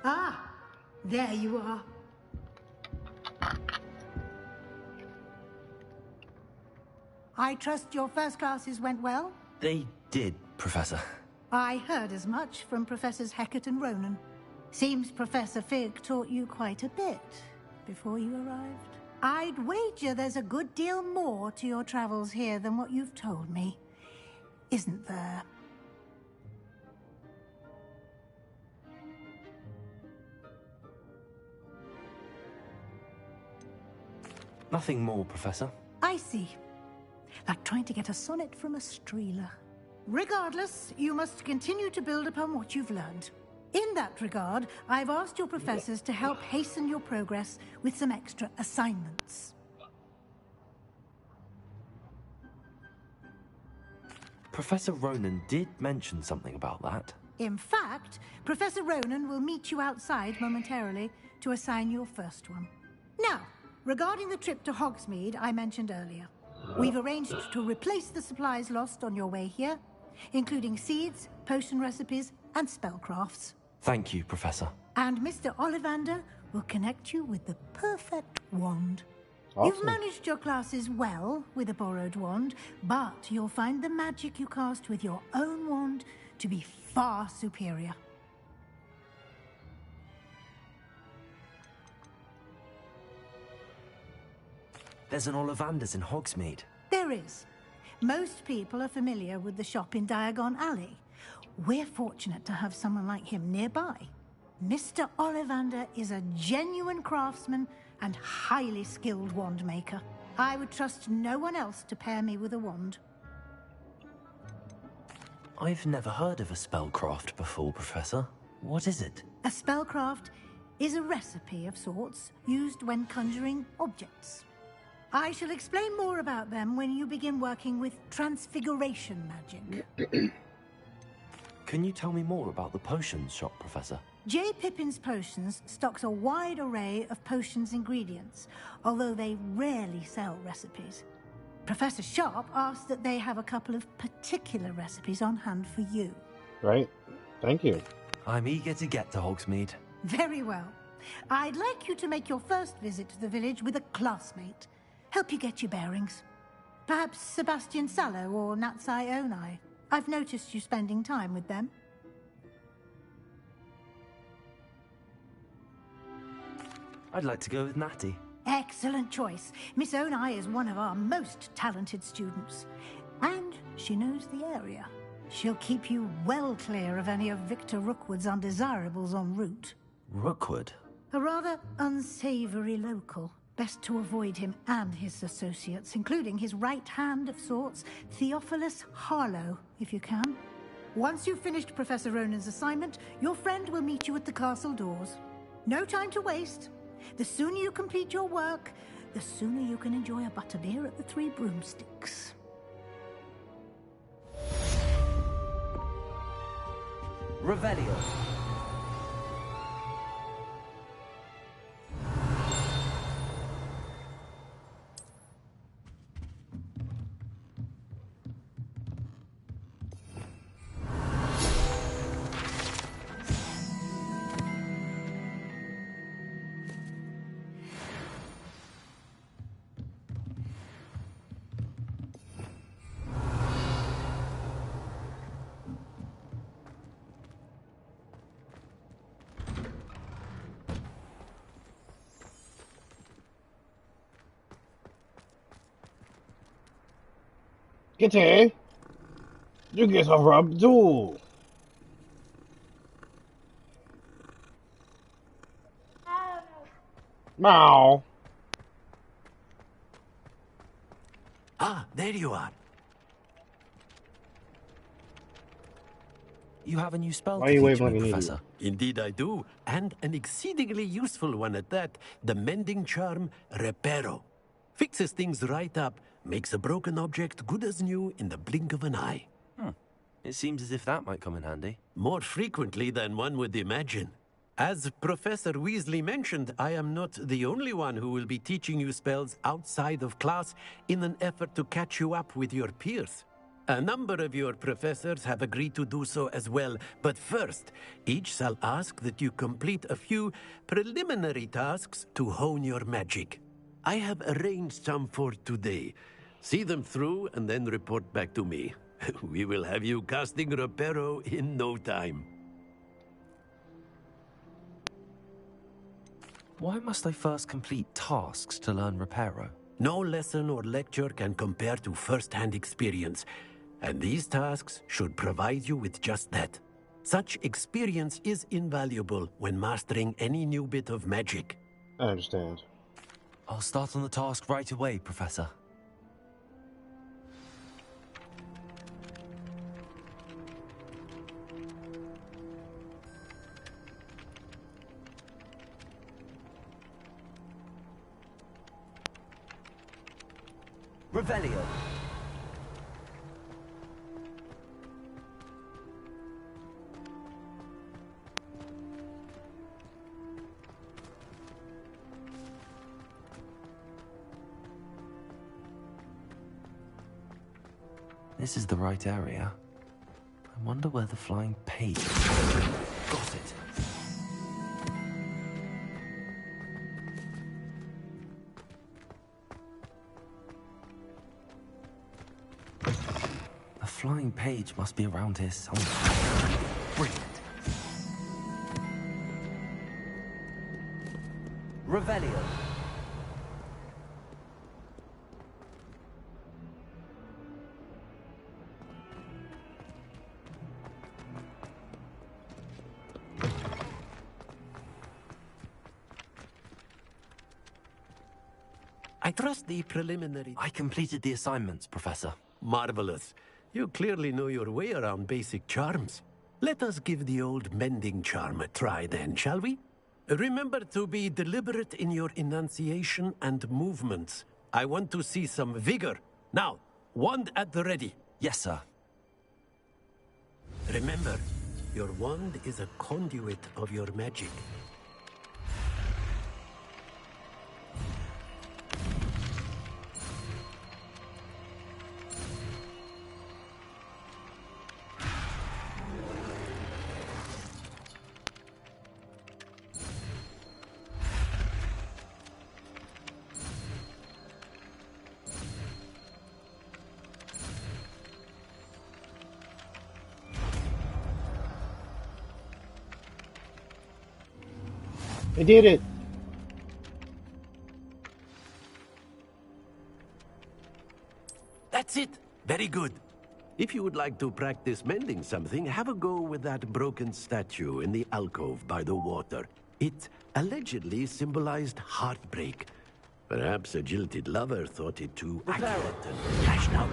Ah, there you are. I trust your first classes went well? They did, Professor. I heard as much from Professors Hecat and Ronan. Seems Professor Fig taught you quite a bit before you arrived. I'd wager there's a good deal more to your travels here than what you've told me. Isn't there? Nothing more, Professor. I see. Like trying to get a sonnet from a streeler. Regardless, you must continue to build upon what you've learned. In that regard, I've asked your professors to help hasten your progress with some extra assignments. Professor Ronan did mention something about that. In fact, Professor Ronan will meet you outside momentarily to assign your first one. Now, regarding the trip to Hogsmeade I mentioned earlier, we've arranged to replace the supplies lost on your way here, including seeds, potion recipes, and spellcrafts. Thank you, Professor. And Mr. Ollivander will connect you with the perfect wand. Awesome. You've managed your classes well with a borrowed wand, but you'll find the magic you cast with your own wand to be far superior. There's an Ollivander's in Hogsmeade. There is. Most people are familiar with the shop in Diagon Alley. We're fortunate to have someone like him nearby. Mr. Ollivander is a genuine craftsman and highly skilled wand maker. I would trust no one else to pair me with a wand. I've never heard of a spellcraft before, Professor. What is it? A spellcraft is a recipe of sorts used when conjuring objects. I shall explain more about them when you begin working with transfiguration magic. Can you tell me more about the potions shop, Professor? J. Pippin's Potions stocks a wide array of potions ingredients, although they rarely sell recipes. Professor Sharp asked that they have a couple of particular recipes on hand for you. Right. Thank you. I'm eager to get to Hogsmeade. Very well. I'd like you to make your first visit to the village with a classmate. Help you get your bearings. Perhaps Sebastian Sallow or Natsai Onai. I've noticed you spending time with them. I'd like to go with Natty. Excellent choice. Miss Onai is one of our most talented students. And she knows the area. She'll keep you well clear of any of Victor Rookwood's undesirables en route. Rookwood? A rather unsavory local. Best to avoid him and his associates, including his right hand of sorts, Theophilus Harlow, if you can. Once you've finished Professor Ronan's assignment, your friend will meet you at the castle doors. No time to waste. The sooner you complete your work, the sooner you can enjoy a butterbeer at the Three Broomsticks. Revelio. Kitty, you get a rub too. Meow. Ah, there you are. You have a new spell Why to are you teach waving me, like an Professor. Indeed I do, and an exceedingly useful one at that. The mending charm, Reparo. Fixes things right up, makes a broken object good as new in the blink of an eye. It seems as if that might come in handy. More frequently than one would imagine. As Professor Weasley mentioned, I am not the only one who will be teaching you spells outside of class in an effort to catch you up with your peers. A number of your professors have agreed to do so as well, but first, each shall ask that you complete a few preliminary tasks to hone your magic. I have arranged some for today. See them through and then report back to me. We will have you casting Reparo in no time. Why must I first complete tasks to learn Reparo? No lesson or lecture can compare to first-hand experience, and these tasks should provide you with just that. Such experience is invaluable when mastering any new bit of magic. I understand. I'll start on the task right away, Professor. Revelio. This is the right area. I wonder where the flying page is. Got it. The flying page must be around here somewhere. Brilliant. Revelio. I trust the preliminary... I completed the assignments, Professor. Marvelous. You clearly know your way around basic charms. Let us give the old mending charm a try then, shall we? Remember to be deliberate in your enunciation and movements. I want to see some vigor. Now, wand at the ready. Yes, sir. Remember, your wand is a conduit of your magic. I did it. That's it. Very good. If you would like to practice mending something, have a go with that broken statue in the alcove by the water. It allegedly symbolized heartbreak. Perhaps a jilted lover thought it too accurate and lashed out.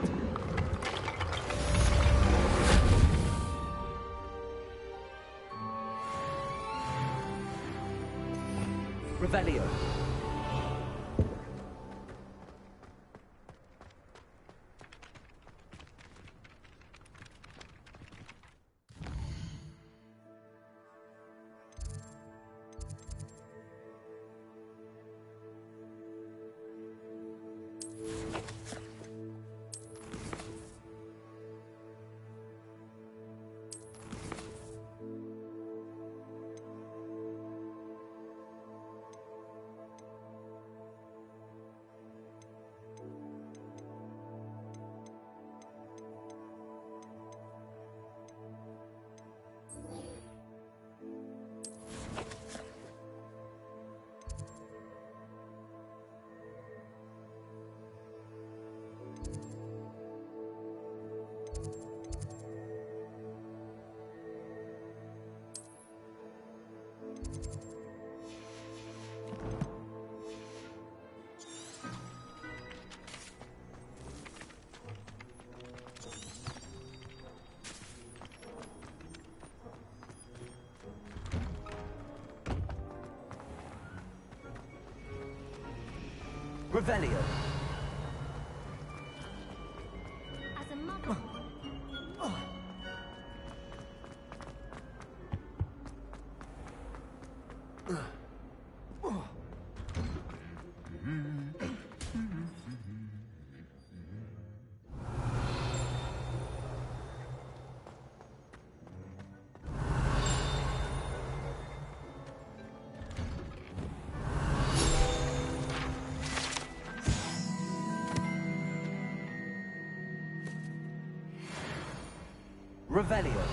Revelio. Revelio. As a mother. Revelio.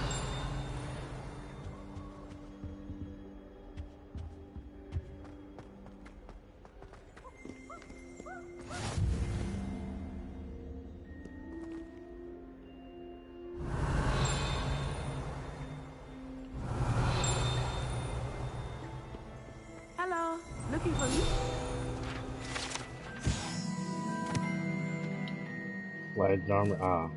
Hello, looking for me? Flag armor. Ah.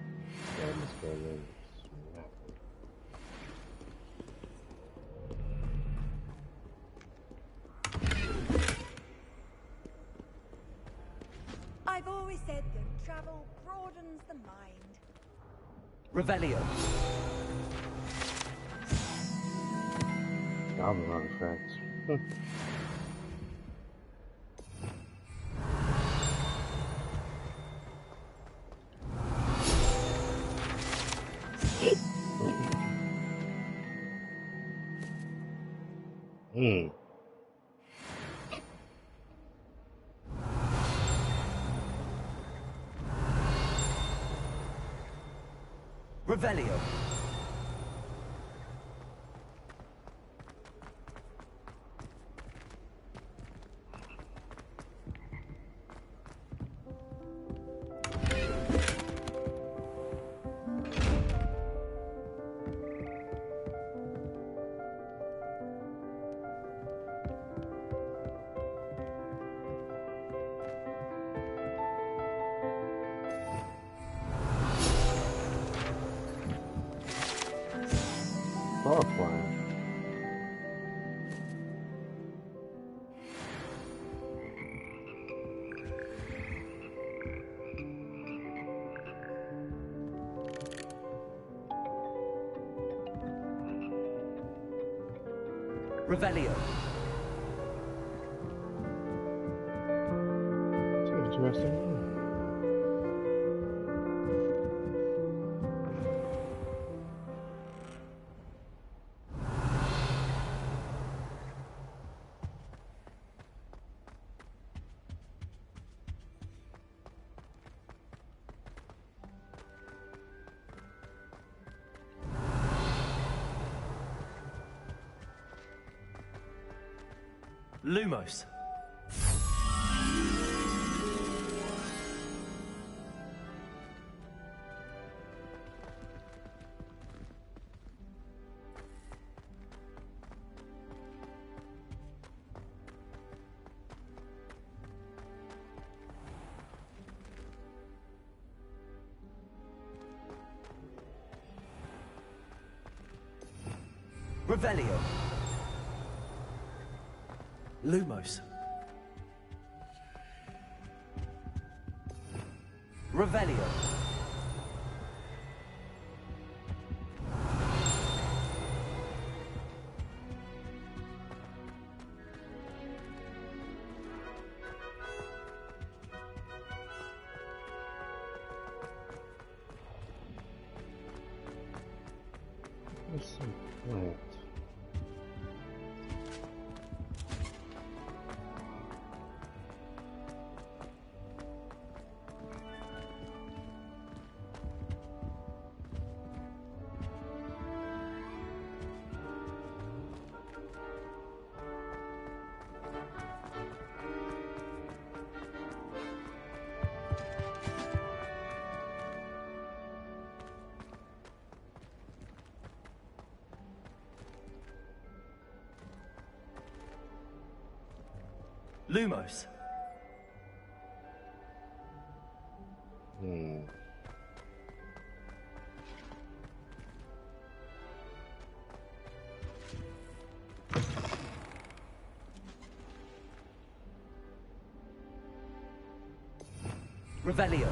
I've always said that travel broadens the mind. Revelio. Goblin artifacts. Hmm. Revelio. Firefly. Revelio. It's interesting. Lumos. Revelio. Lumos. Revelio. What's some plant? Lumos. Revelio.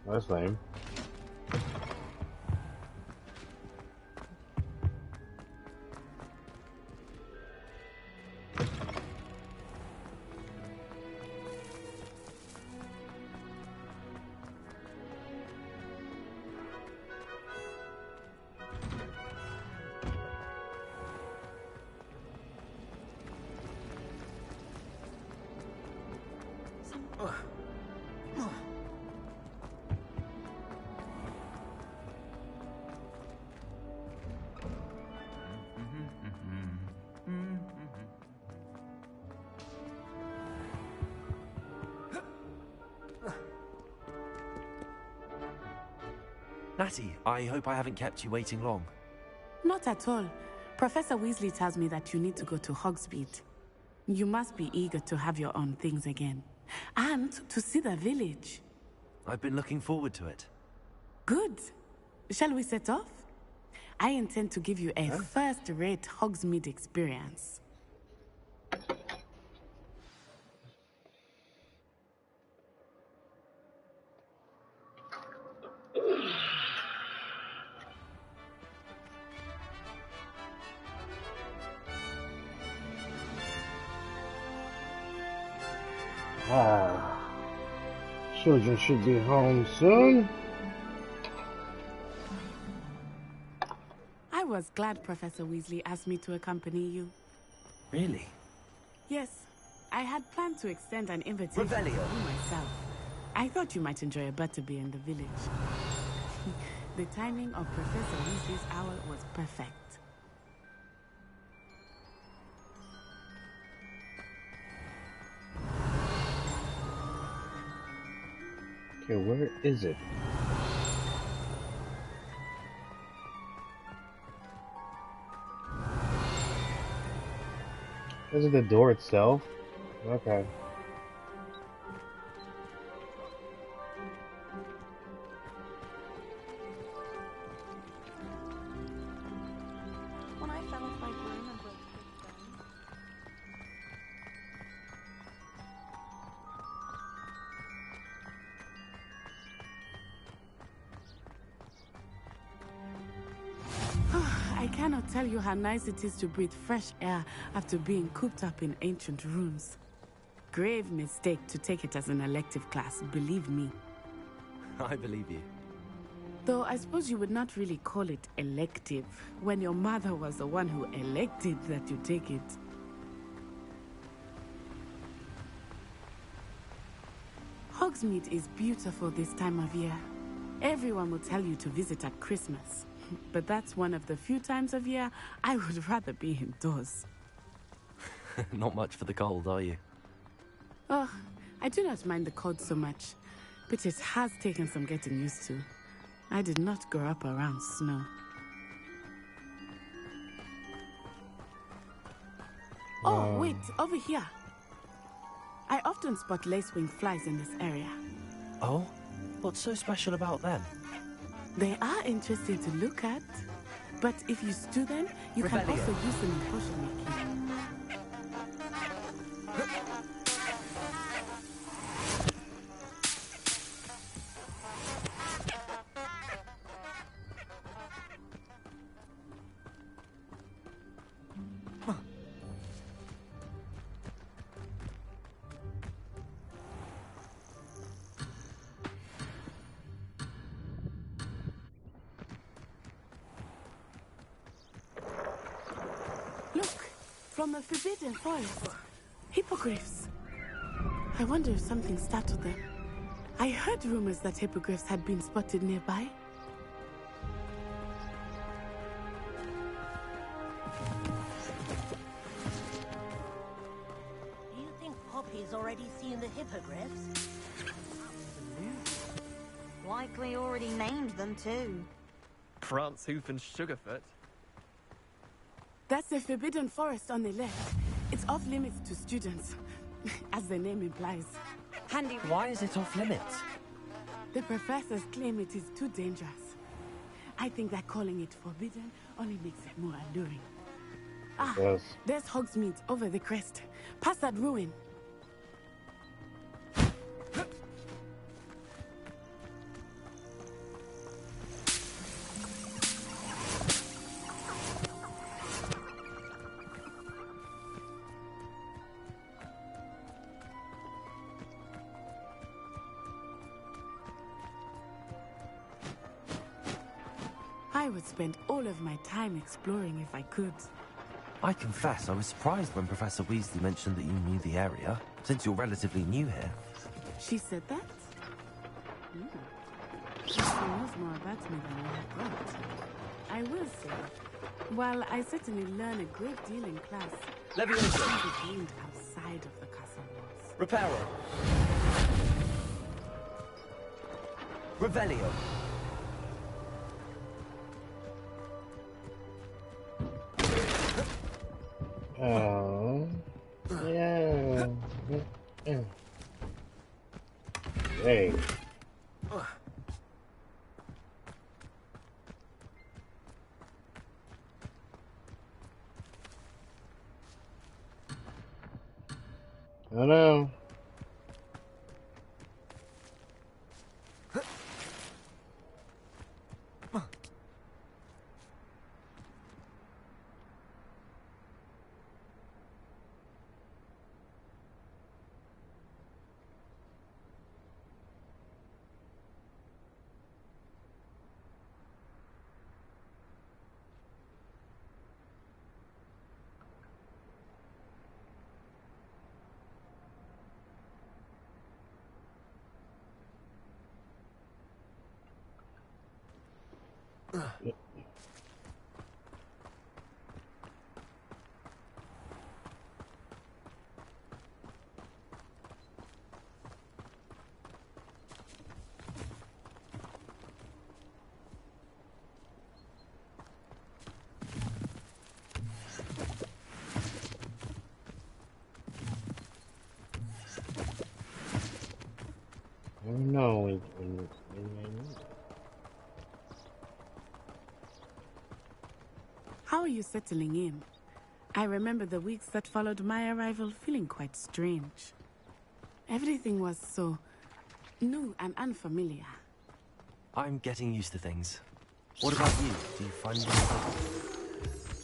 That's lame. Natty, I hope I haven't kept you waiting long. Not at all. Professor Weasley tells me that you need to go to Hogsmeade. You must be eager to have your own things again. And to see the village. I've been looking forward to it. Good. Shall we set off? I intend to give you a first-rate Hogsmeade experience. Children should be home soon. I was glad Professor Weasley asked me to accompany you. Really? Yes. I had planned to extend an invitation to you myself. I thought you might enjoy a butterbeer in the village. The timing of Professor Weasley's hour was perfect. Okay, where is it? Is it the door itself? Okay. When I fell off my broom and broke the bone. I cannot tell you how nice it is to breathe fresh air after being cooped up in ancient rooms. Grave mistake to take it as an elective class, believe me. I believe you. Though I suppose you would not really call it elective when your mother was the one who elected that you take it. Hogsmeade is beautiful this time of year. Everyone will tell you to visit at Christmas. But that's one of the few times of year I would rather be indoors. Not much for the cold, are you? Oh, I do not mind the cold so much, but it has taken some getting used to. I did not grow up around snow. Oh, wait, over here. I often spot lacewing flies in this area. Oh? What's so special about them? They are interesting to look at, but if you stew them, you can Rebellion. also use them in potion making. Look, from a forbidden forest. Hippogriffs. I wonder if something startled them. I heard rumors that hippogriffs had been spotted nearby. Do you think Poppy's already seen the hippogriffs? Likely already named them too. Prance, Hoof, and Sugarfoot. That's the forbidden forest on the left. It's off limits to students, as the name implies. Handy. Why is it off limits? The professors claim it is too dangerous. I think that calling it forbidden only makes it more alluring. Ah, Yes. there's Hogsmeade over the crest. Past that ruin. I would spend all of my time exploring if I could. I confess, I was surprised when Professor Weasley mentioned that you knew the area, since you're relatively new here. She said that? She knows more about me than I had thought. I will say, while I certainly learn a great deal in class, Leviosa. I gained outside of the castle walls. Reparo. Revelio. Oh. Yeah. Hey. I know. I don't know. How are you settling in? I remember the weeks that followed my arrival feeling quite strange. Everything was so new and unfamiliar. I'm getting used to things. What about you? Do you find it?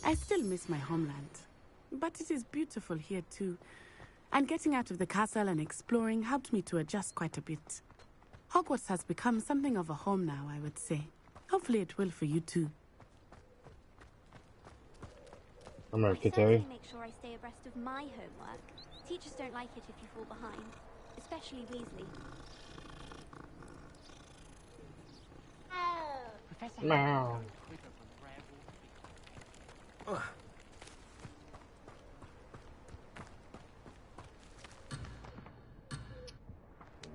I still miss my homeland, but it is beautiful here too. And getting out of the castle and exploring helped me to adjust quite a bit. Hogwarts has become something of a home now, I would say. Hopefully it will for you too. I'm I certainly make sure I stay abreast of my homework. Teachers don't like it if you fall behind, especially Weasley. Professor No.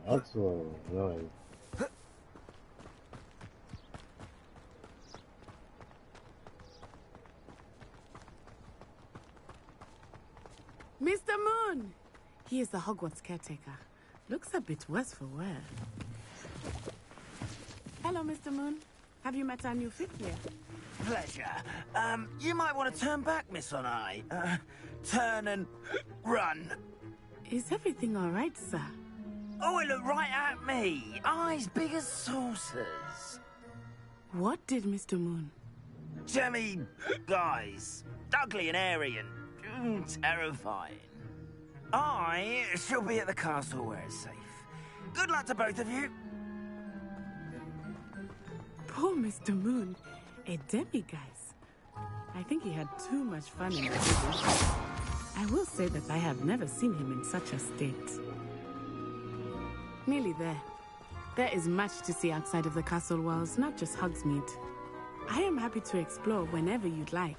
That's a little annoying. Mr. Moon! He is the Hogwarts caretaker. Looks a bit worse for wear. Hello, Mr. Moon. Have you met our new fifth year? Pleasure. You might want to turn back, Miss Onai. Turn and run. Is everything all right, sir? Oh, it looked right at me. Eyes big as saucers. What did Mr. Moon? Jemmy guys. Ugly and airy and terrifying. I shall be at the castle where it's safe. Good luck to both of you. Poor Mr. Moon. A demiguise. I think he had too much fun in the city. I will say that I have never seen him in such a state. Nearly there. There is much to see outside of the castle walls, not just Hogsmeade. I am happy to explore whenever you'd like.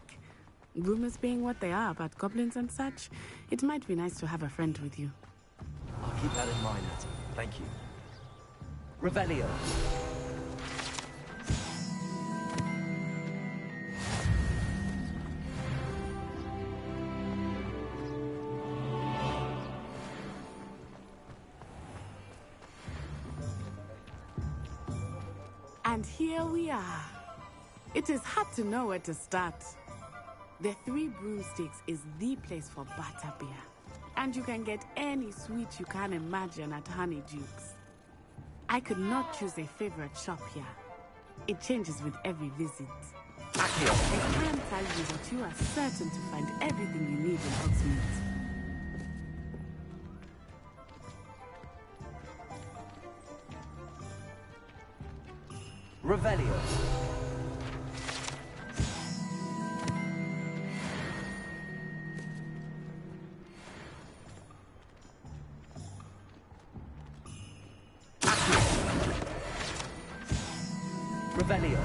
Rumors being what they are about goblins and such, it might be nice to have a friend with you. I'll keep that in mind, Hattie. Thank you. Revelio. And here we are. It is hard to know where to start. The Three Broomsticks is the place for butterbeer. And you can get any sweet you can imagine at Honeydukes. I could not choose a favorite shop here. It changes with every visit. I can tell you that you are certain to find everything you need in Hogsmeade. Revelio. Revelio.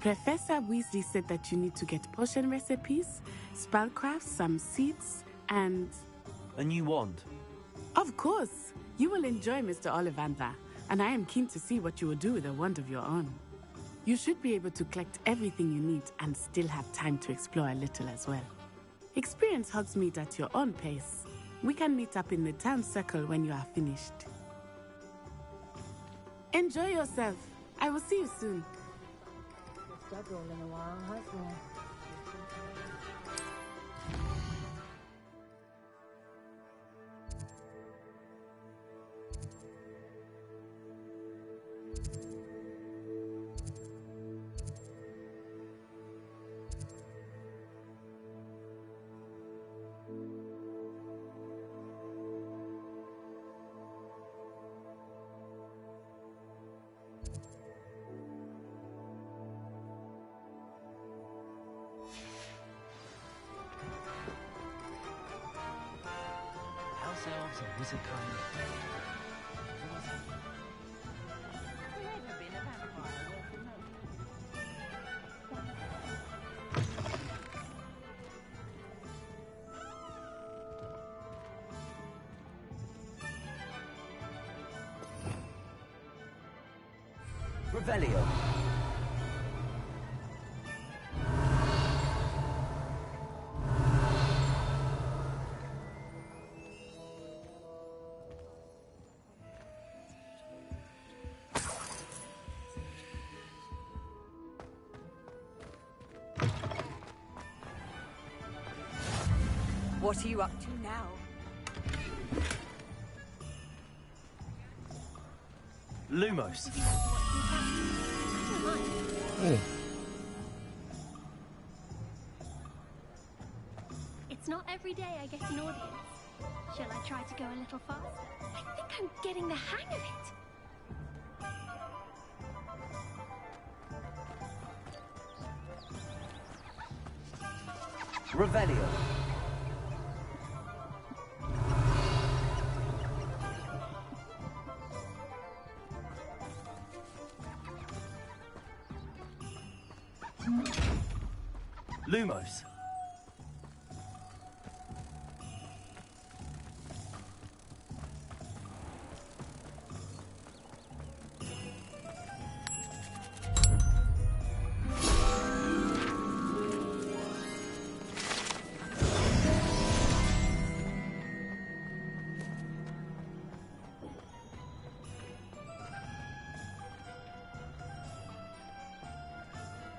Professor Weasley said that you need to get potion recipes, spellcrafts, some seeds, and... A new wand. Of course! You will enjoy Mr. Ollivander, and I am keen to see what you will do with a wand of your own. You should be able to collect everything you need and still have time to explore a little as well. Experience Hogsmeade at your own pace. We can meet up in the town circle when you are finished. Enjoy yourself. I will see you soon. In a while, hasn't it? Elves and wizard kind. Revelio. What are you up to now? Lumos. It's not every day I get an audience. Shall I try to go a little faster? I think I'm getting the hang of it. Revelio. Lumos.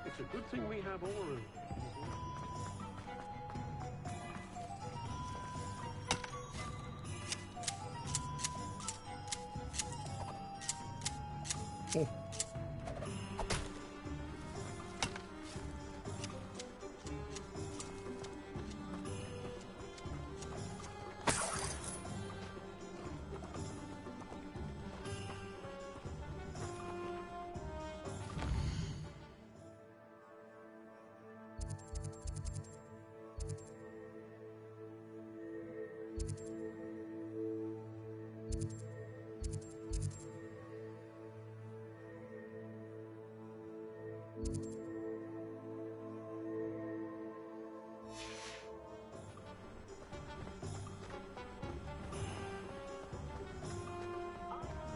It's a good thing we have all.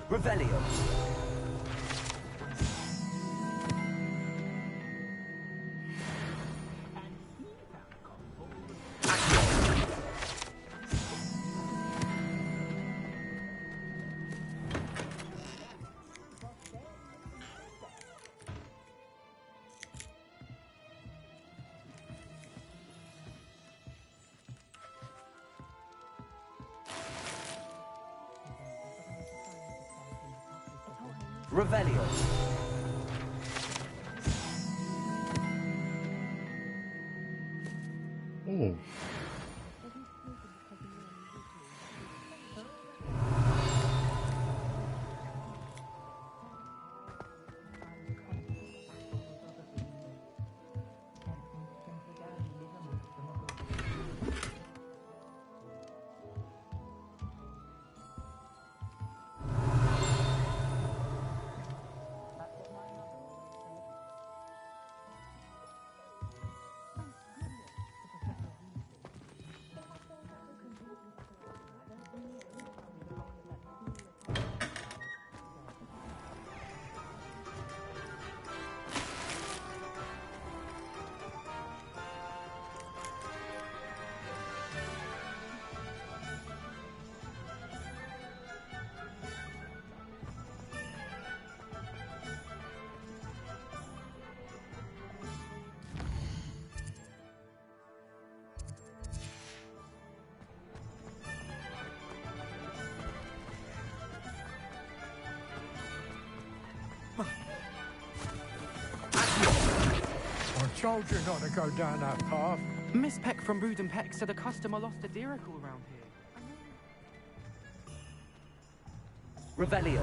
Revelio. Revelio. I told you not to go down that path. Miss Peck from Brood and Peck said a customer lost a diricle around here. Revelio.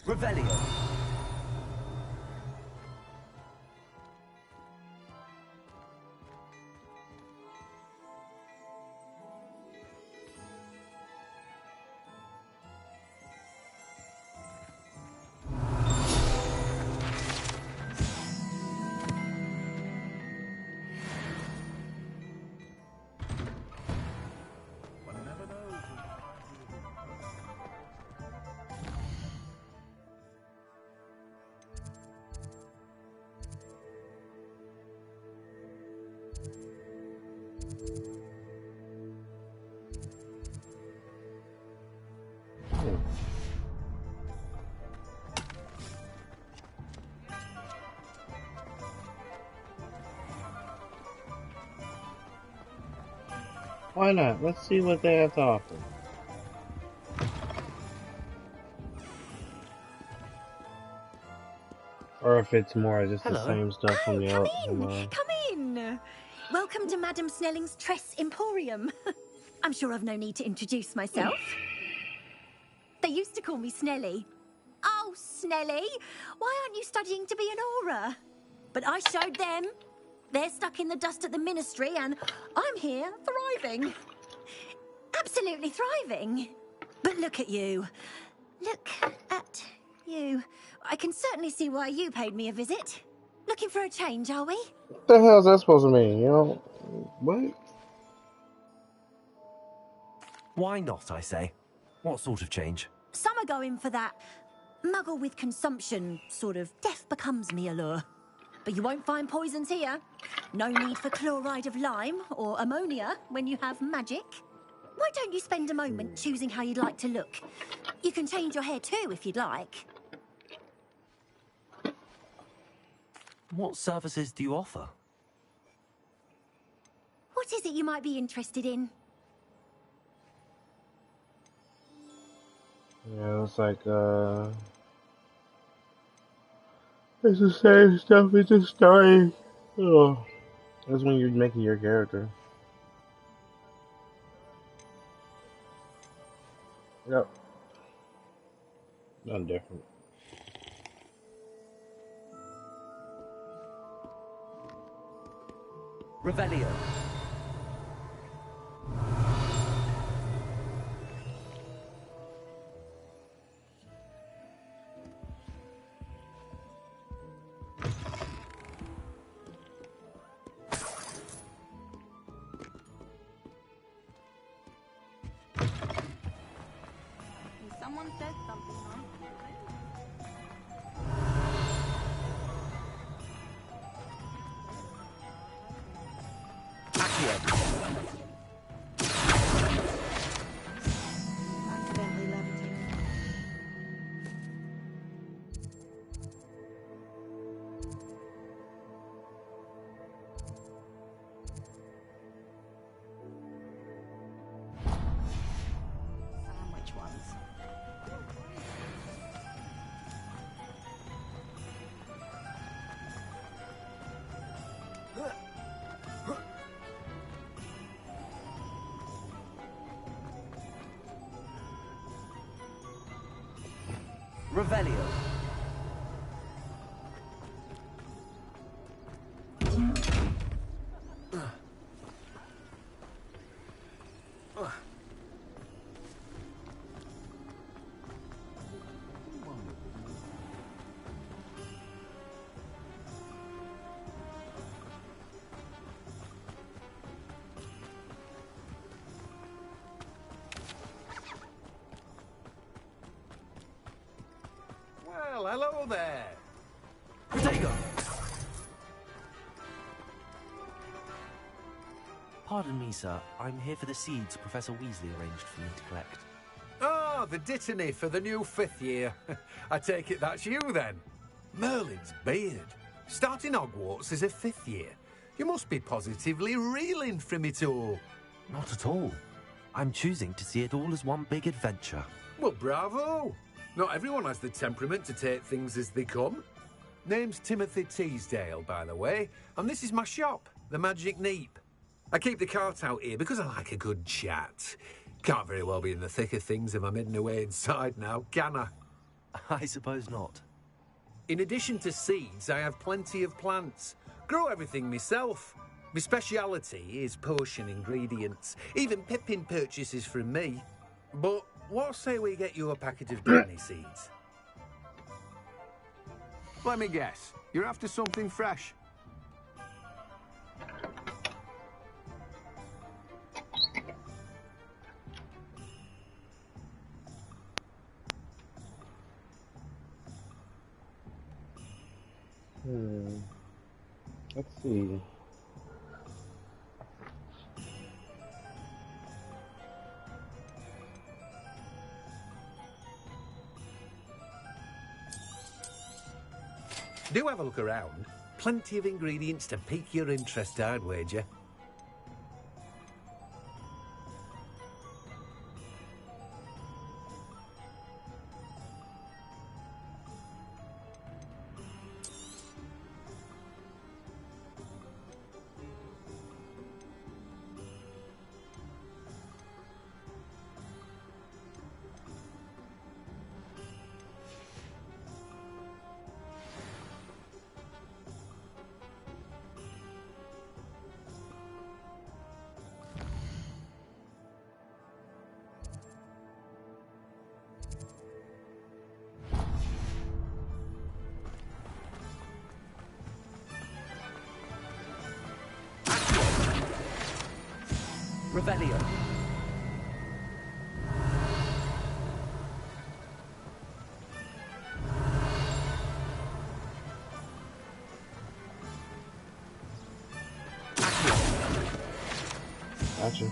Revelio. Why not? Let's see what they have to offer. Or if it's more just the same stuff from the Come other. in. Welcome to Madame Snelling's Tress Emporium. I'm sure I've no need to introduce myself. They used to call me Snelly. Oh, Snelly, why aren't you studying to be an aura? But I showed them. They're stuck in the dust at the ministry, and I'm here thriving. Absolutely thriving. But look at you. Look at you. I can certainly see why you paid me a visit. Looking for a change, are we? What the hell is that supposed to mean? You know, what? Why not, I say? What sort of change? Some are going for that muggle with consumption, sort of death becomes me allure. But you won't find poisons here. No need for chloride of lime or ammonia when you have magic. Why don't you spend a moment choosing how you'd like to look? You can change your hair too if you'd like. What services do you offer? What is it you might be interested in? Yeah, it's like, it's the same stuff, it's just story. Oh, that's when you're making your character. Yep. Nothing different. Revelio. Someone said something, huh? Accidentally levitated. Sandwich ones. Revelio. Well, hello there. Protego! Pardon me, sir. I'm here for the seeds Professor Weasley arranged for me to collect. Ah, the Dittany for the new 5th year. I take it that's you, then. Merlin's beard. Starting Hogwarts as a 5th year. You must be positively reeling from it all. Not at all. I'm choosing to see it all as one big adventure. Well, bravo. Not everyone has the temperament to take things as they come. Name's Timothy Teasdale, by the way, and this is my shop, the Magic Neep. I keep the cart out here because I like a good chat. Can't very well be in the thick of things if I'm hidden away inside now, can I? I suppose not. In addition to seeds, I have plenty of plants. Grow everything myself. My speciality is potion ingredients. Even Pippin purchases from me. But what say we get you a packet of Dittany seeds? Let me guess. You're after something fresh. Let's see. Do have a look around. Plenty of ingredients to pique your interest, I'd wager. Revelio. Gotcha.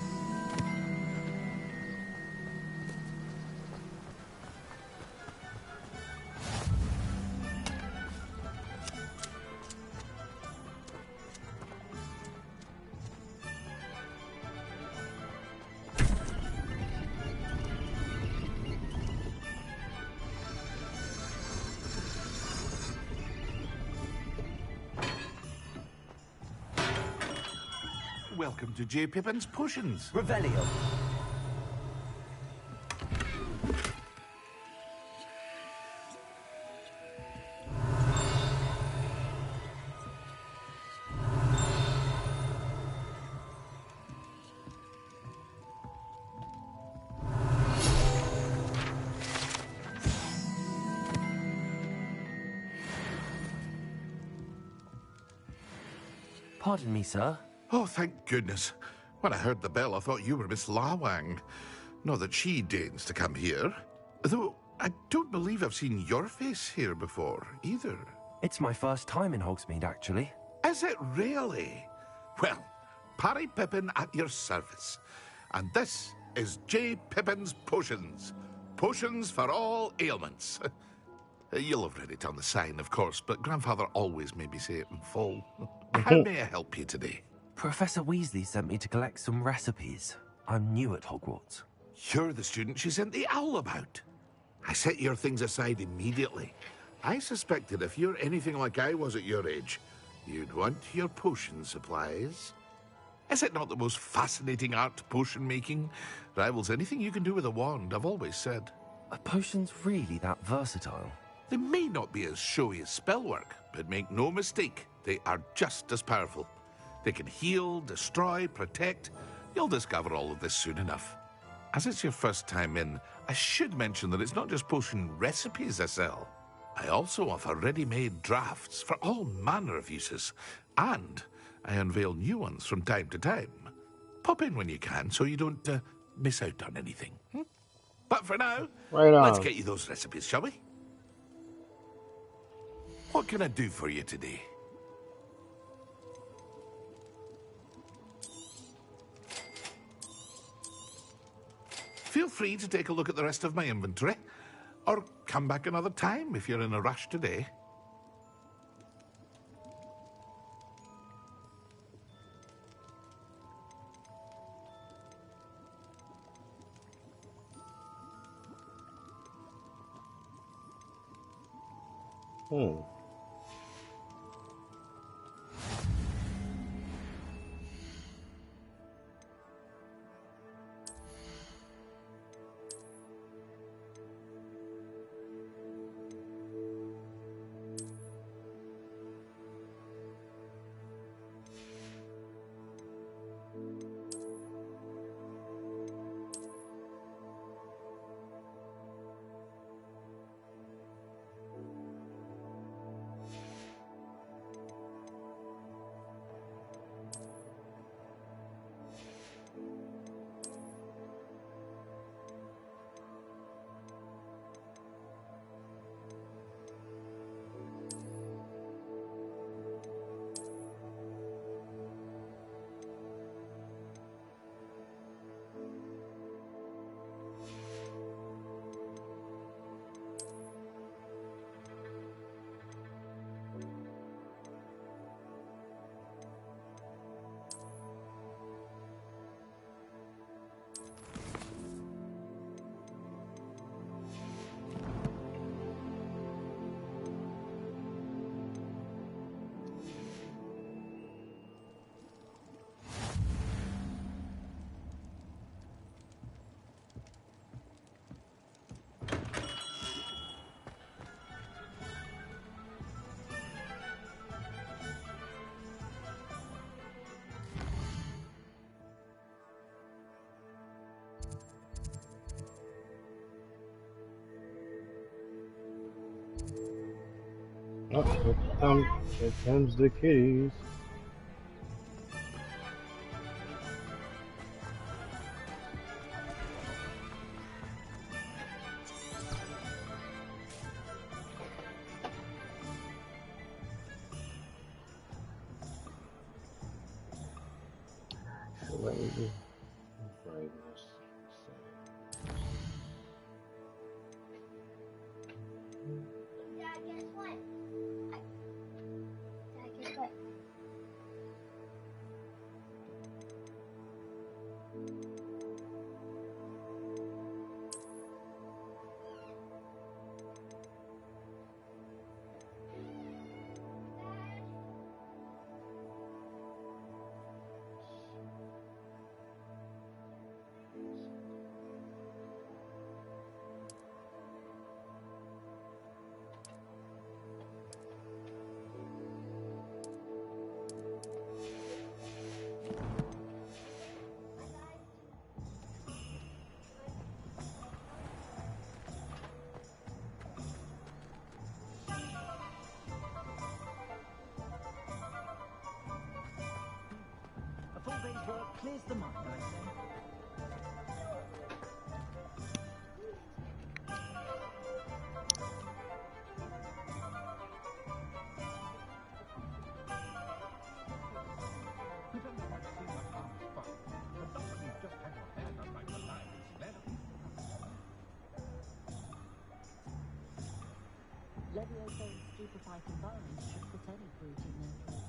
Welcome to J. Pippin's Potions. Revelio. Pardon me, sir. Oh, thank goodness. When I heard the bell, I thought you were Miss Lawang. Not that she deigns to come here. Though, I don't believe I've seen your face here before, either. It's my first time in Hogsmeade, actually. Is it really? Well, Parry Pippin at your service. And this is J. Pippin's Potions. Potions for all ailments. You'll have read it on the sign, of course, but Grandfather always made me say it in full. How may I help you today? Professor Weasley sent me to collect some recipes. I'm new at Hogwarts. You're the student she sent the owl about. I set your things aside immediately. I suspected if you're anything like I was at your age, you'd want your potion supplies. Is it not the most fascinating art, potion making? Rivals anything you can do with a wand, I've always said. Are potions really that versatile? They may not be as showy as spellwork, but make no mistake, they are just as powerful. They can heal, destroy, protect. You'll discover all of this soon enough. As it's your first time in, I should mention that it's not just potion recipes I sell. I also offer ready-made drafts for all manner of uses, and I unveil new ones from time to time. Pop in when you can so you don't miss out on anything. But for now, let's get you those recipes, shall we? What can I do for you today? Feel free to take a look at the rest of my inventory, or come back another time if you're in a rush today. Oh, here comes the kitties. let me just brightness. Dad, guess what? Dad, guess what? A full day's work clears the mind, I say. You don't know how to see my farm's fun, but not that you've just had your hair done like the lion's meadow. Levioso's stupefy combined should put any fruit in their place.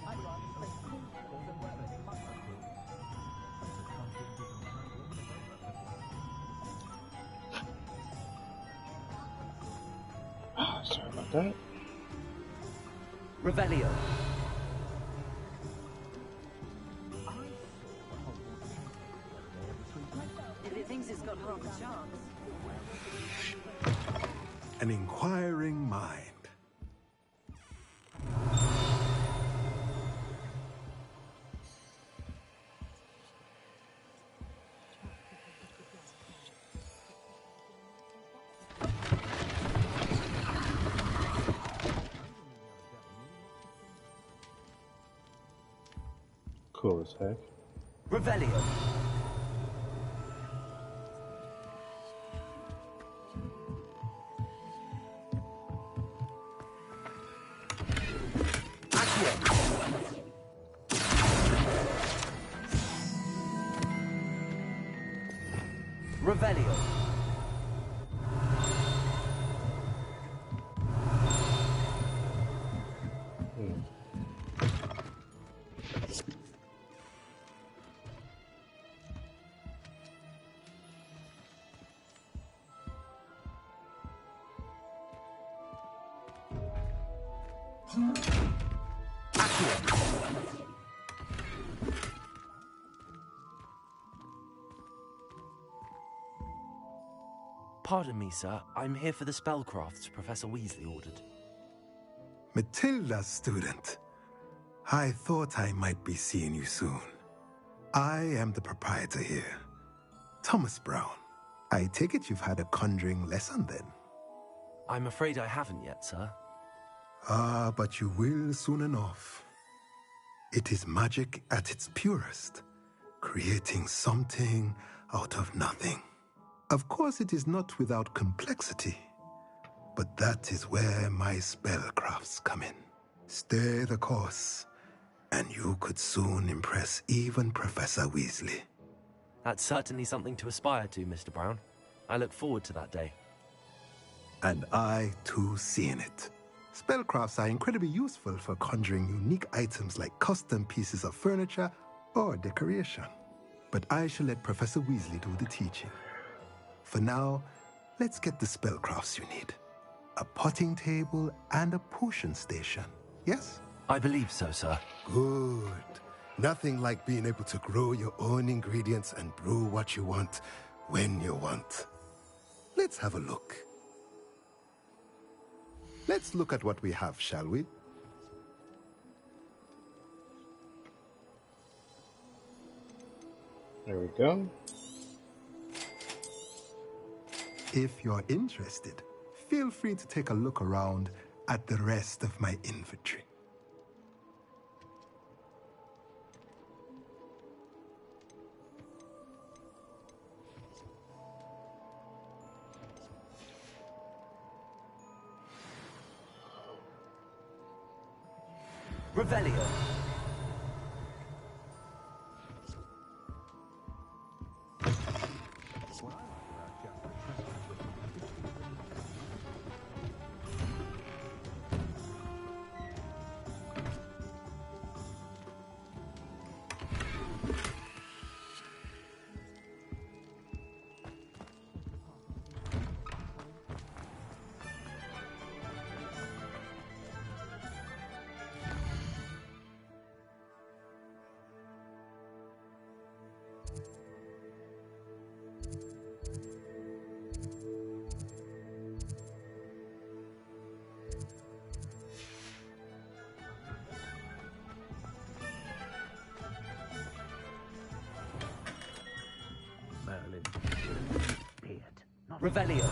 I'd rather spend cool than wear a mother. Oh, sorry about that. Revelio. If it thinks it's got half a chance. An inquiring mind. Cool as heck. Revelio. Revelio. Pardon me, sir. I'm here for the spellcrafts Professor Weasley ordered. Matilda's student. I thought I might be seeing you soon. I am the proprietor here, Thomas Brown. I take it you've had a conjuring lesson then? I'm afraid I haven't yet, sir. Ah, but you will soon enough. It is magic at its purest, creating something out of nothing. Of course, it is not without complexity, but that is where my spellcrafts come in. Stay the course, and you could soon impress even Professor Weasley. That's certainly something to aspire to, Mr. Brown. I look forward to that day. And I, too, seeing it. Spellcrafts are incredibly useful for conjuring unique items like custom pieces of furniture or decoration. But I shall let Professor Weasley do the teaching. For now, let's get the spellcrafts you need. A potting table and a potion station, yes? I believe so, sir. Good. Nothing like being able to grow your own ingredients and brew what you want when you want. Let's have a look. Let's look at what we have, shall we? There we go. If you're interested, feel free to take a look around at the rest of my inventory. Revelio. Merlin. Be it. Not Revelio.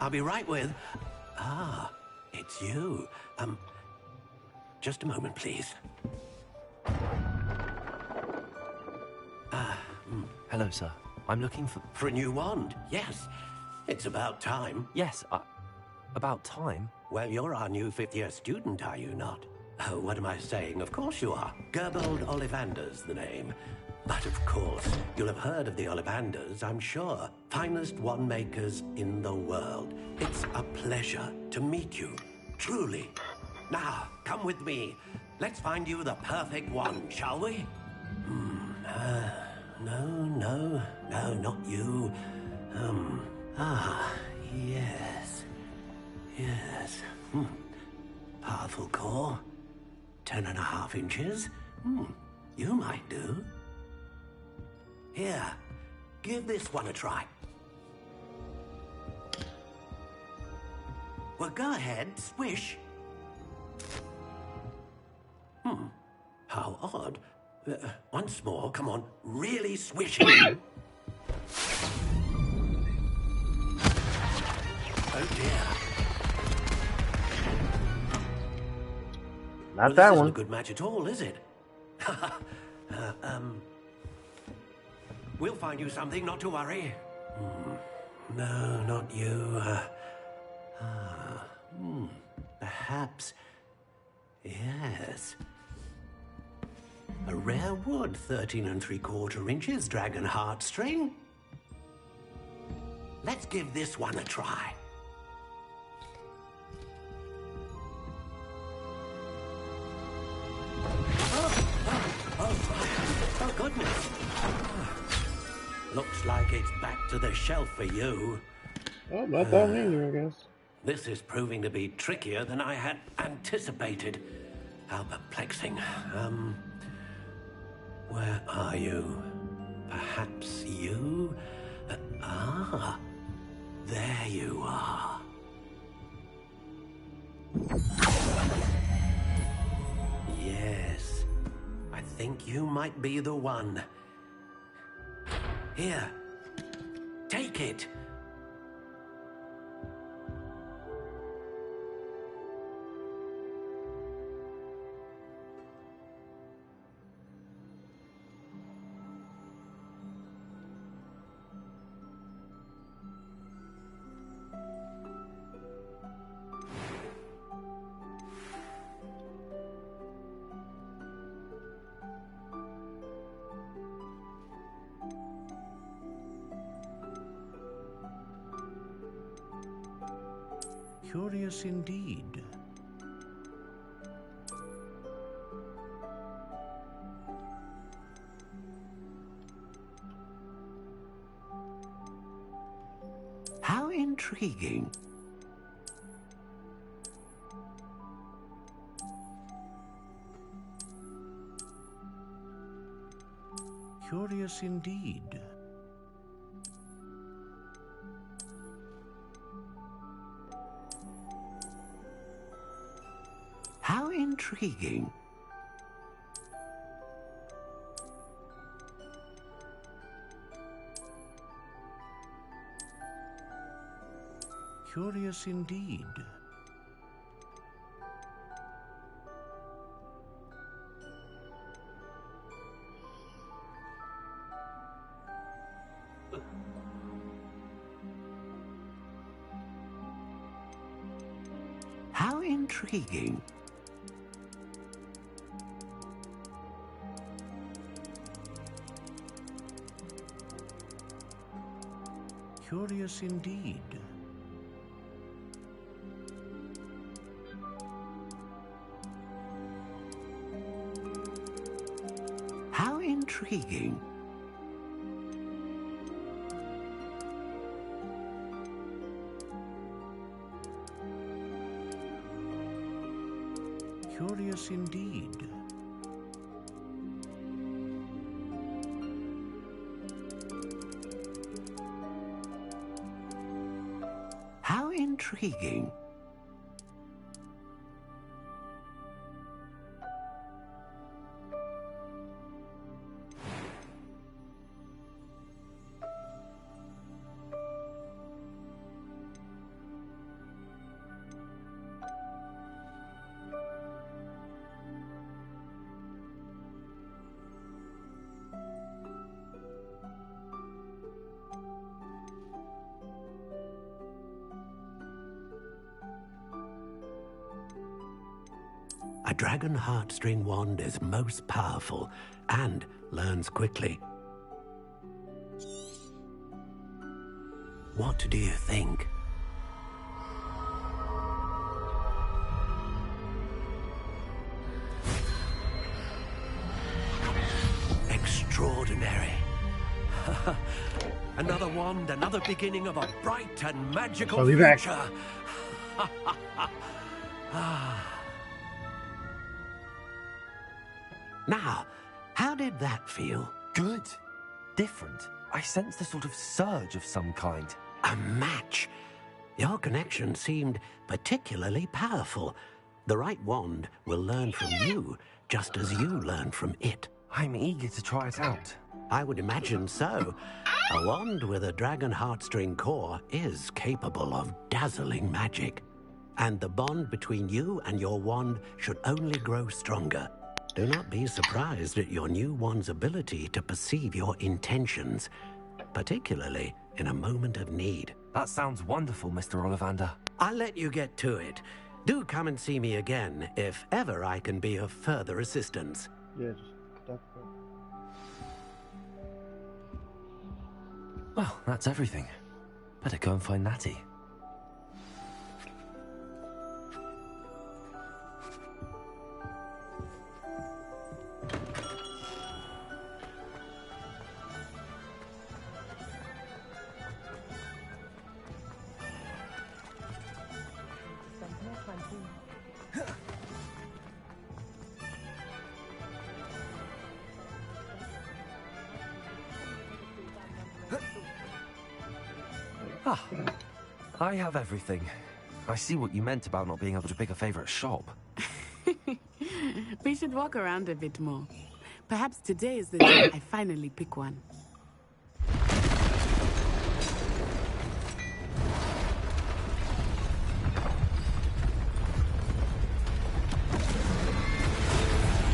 I'll be right with... Ah, it's you. Just a moment, please. Hello, sir. I'm looking for... For a new wand, yes. It's about time. Yes, about time? Well, you're our new fifth-year student, are you not? Oh, what am I saying? Of course you are. Gerbold Ollivander's the name. But of course, you'll have heard of the Ollivanders, I'm sure. Finest wand makers in the world. It's a pleasure to meet you, truly. Now, come with me. Let's find you the perfect wand, shall we? No, not you. Yes. Powerful core. 10.5 inches. You might do. Here, give this one a try. Well, go ahead, swish. How odd. Once more, come on, really swish it. Oh dear. Not that This one. isn't a good match at all, is it? We'll find you something, not to worry. No, not you. Perhaps. Yes. A rare wood, 13 3/4 inches, dragon heartstring. Let's give this one a try. Oh, goodness. Looks like it's back to the shelf for you. Well, not that many, I guess. This is proving to be trickier than I had anticipated. How perplexing. Where are you? Perhaps you? There you are. Yes, I think you might be the one. Here, take it. Curious indeed. How intriguing. Curious indeed. How intriguing. Curious indeed. intriguing. Curious indeed. How intriguing. Curious indeed. How intriguing. A dragon heartstring wand is most powerful and learns quickly. What do you think? Extraordinary. Another wand, another beginning of a bright and magical I'll be back. future. Now, how did that feel? Good. Different. I sensed a sort of surge of some kind. A match. Your connection seemed particularly powerful. The right wand will learn from you, just as you learn from it. I'm eager to try it out. I would imagine so. A wand with a dragon heartstring core is capable of dazzling magic. And the bond between you and your wand should only grow stronger. Do not be surprised at your new wand's ability to perceive your intentions, particularly in a moment of need. That sounds wonderful, Mr. Ollivander. I'll let you get to it. Do come and see me again if ever I can be of further assistance. Yes. Well, that's everything. Better go and find Natty. Ah, I have everything. I see what you meant about not being able to pick a favorite shop. We should walk around a bit more. Perhaps today is the day I finally pick one.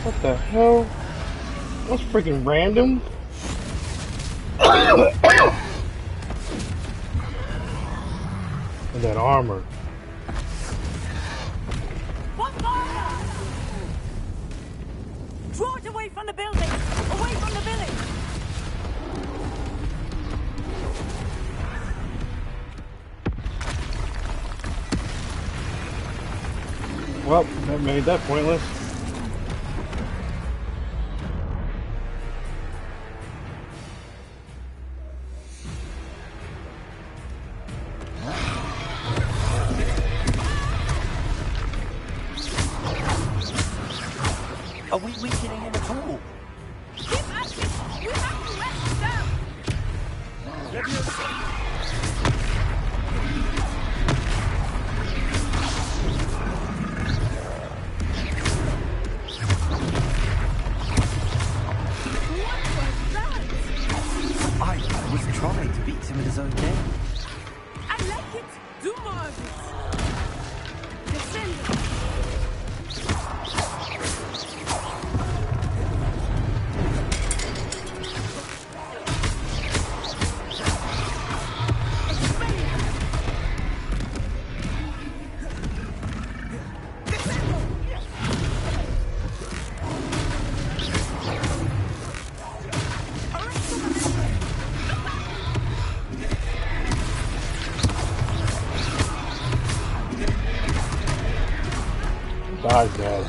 What the hell? That's freaking random. And that armor. What fire? Draw it away from the building! Away from the village! Well, that made that pointless. Are we weakening him at all? Keep at it! We have to let him down! I was trying to beat him in his own game. I like it! Do more of it! Descend! dodge that.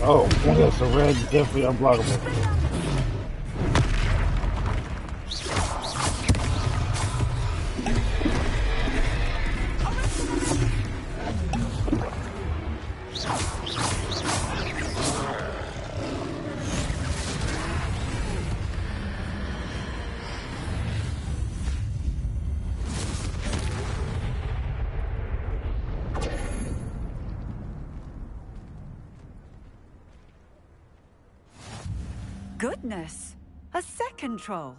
Oh, okay, so red's definitely unblockable. Goodness! A second troll.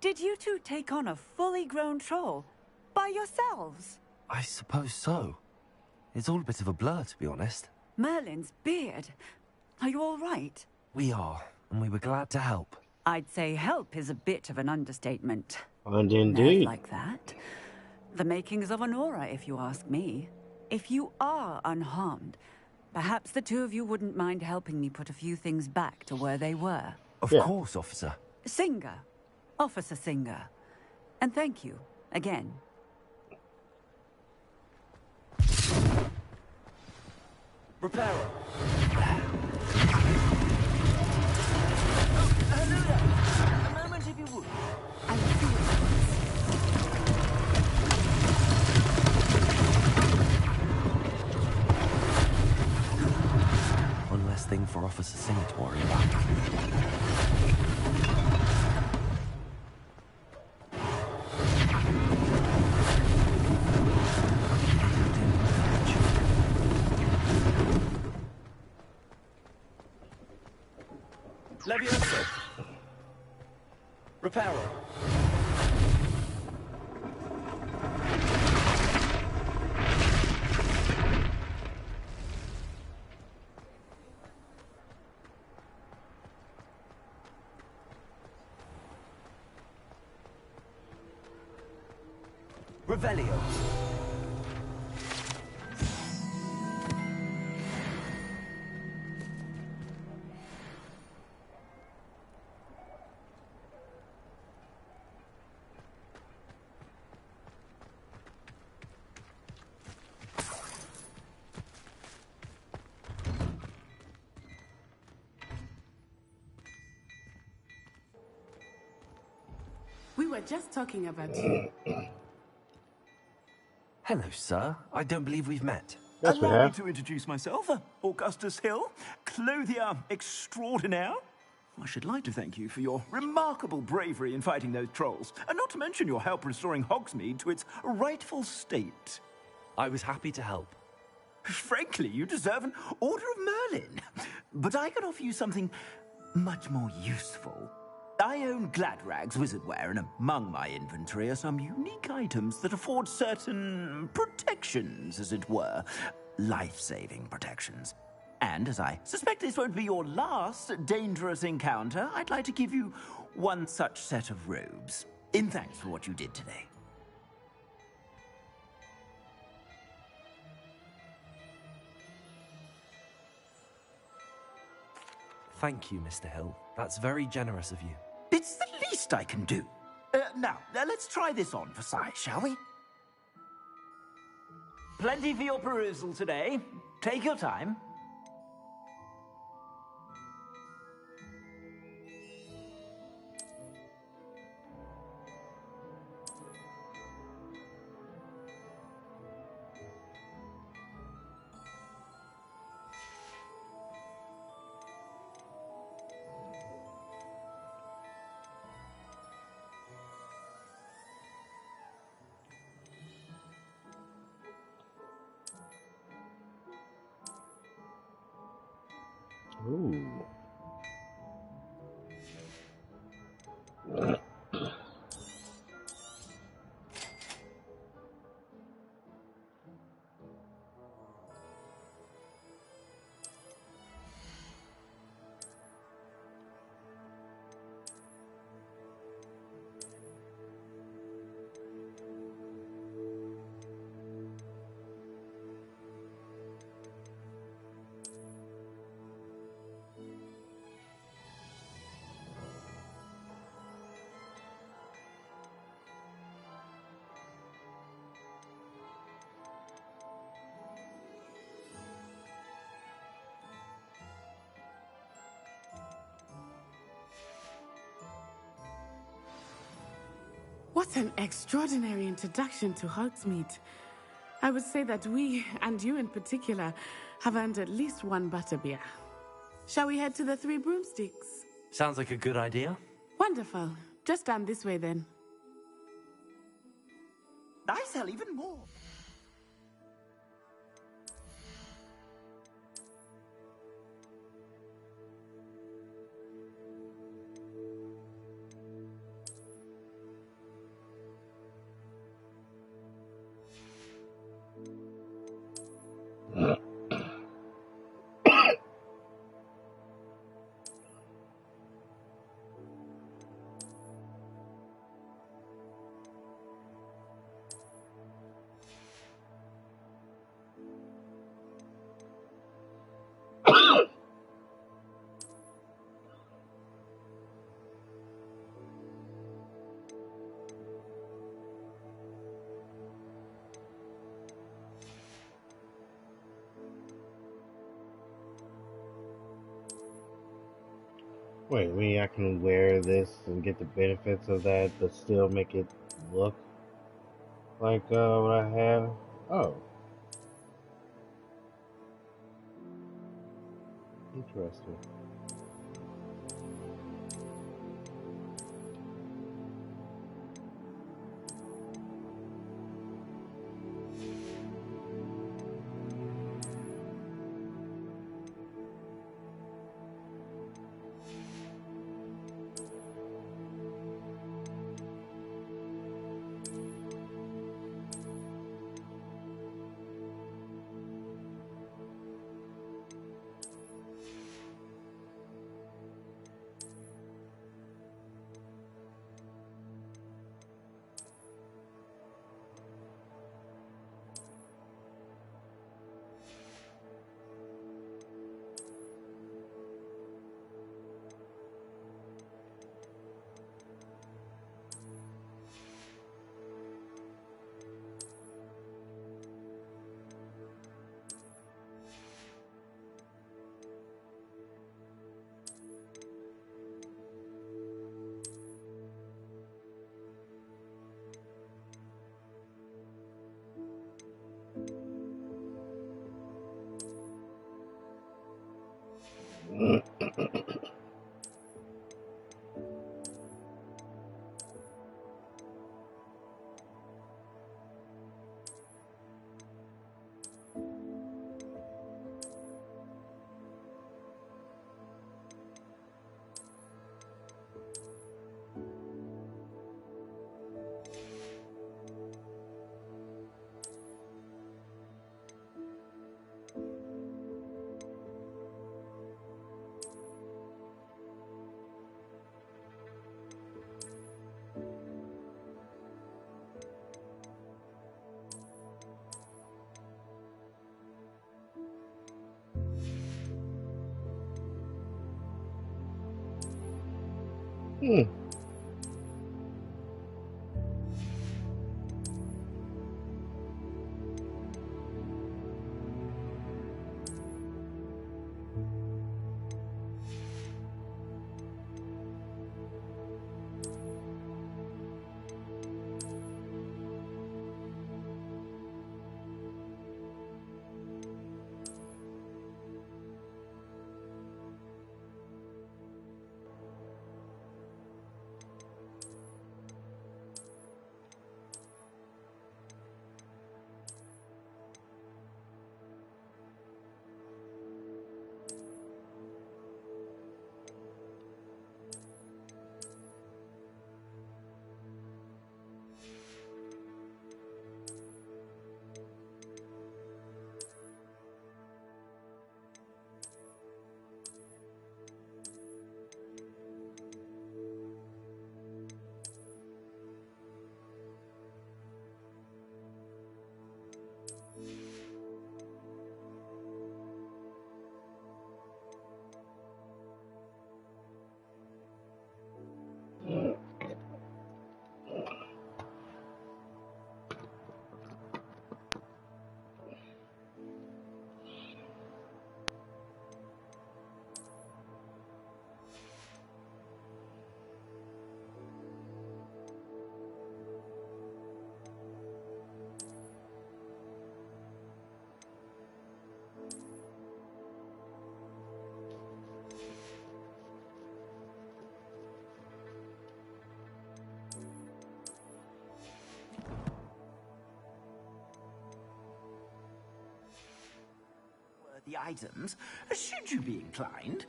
Did you two take on a fully grown troll? By yourselves? I suppose so. It's all a bit of a blur, to be honest. Merlin's beard. Are you all right? We are, and we were glad to help. I'd say help is a bit of an understatement. And indeed. Like that. The makings of an aura, if you ask me. If you are unharmed, perhaps the two of you wouldn't mind helping me put a few things back to where they were. Of course, officer. Singer. Officer Singer. And thank you, again. Repairer. Hello there. A moment if you would. One less thing for Officer Singer to worry about. Levioso. Reparo. Revelio. We were just talking about you. Hello, sir. I don't believe we've met. Allow me to introduce myself, Augustus Hill, clothier extraordinaire. I should like to thank you for your remarkable bravery in fighting those trolls, and not to mention your help restoring Hogsmeade to its rightful state. I was happy to help. Frankly, you deserve an Order of Merlin. But I can offer you something much more useful. I own Gladrag's wizardware, and among my inventory are some unique items that afford certain protections, as it were. Life-saving protections. And as I suspect this won't be your last dangerous encounter, I'd like to give you one such set of robes, in thanks for what you did today. Thank you, Mr. Hill. That's very generous of you. It's the least I can do. Now, let's try this on for size, shall we? Plenty for your perusal today. Take your time. Ooh. What an extraordinary introduction to Hogsmeade. I would say that we, and you in particular, have earned at least one butterbeer. Shall we head to the Three Broomsticks? Sounds like a good idea. Wonderful. Just down this way then. I sell even more. Wait, I mean I can wear this and get the benefits of that, but still make it look like what I have? Oh, interesting. Hmm. at the items, should you be inclined,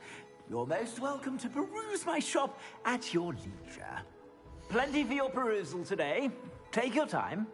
you're most welcome to peruse my shop at your leisure. Plenty for your perusal today. Take your time.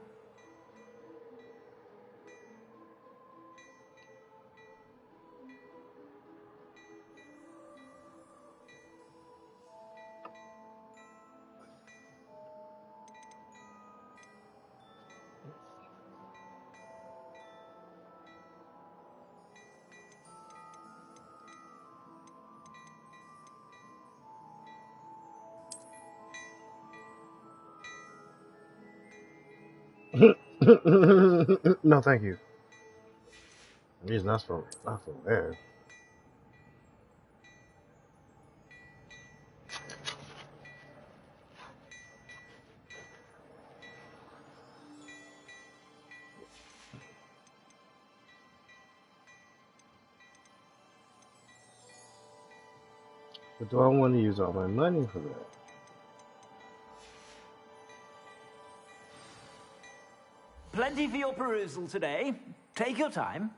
No, thank you. He's not from there. But do I want to use all my money for that? Plenty for your perusal today. Take your time.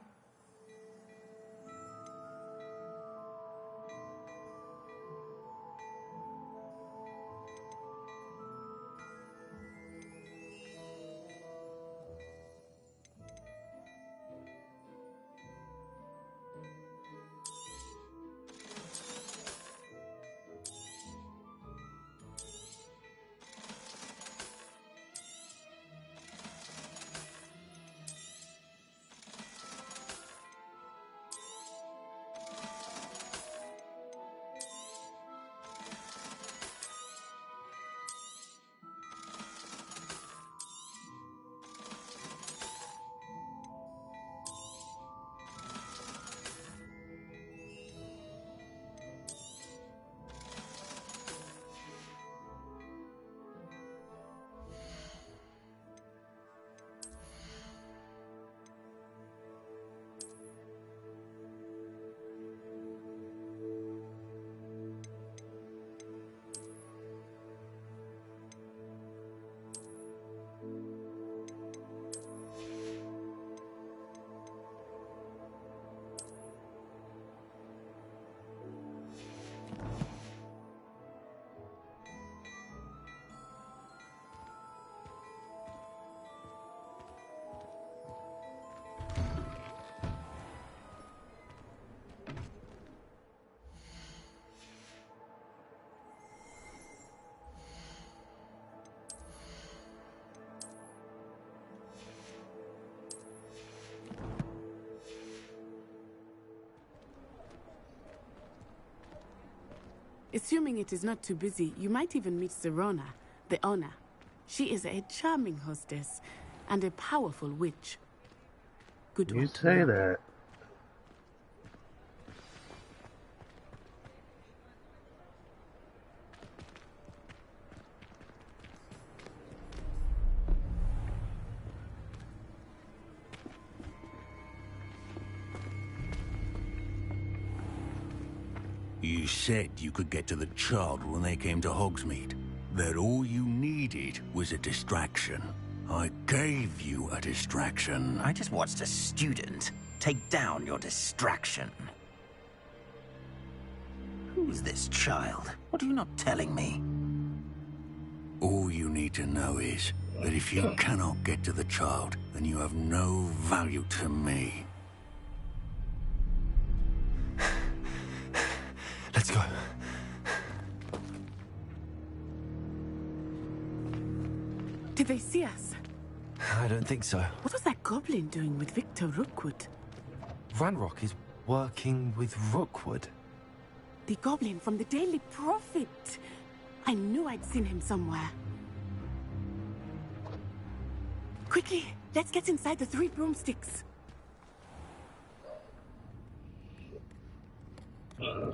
Assuming it is not too busy, you might even meet Serona, the owner. She is a charming hostess and a powerful witch. Good You one to say know. that. You said you could get to the child when they came to Hogsmeade. That all you needed was a distraction. I gave you a distraction. I just watched a student take down your distraction. Who's this child? What are you not telling me? All you need to know is that if you cannot get to the child, then you have no value to me. Let's go. Did they see us? I don't think so. What was that goblin doing with Victor Rookwood? Ranrock is working with Rookwood. The goblin from the Daily Prophet. I knew I'd seen him somewhere. Quickly, let's get inside the 3 broomsticks.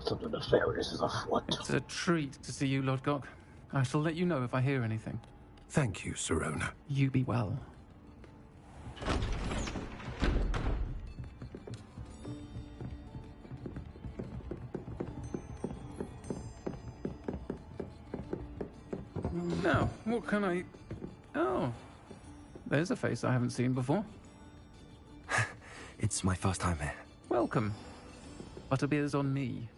Something nefarious is afoot. It's a treat to see you, Lodgok. I shall let you know if I hear anything. Thank you, Serona. You be well. Now, what can I... Oh, there's a face I haven't seen before. It's my first time here. Well, Welcome. Butterbeer's on me.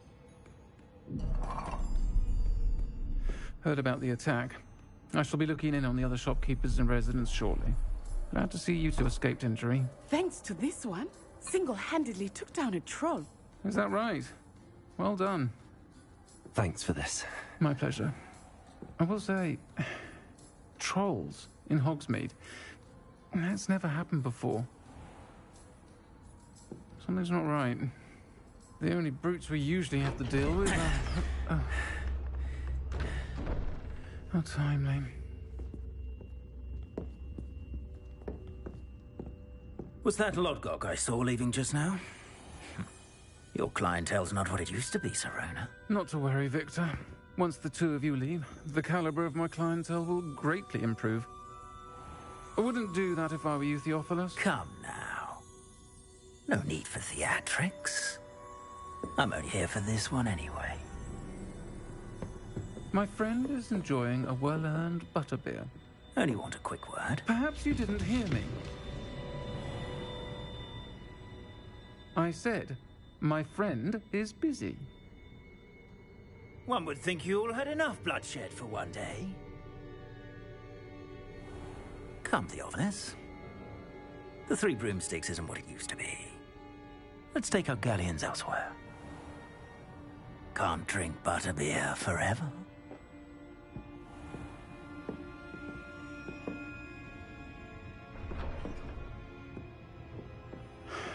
Heard about the attack. I shall be looking in on the other shopkeepers and residents shortly. Glad to see you two escaped injury. Thanks to this one, single-handedly took down a troll. Is that right? Well done. Thanks for this. My pleasure. I will say, trolls in Hogsmeade. That's never happened before. Something's not right. The only brutes we usually have to deal with are... How timely. Was that Lodgok I saw leaving just now? Your clientele's not what it used to be, Serona. Not to worry, Victor. Once the two of you leave, the caliber of my clientele will greatly improve. I wouldn't do that if I were you, Theophilus. Come now. No need for theatrics. I'm only here for this one anyway. My friend is enjoying a well-earned butterbeer. Only want a quick word. Perhaps you didn't hear me. I said, my friend is busy. One would think you all had enough bloodshed for one day. Come, Theophilus. The Three Broomsticks isn't what it used to be. Let's take our galleons elsewhere. Can't drink butterbeer forever.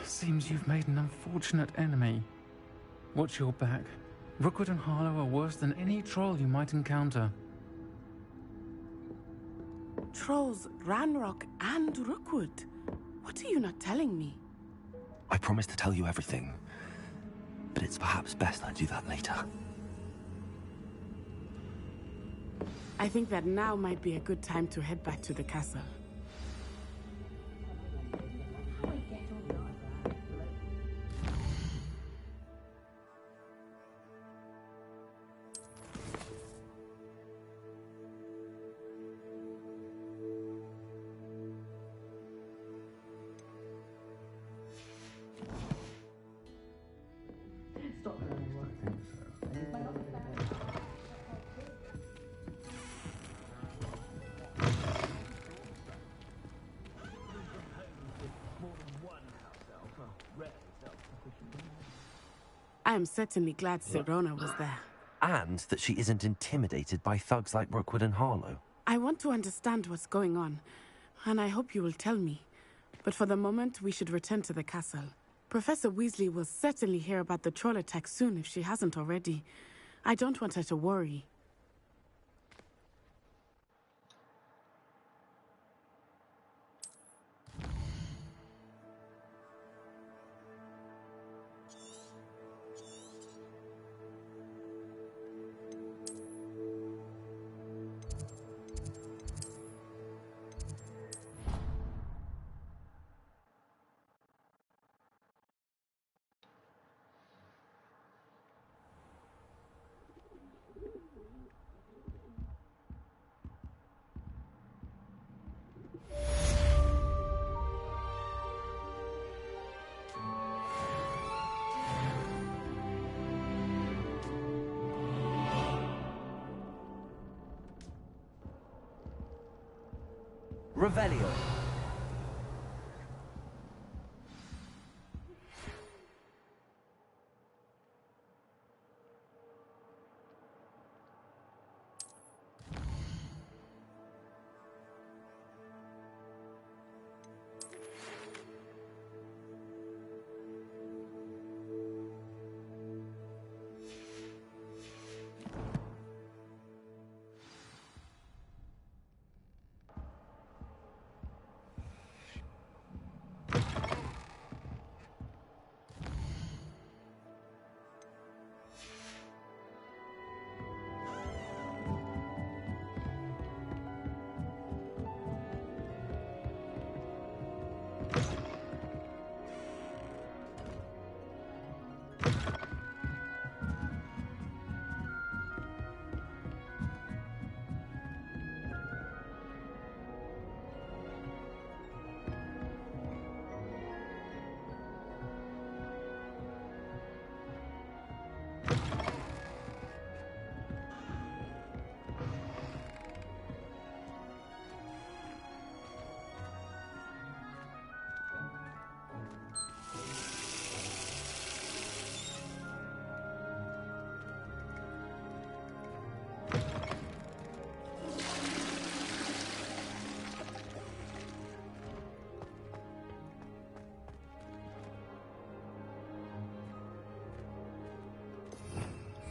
Seems you've made an unfortunate enemy. Watch your back. Rookwood and Harlow are worse than any troll you might encounter. Trolls, Ranrock, and Rookwood. What are you not telling me? I promised to tell you everything, but it's perhaps best I do that later. I think that now might be a good time to head back to the castle. I am certainly glad Serona was there. And that she isn't intimidated by thugs like Rookwood and Harlow. I want to understand what's going on, and I hope you will tell me. But for the moment, we should return to the castle. Professor Weasley will certainly hear about the troll attack soon if she hasn't already. I don't want her to worry. Revelio.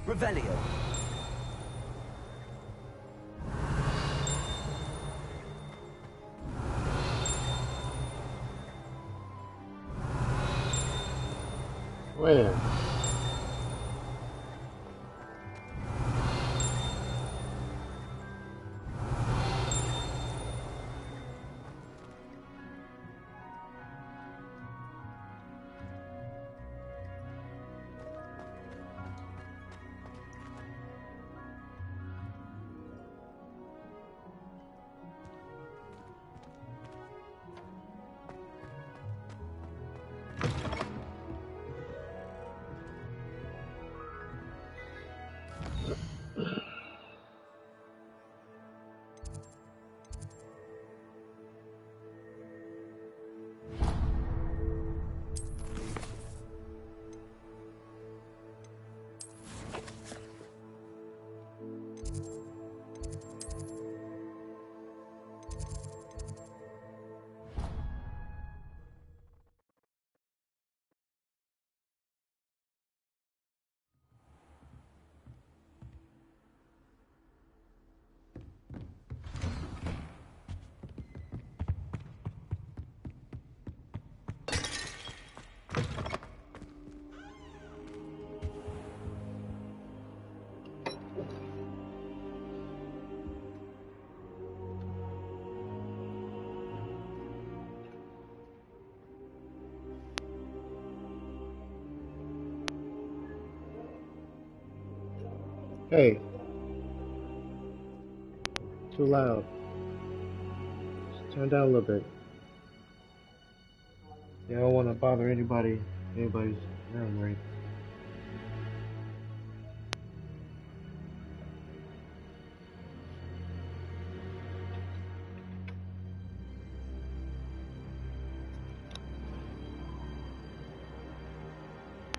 Revelio. Where? Hey, too loud. Just turn down a little bit. Yeah, I don't want to bother anybody's room, right?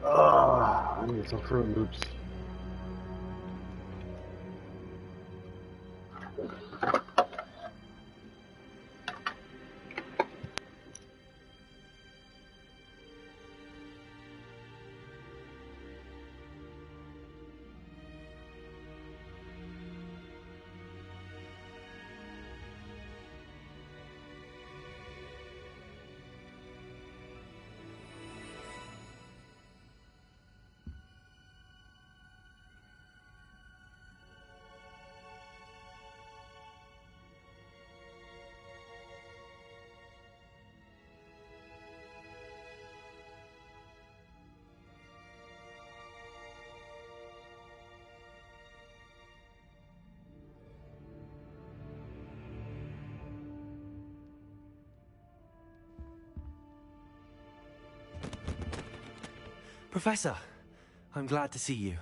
I need some Fruit Loops. Professor, I'm glad to see you.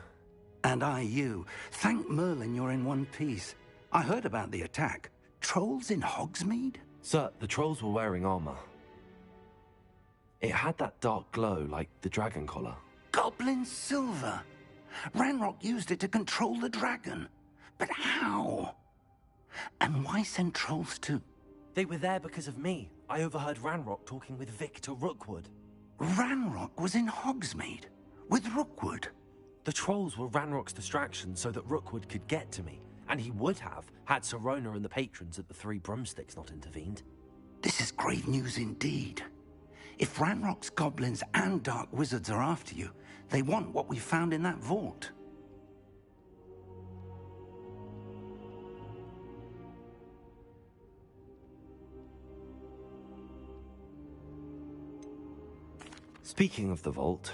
And I you. Thank Merlin you're in one piece. I heard about the attack. Trolls in Hogsmeade? Sir, the trolls were wearing armor. It had that dark glow like the dragon collar. Goblin silver. Ranrock used it to control the dragon. But how? And why send trolls to... They were there because of me. I overheard Ranrock talking with Victor Rookwood. Ranrock was in Hogsmeade? With Rookwood? The trolls were Ranrock's distraction so that Rookwood could get to me. And he would have, had Sirona and the patrons at the Three Broomsticks not intervened. This is grave news indeed. If Ranrock's goblins and dark wizards are after you, they want what we found in that vault. Speaking of the vault,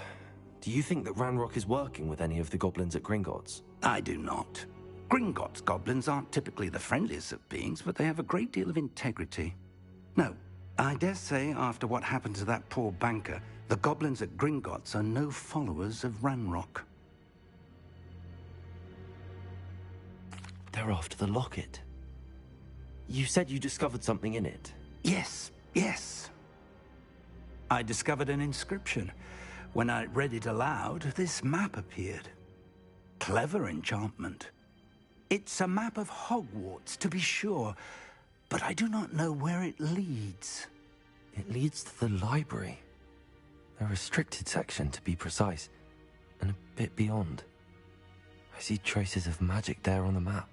do you think that Ranrock is working with any of the goblins at Gringotts? I do not. Gringotts goblins aren't typically the friendliest of beings, but they have a great deal of integrity. No, I dare say after what happened to that poor banker, the goblins at Gringotts are no followers of Ranrock. They're after the locket. You said you discovered something in it. Yes, yes. I discovered an inscription. When I read it aloud, this map appeared. Clever enchantment. It's a map of Hogwarts, to be sure, but I do not know where it leads. It leads to the library. A restricted section, to be precise, and a bit beyond. I see traces of magic there on the map.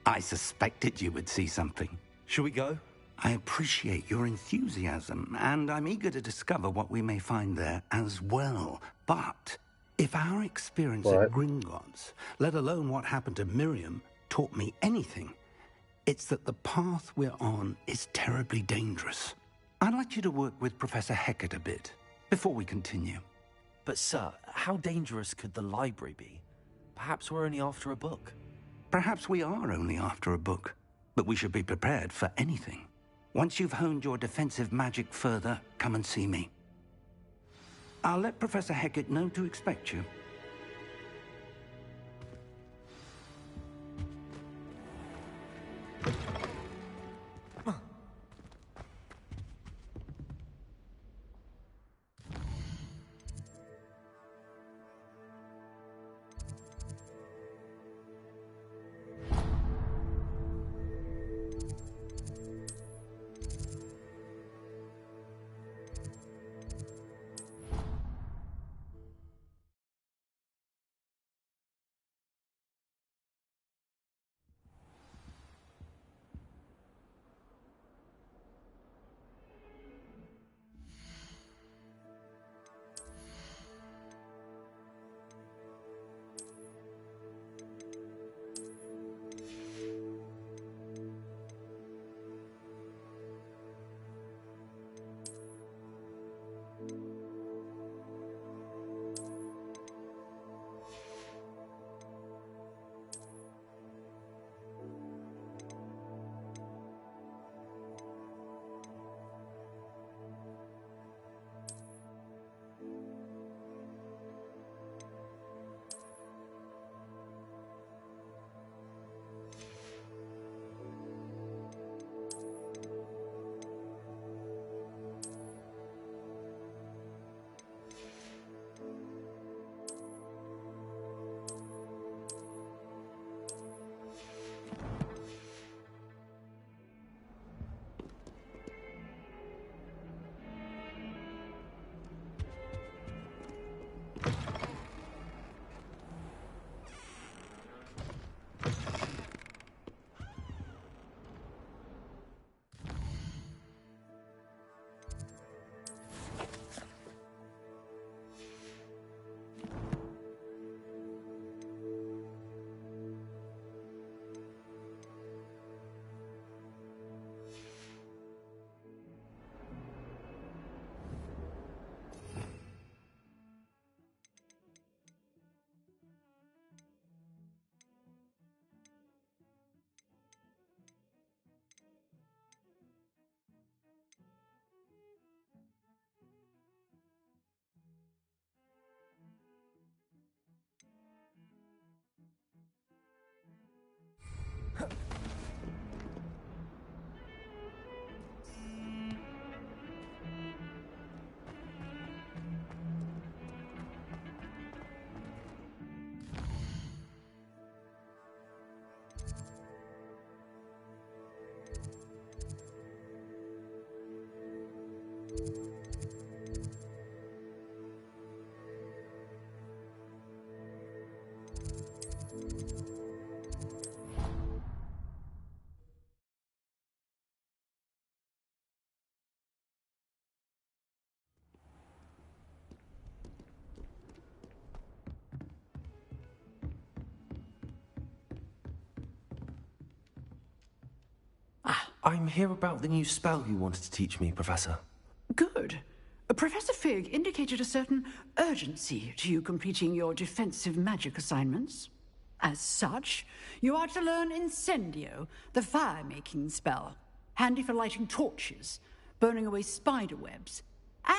I suspected you would see something. Shall we go? I appreciate your enthusiasm, and I'm eager to discover what we may find there as well. But if our experience at Gringotts, let alone what happened to Miriam, taught me anything, it's that the path we're on is terribly dangerous. I'd like you to work with Professor Hecat a bit before we continue. But sir, how dangerous could the library be? Perhaps we're only after a book. Perhaps we are only after a book, but we should be prepared for anything. Once you've honed your defensive magic further, come and see me. I'll let Professor Hecat know to expect you. I'm here about the new spell you wanted to teach me, Professor. Good. Professor Fig indicated a certain urgency to you completing your defensive magic assignments. As such, you are to learn Incendio, the fire-making spell, handy for lighting torches, burning away spider webs,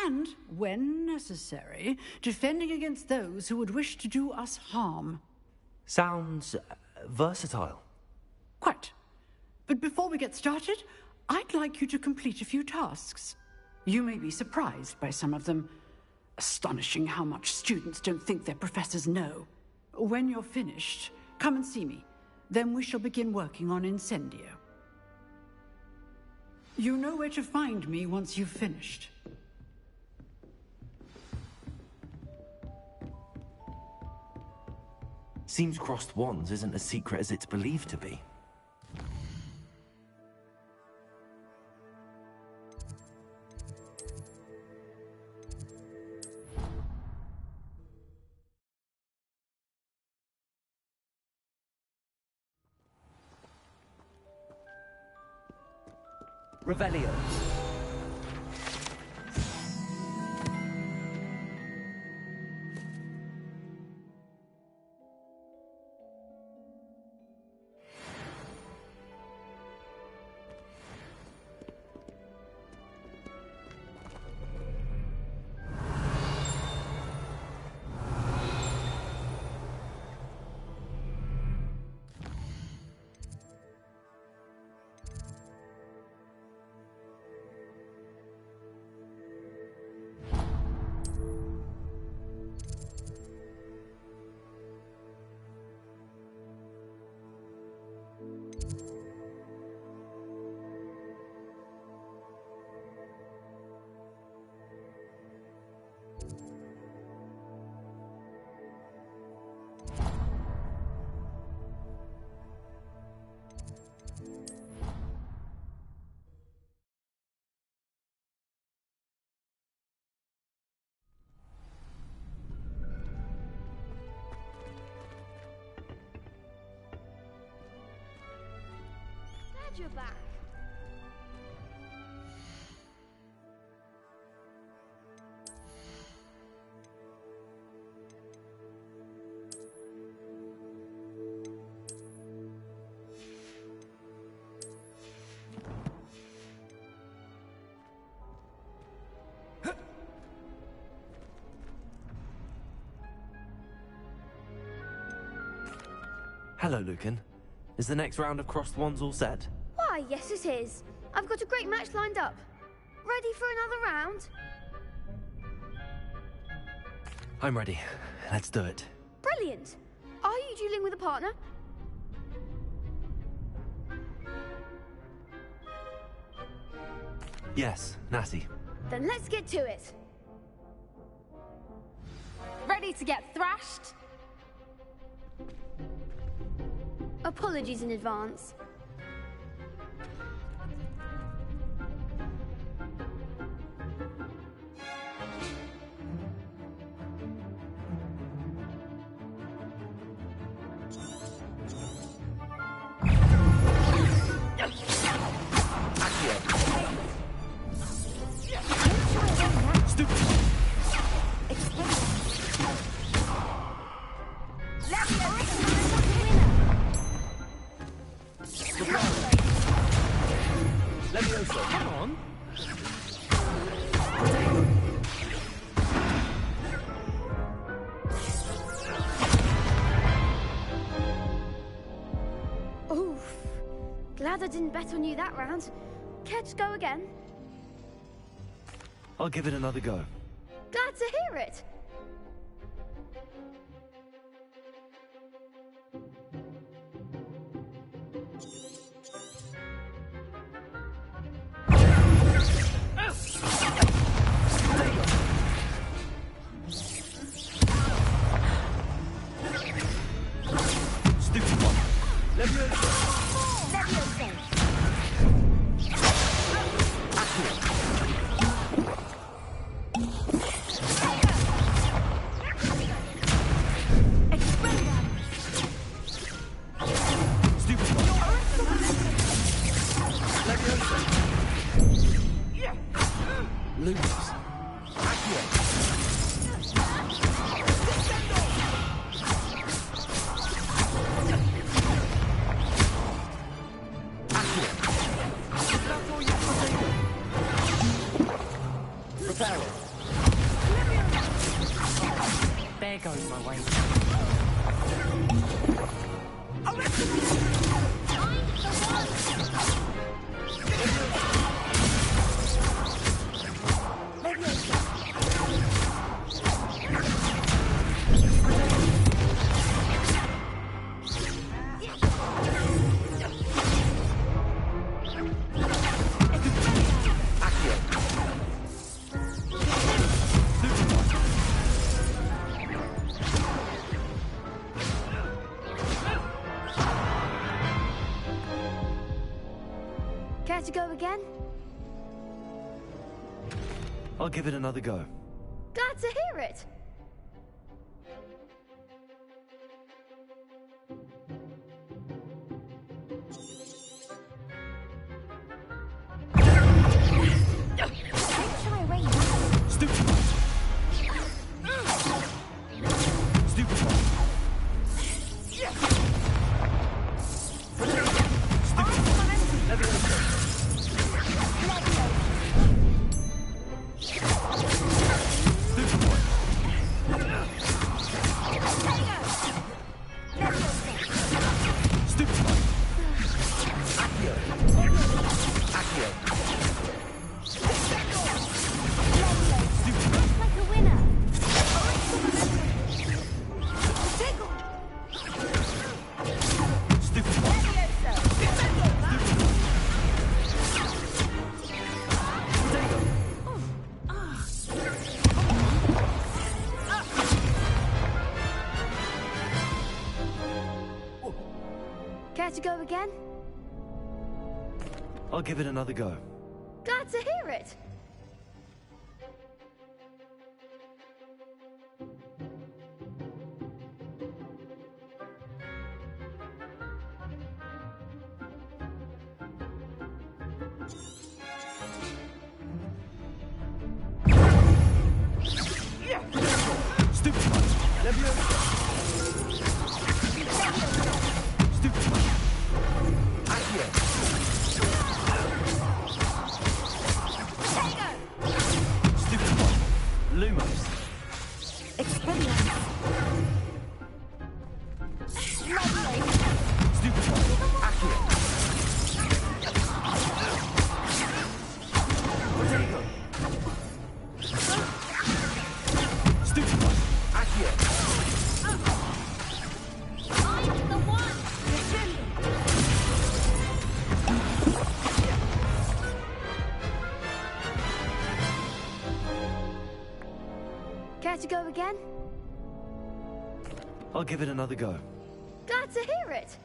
and, when necessary, defending against those who would wish to do us harm. Sounds versatile. Quite. But before we get started, I'd like you to complete a few tasks. You may be surprised by some of them. Astonishing how much students don't think their professors know. When you're finished, come and see me. Then we shall begin working on Incendio. You know where to find me once you've finished. Seems crossed wands isn't as secret as it's believed to be. Revelio. Glad you're back. Hello, Lucan. Is the next round of crossed wands all set? Why, yes it is. I've got a great match lined up. Ready for another round? I'm ready. Let's do it. Brilliant. Are you dueling with a partner? Yes, Natty. Then let's get to it. Ready to get thrashed? Apologies in advance. Come on. Oof. Glad I didn't bet on you that round. Care to go again? I'll give it another go. Glad to hear it. There goes my way. to go again? I'll give it another go. Glad to hear it. Try away now. Stupid. Like a winner. Care to go again? I'll give it another go. Glad to hear it. Lumos. Care to go again? I'll give it another go. Glad to hear it.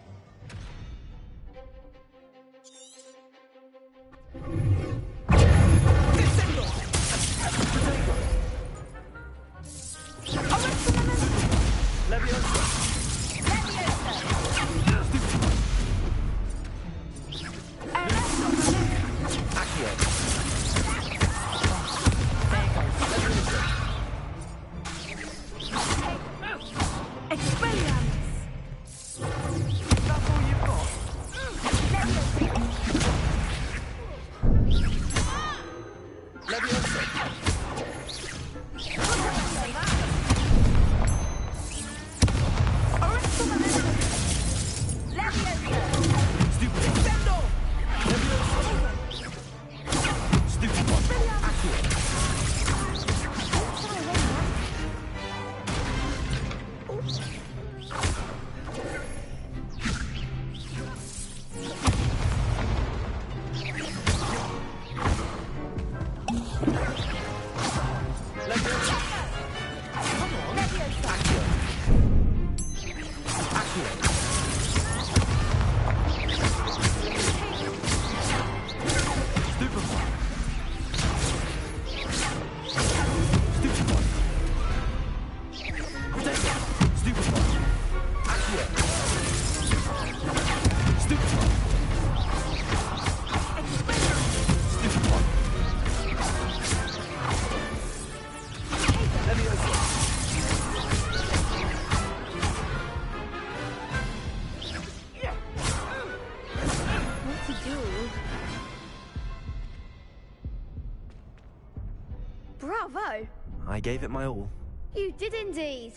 Bravo! I gave it my all. You did indeed.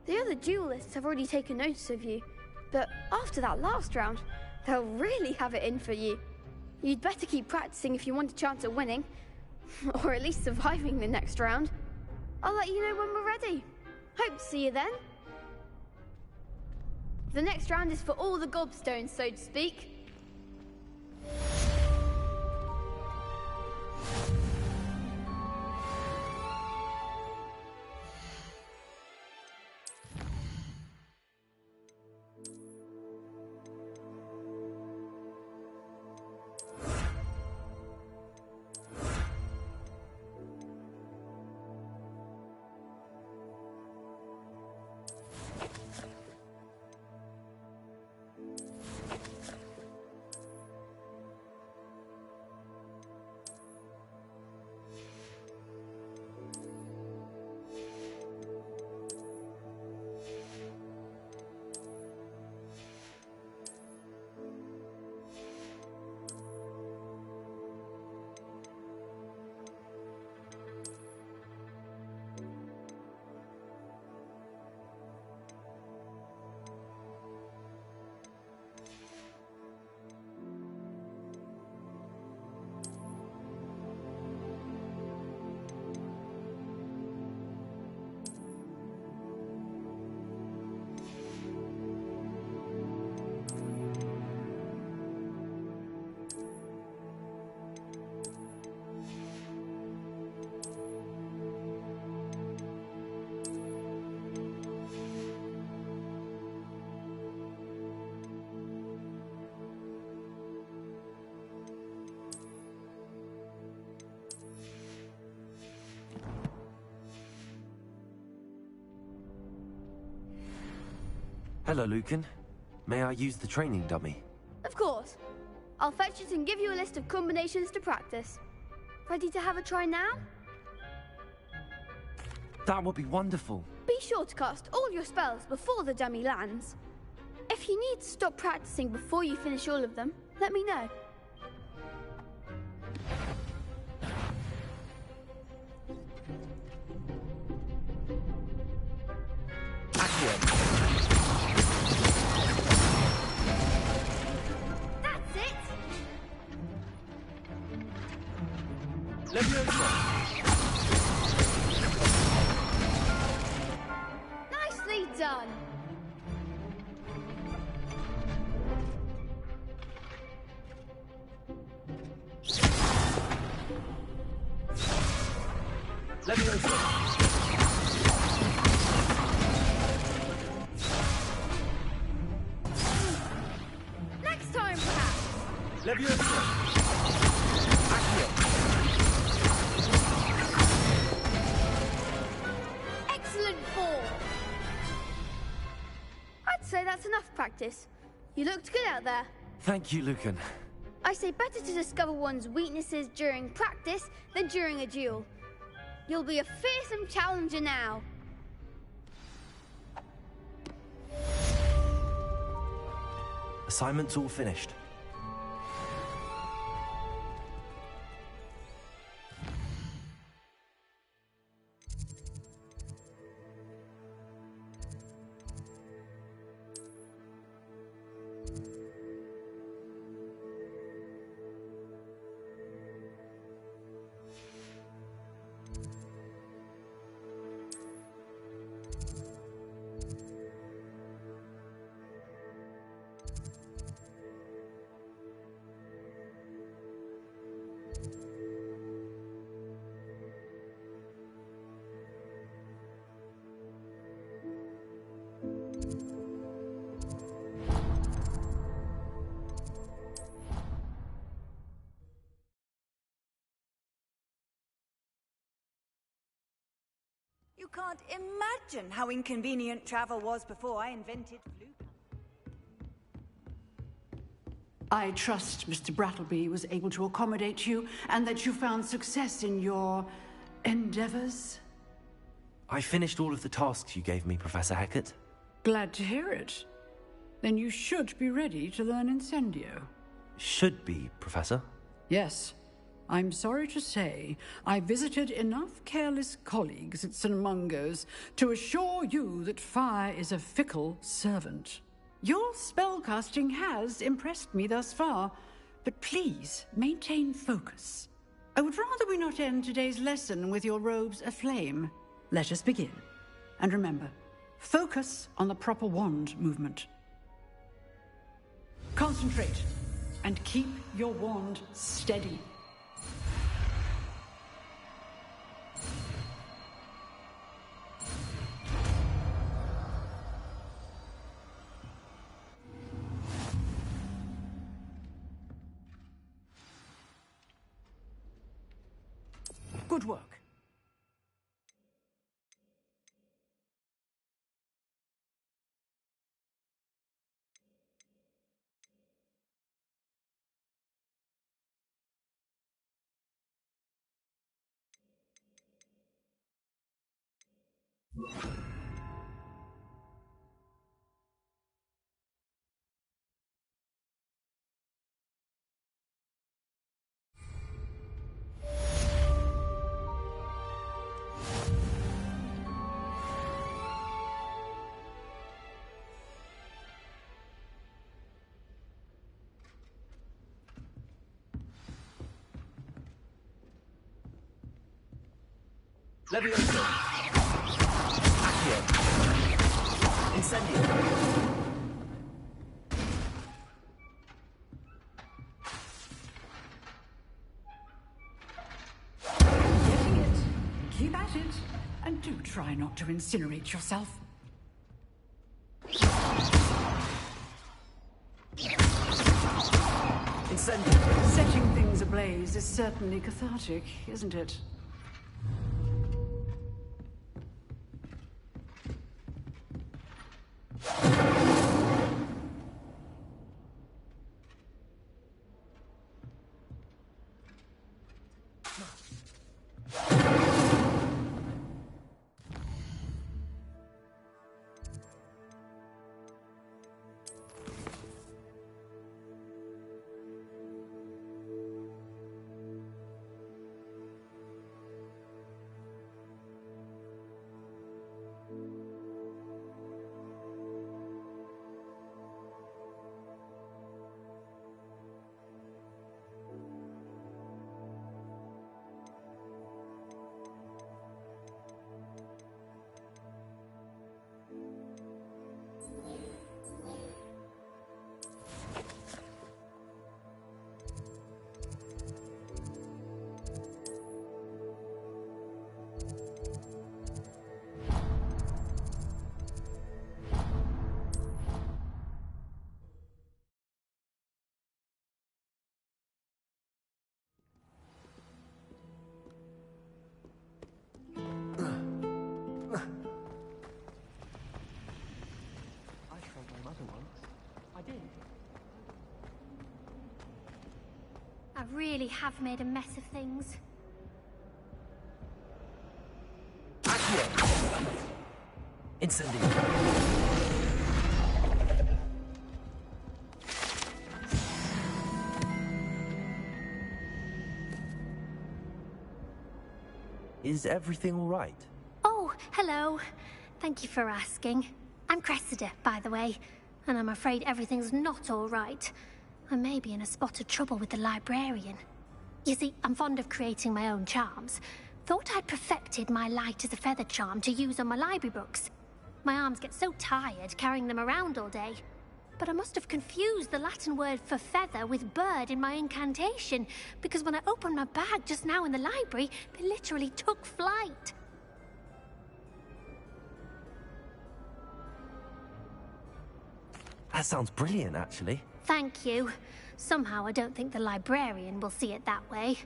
The other duelists have already taken notice of you, but after that last round, they'll really have it in for you. You'd better keep practicing if you want a chance at winning, or at least surviving the next round. I'll let you know when we're ready. Hope to see you then. The next round is for all the gobstones, so to speak. Hello, Lucan. May I use the training dummy? Of course. I'll fetch it and give you a list of combinations to practice. Ready to have a try now? That would be wonderful. Be sure to cast all your spells before the dummy lands. If you need to stop practicing before you finish all of them, let me know. That's it! Nicely done! Next time, perhaps! Excellent ball! I'd say that's enough practice. You looked good out there. Thank you, Lucan. I say better to discover one's weaknesses during practice than during a duel. You'll be a fearsome challenger now. Assignment's all finished. You can't imagine how inconvenient travel was before I invented flu. I trust Mr. Brattleby was able to accommodate you and that you found success in your endeavors. I finished all of the tasks you gave me, Professor Hecat. Glad to hear it. Then you should be ready to learn Incendio. Should be, Professor. Yes. I'm sorry to say, I visited enough careless colleagues at St. Mungo's to assure you that fire is a fickle servant. Your spellcasting has impressed me thus far, but please maintain focus. I would rather we not end today's lesson with your robes aflame. Let us begin. And remember, focus on the proper wand movement. Concentrate, and keep your wand steady. Good work. Levioso. Accio. Incendio. Getting it. Keep at it. And do try not to incinerate yourself. Incendio. Setting things ablaze is certainly cathartic, isn't it? I really have made a mess of things. Incendio. Is everything all right? Oh, hello. Thank you for asking. I'm Cressida, by the way, and I'm afraid everything's not all right. I may be in a spot of trouble with the librarian. You see, I'm fond of creating my own charms. Thought I'd perfected my light as a feather charm to use on my library books. My arms get so tired carrying them around all day. But I must have confused the Latin word for feather with bird in my incantation, because when I opened my bag just now in the library, they literally took flight. That sounds brilliant, actually. Thank you. Somehow I don't think the librarian will see it that way.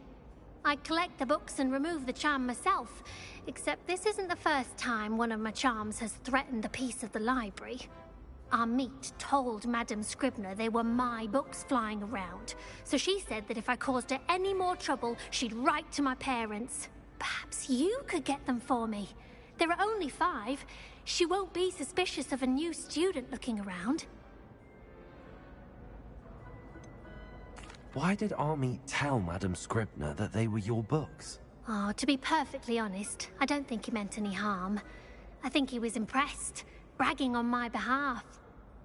I collect the books and remove the charm myself, except this isn't the first time one of my charms has threatened the peace of the library. Our meet told Madame Scribner they were my books flying around, so she said that if I caused her any more trouble, she'd write to my parents. Perhaps you could get them for me. There are only 5. She won't be suspicious of a new student looking around. Why did Army tell Madame Scribner that they were your books? Oh, to be perfectly honest, I don't think he meant any harm. I think he was impressed, bragging on my behalf.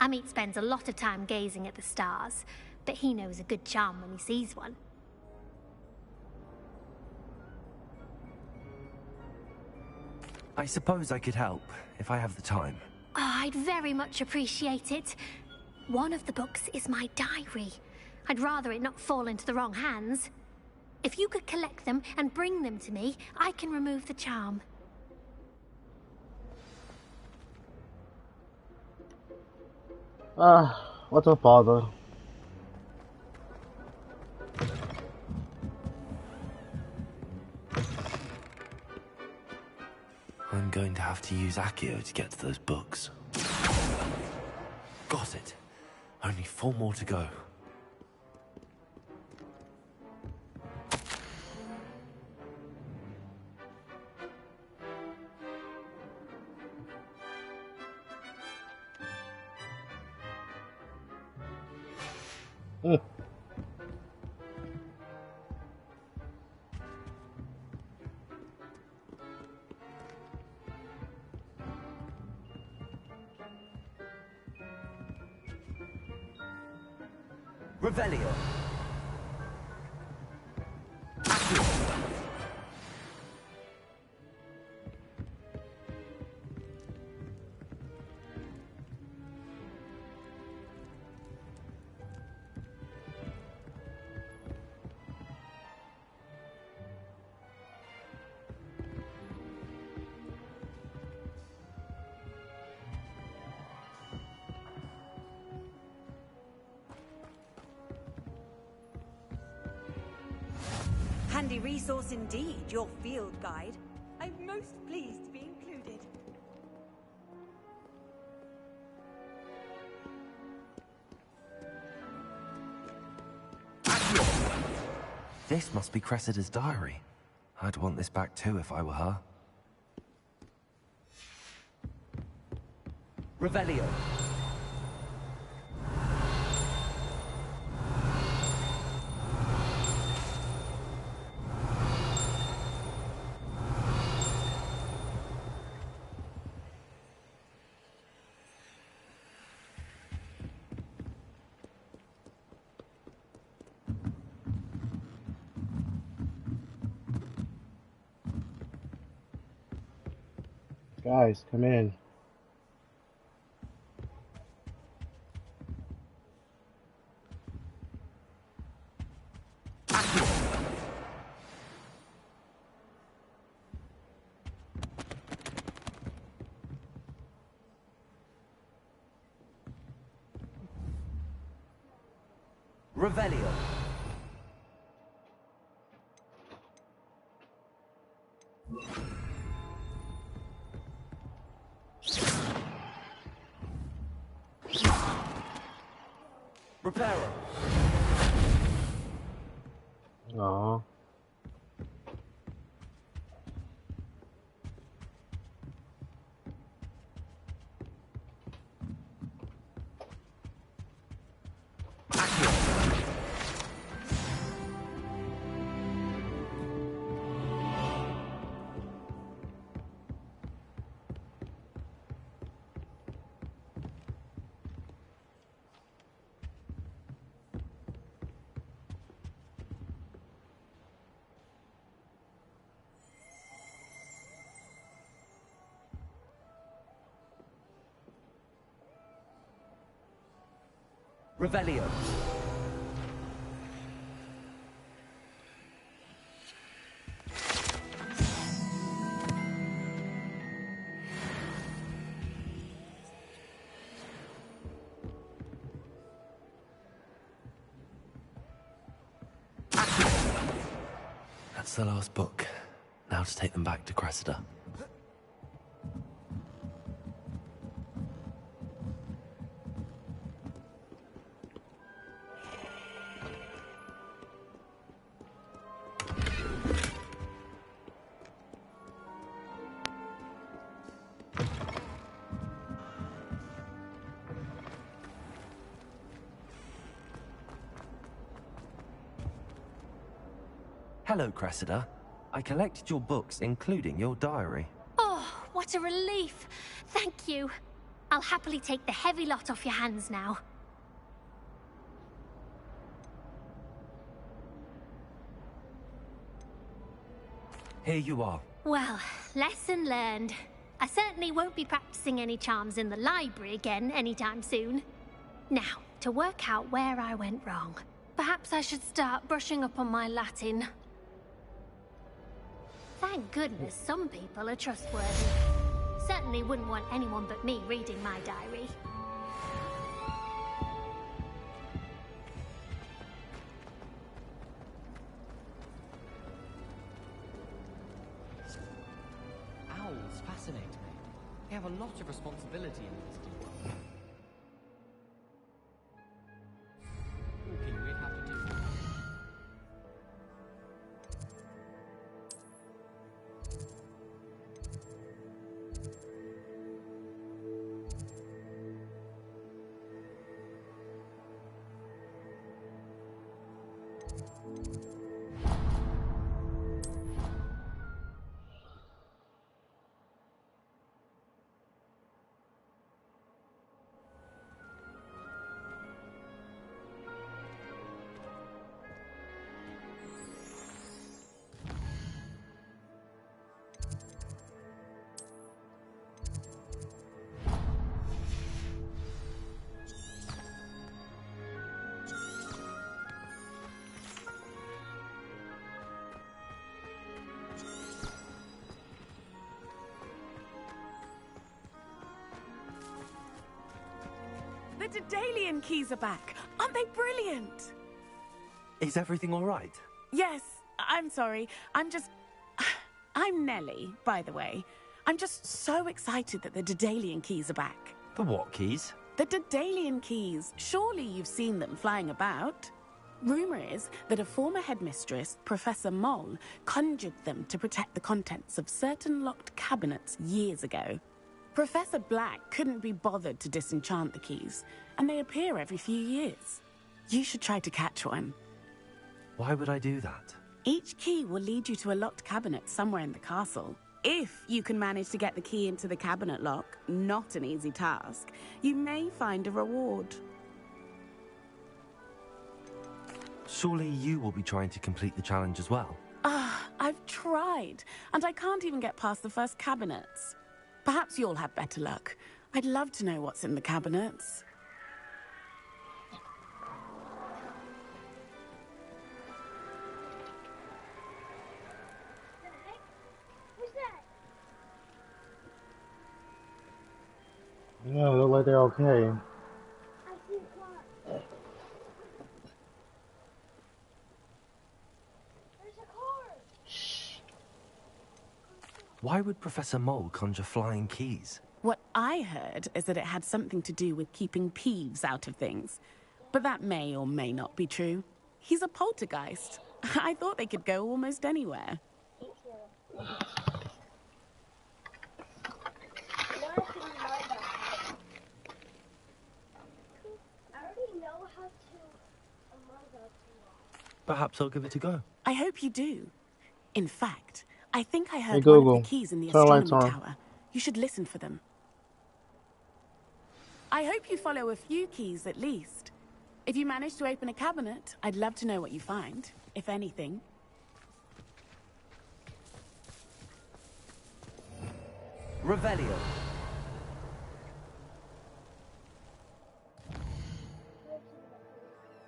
Amit spends a lot of time gazing at the stars, but he knows a good charm when he sees one. I suppose I could help, if I have the time. Oh, I'd very much appreciate it. One of the books is my diary. I'd rather it not fall into the wrong hands. If you could collect them and bring them to me, I can remove the charm. What a bother. I'm going to have to use Accio to get to those books. Got it. Only 4 more to go. Revelio. Handy resource indeed, your field guide. I'm most pleased to be included. This must be Cressida's diary. I'd want this back too if I were her. Revelio. Guys, come in. Revelio. Reparo. Aww. Revelio. That's the last book. Now to take them back to Cressida. Hello, Cressida. I collected your books, including your diary. Oh, what a relief. Thank you. I'll happily take the heavy lot off your hands now. Here you are. Well, lesson learned. I certainly won't be practicing any charms in the library again anytime soon. Now, to work out where I went wrong. Perhaps I should start brushing up on my Latin. Thank goodness some people are trustworthy. Certainly wouldn't want anyone but me reading my diary. Owls fascinate me. They have a lot of responsibility in this deep world. Walking, we'd have to do. The Daedalian keys are back. Aren't they brilliant? Is everything all right? Yes, I'm sorry. I'm Nellie, by the way. I'm just so excited that the Daedalian keys are back. The what keys? The Daedalian keys. Surely you've seen them flying about. Rumour is that a former headmistress, Professor Moll, conjured them to protect the contents of certain locked cabinets years ago. Professor Black couldn't be bothered to disenchant the keys, and they appear every few years. You should try to catch one. Why would I do that? Each key will lead you to a locked cabinet somewhere in the castle. If you can manage to get the key into the cabinet lock, not an easy task, you may find a reward. Surely you will be trying to complete the challenge as well. I've tried, and I can't even get past the first cabinets. Perhaps you'll have better luck. I'd love to know what's in the cabinets. Yeah, look like they're okay. Why would Professor Mole conjure flying keys? What I heard is that it had something to do with keeping Peeves out of things. But that may or may not be true. He's a poltergeist. I thought they could go almost anywhere. Perhaps I'll give it a go. I hope you do. In fact, I think I Hey heard one Google, of the keys in the turn lights astronomy on. tower. You should listen for them. I hope you follow a few keys at least. If you manage to open a cabinet, I'd love to know what you find, if anything. Revelio.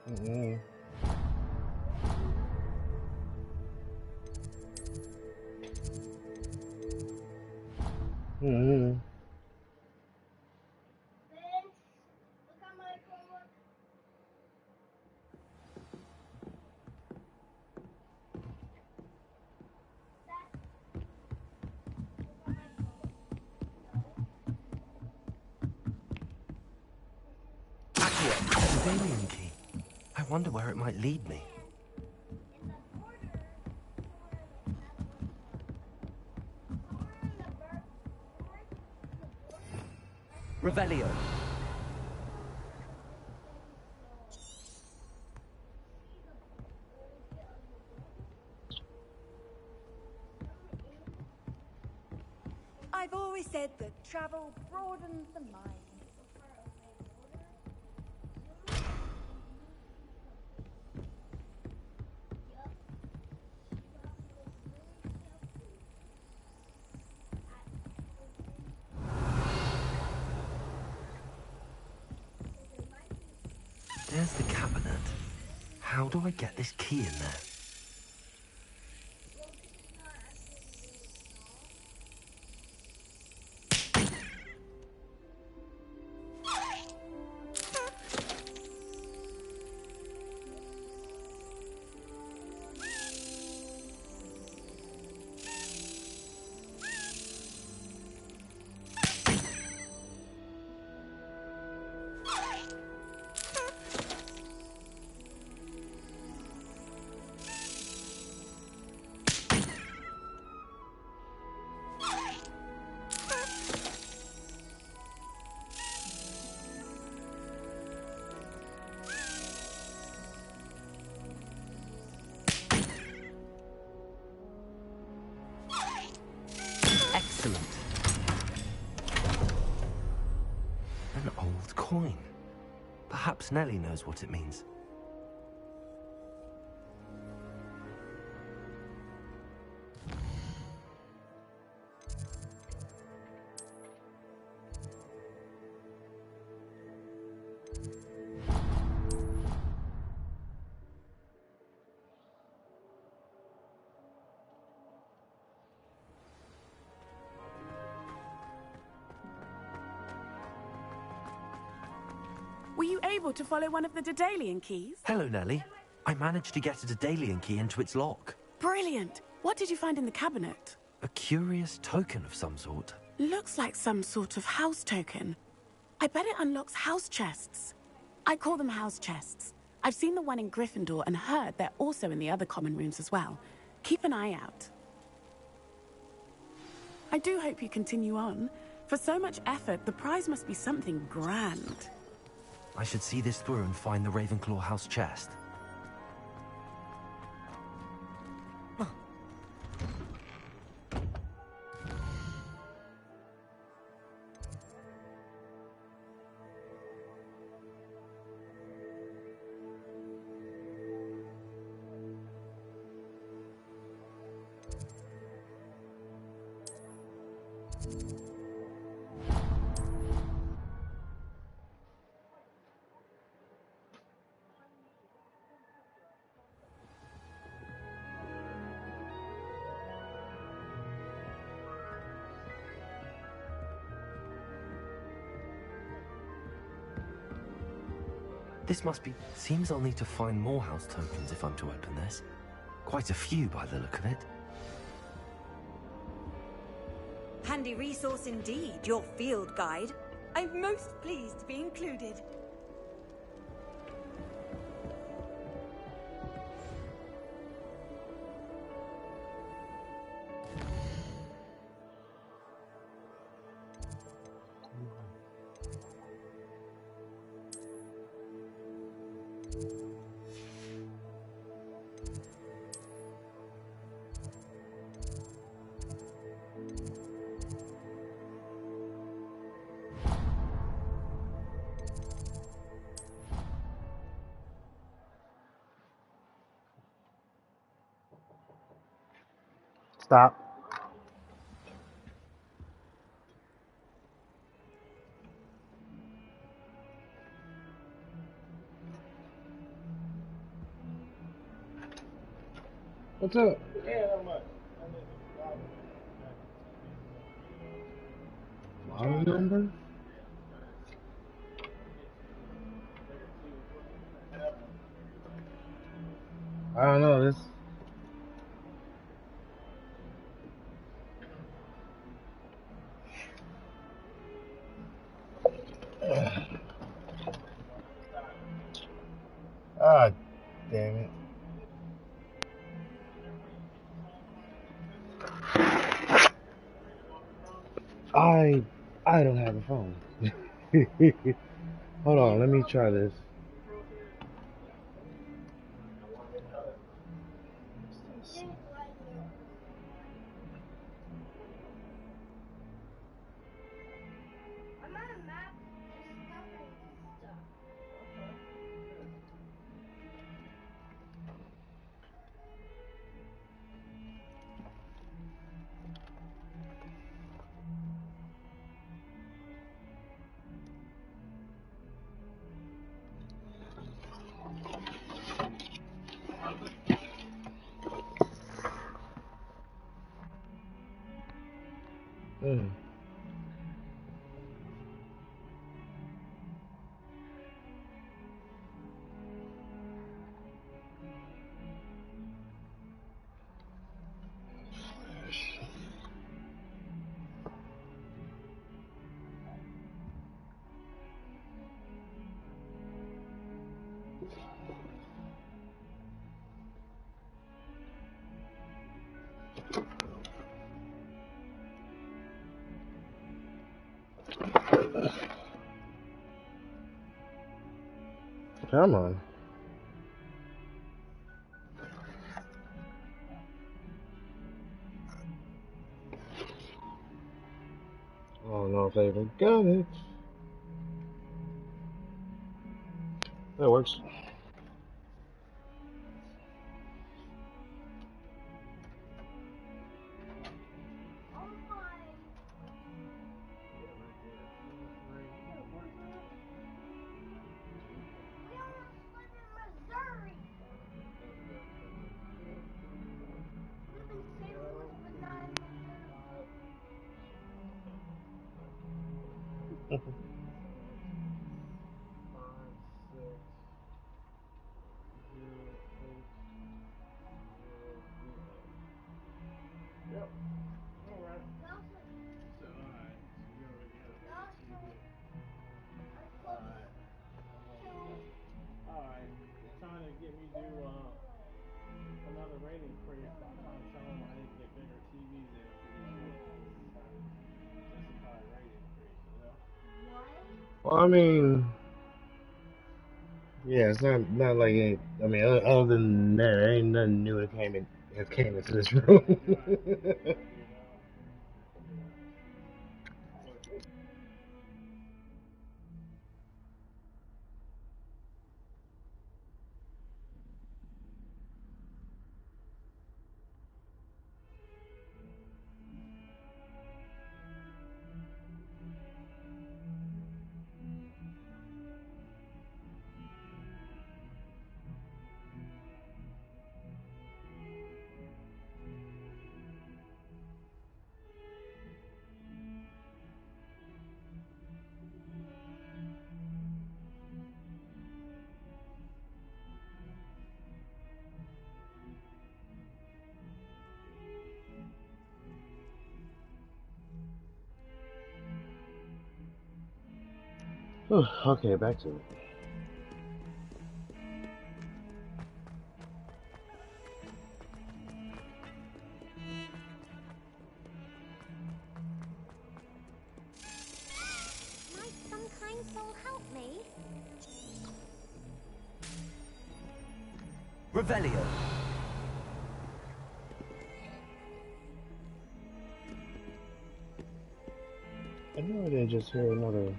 Mm-mm. Mm-hmm. The alien key. I wonder where it might lead me. Revelio. I've always said that travel broadens the mind. There's the cabinet. How do I get this key in there? Excellent. An old coin. Perhaps Nellie knows what it means. Were you able to follow one of the Daedalian keys? Hello, Nellie. I managed to get a Daedalian key into its lock. Brilliant. What did you find in the cabinet? A curious token of some sort. Looks like some sort of house token. I bet it unlocks house chests. I call them house chests. I've seen the one in Gryffindor and heard they're also in the other common rooms as well. Keep an eye out. I do hope you continue on. For so much effort, the prize must be something grand. I should see this through and find the Ravenclaw house chest. This must be... Seems I'll need to find more house tokens if I'm to open this. Quite a few by the look of it. Handy resource indeed, your field guide. I'm most pleased to be included. Stop. What's up? Model number? I don't know this. Ah, damn it. I don't have a phone. Hold on, let me try this. Mm. Come on. I don't know if I even got it. That works. another rating increase by trying to tell them I need to get bigger TVs in for these justified rating increase, you know? Well, I mean, yeah, it's not like it. I mean, other than that, there ain't nothing new that has came into this room. Okay, back to it. Might some kind soul help me? Revelio. I know I didn't just hear another.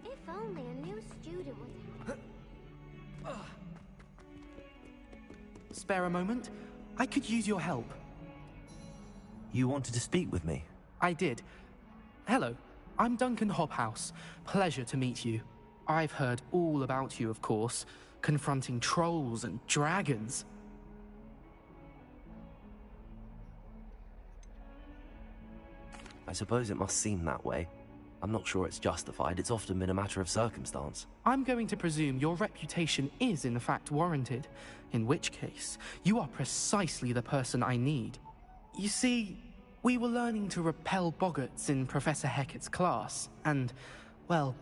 If only a new student would help. Spare a moment? I could use your help. You wanted to speak with me? I did. Hello, I'm Duncan Hobhouse. Pleasure to meet you. I've heard all about you, of course, confronting trolls and dragons. I suppose it must seem that way. I'm not sure it's justified. It's often been a matter of circumstance. I'm going to presume your reputation is in fact warranted, in which case, you are precisely the person I need. You see, we were learning to repel boggarts in Professor Hecat's class, and, well,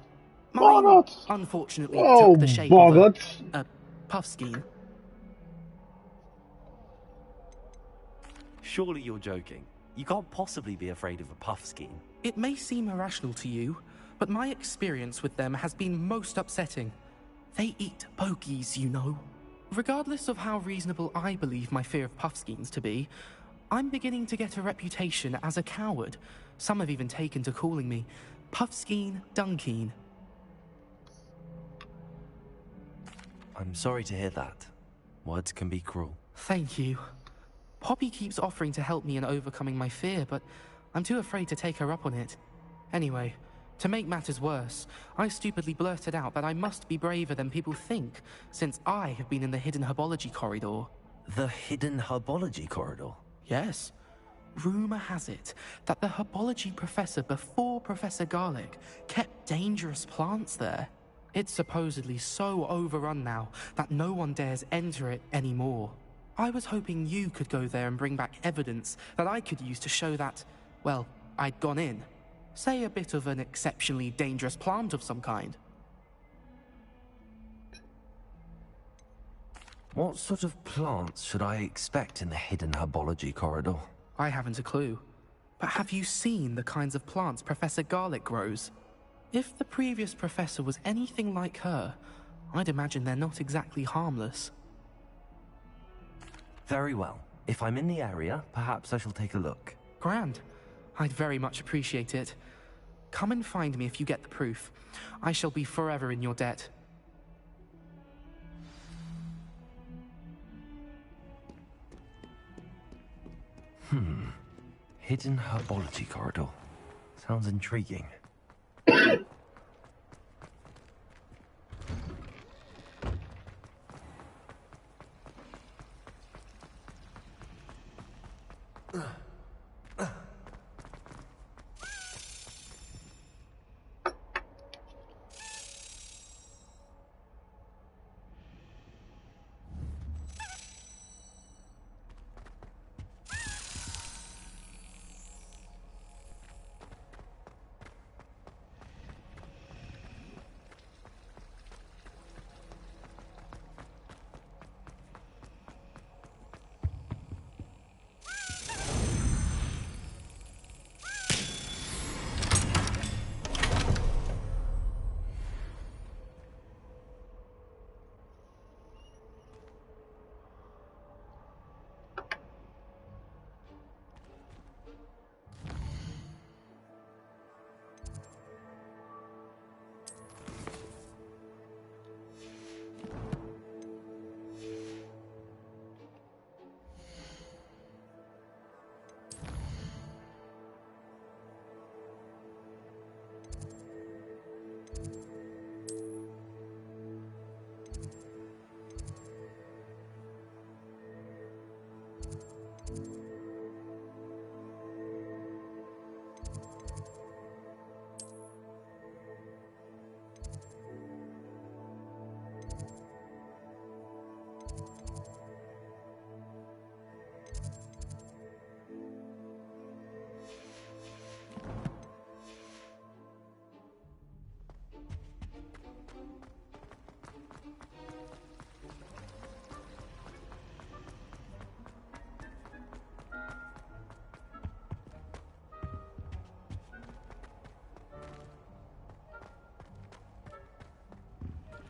mine unfortunately took the shape of a puffskein. Surely you're joking. You can't possibly be afraid of a puffskein. It may seem irrational to you, but my experience with them has been most upsetting. They eat bogies, you know. Regardless of how reasonable I believe my fear of puffskeins to be, I'm beginning to get a reputation as a coward. Some have even taken to calling me Puffskein Dunkeen. I'm sorry to hear that. Words can be cruel. Thank you. Poppy keeps offering to help me in overcoming my fear, but I'm too afraid to take her up on it. Anyway, to make matters worse, I stupidly blurted out that I must be braver than people think, since I have been in the hidden herbology corridor. The hidden herbology corridor? Yes. Rumor has it that the herbology professor before Professor Garlic kept dangerous plants there. It's supposedly so overrun now that no one dares enter it anymore. I was hoping you could go there and bring back evidence that I could use to show that, well, I'd gone in. Say a bit of an exceptionally dangerous plant of some kind. What sort of plants should I expect in the hidden herbology corridor? I haven't a clue. But have you seen the kinds of plants Professor Garlic grows? If the previous professor was anything like her, I'd imagine they're not exactly harmless. Very well. If I'm in the area, perhaps I shall take a look. Grand. I'd very much appreciate it. Come and find me if you get the proof. I shall be forever in your debt. Hidden herbology corridor. Sounds intriguing.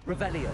Revelio.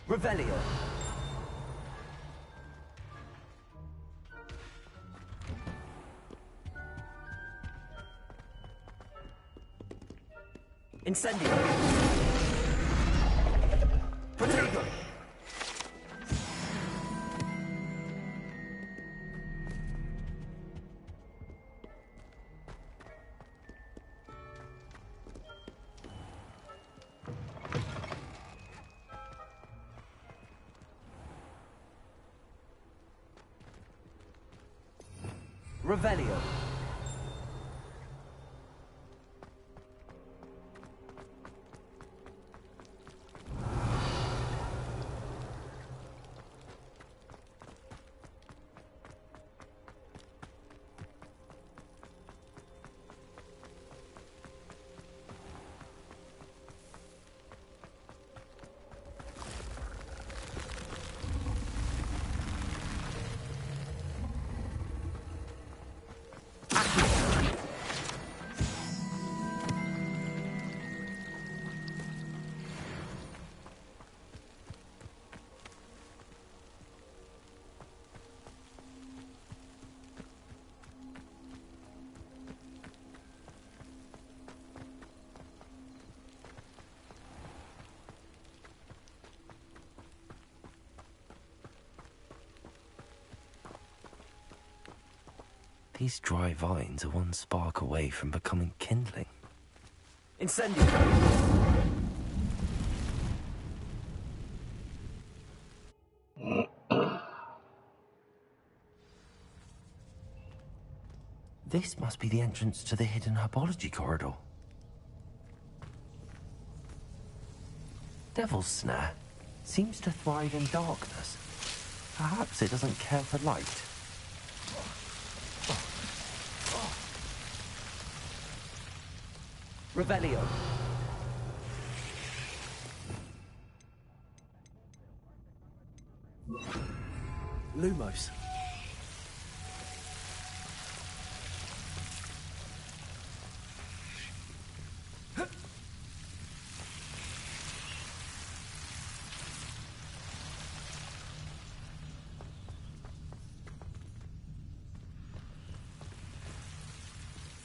Revelio. Incendio. Protego. Revelio. These dry vines are one spark away from becoming kindling. Incendio. This must be the entrance to the hidden herbology corridor. Devil's Snare seems to thrive in darkness. Perhaps it doesn't care for light. Revelio. Lumos.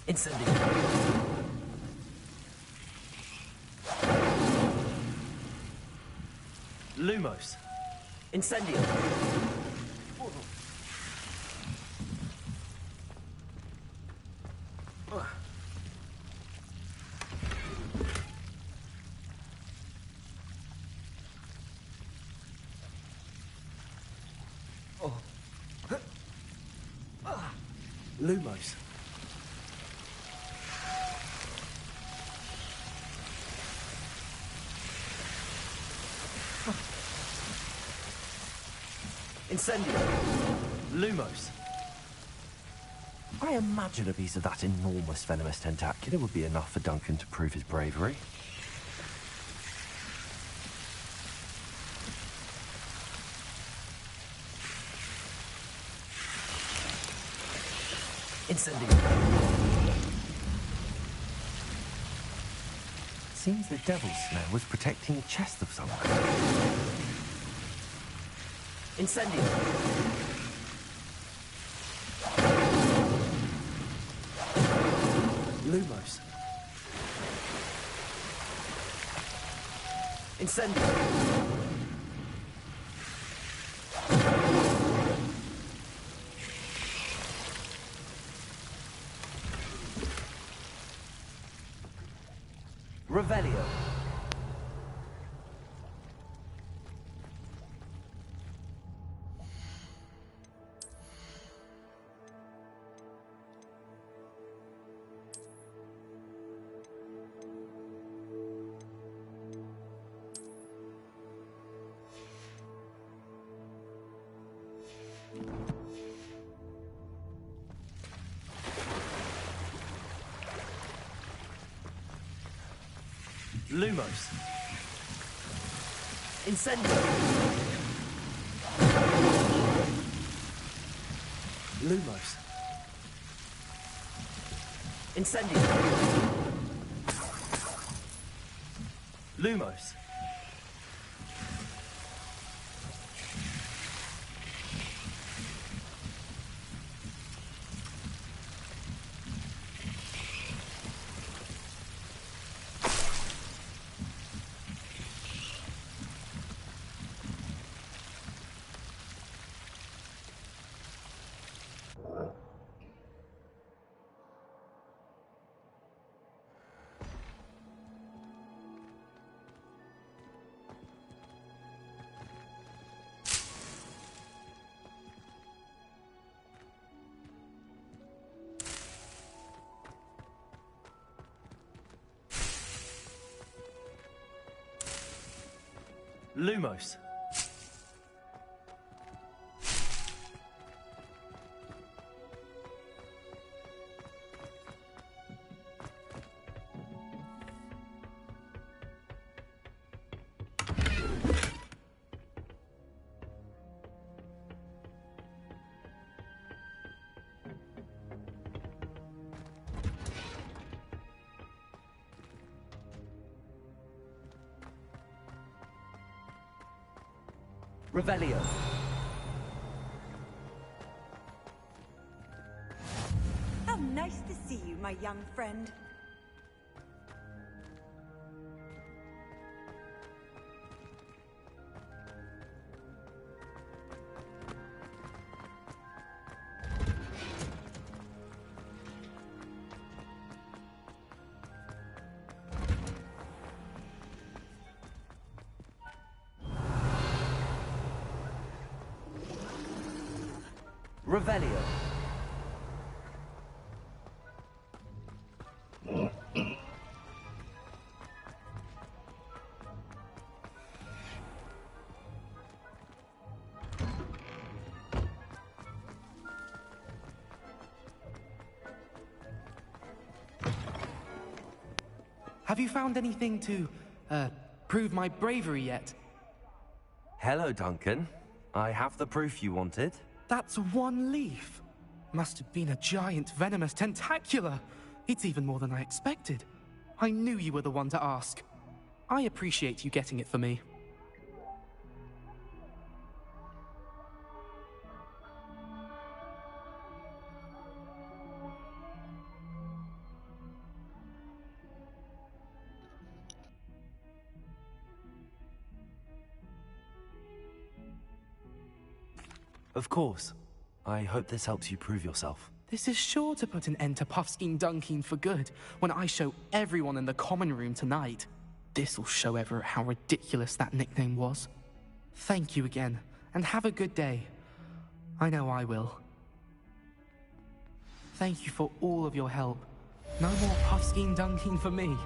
Incendio. Lumos. Incendio. Lumos. Incendio. Lumos. I imagine a piece of that enormous venomous tentacula would be enough for Duncan to prove his bravery. Incendio. Seems the devil's snare was protecting a chest of some kind. Incendio. Lumos. Incendio. Revelio. Lumos. Incendio. Lumos. Incendio. Lumos. Lumos. Revelio. How nice to see you, my young friend. Revelio. Have you found anything to, prove my bravery yet? Hello, Duncan. I have the proof you wanted. That's one leaf. Must have been a giant venomous tentacula. It's even more than I expected. I knew you were the one to ask. I appreciate you getting it for me. Of course. I hope this helps you prove yourself. This is sure to put an end to Puffskein Dunkeen for good when I show everyone in the common room tonight. This'll show Everett how ridiculous that nickname was. Thank you again, and have a good day. I know I will. Thank you for all of your help. No more Puffskein Dunkeen for me.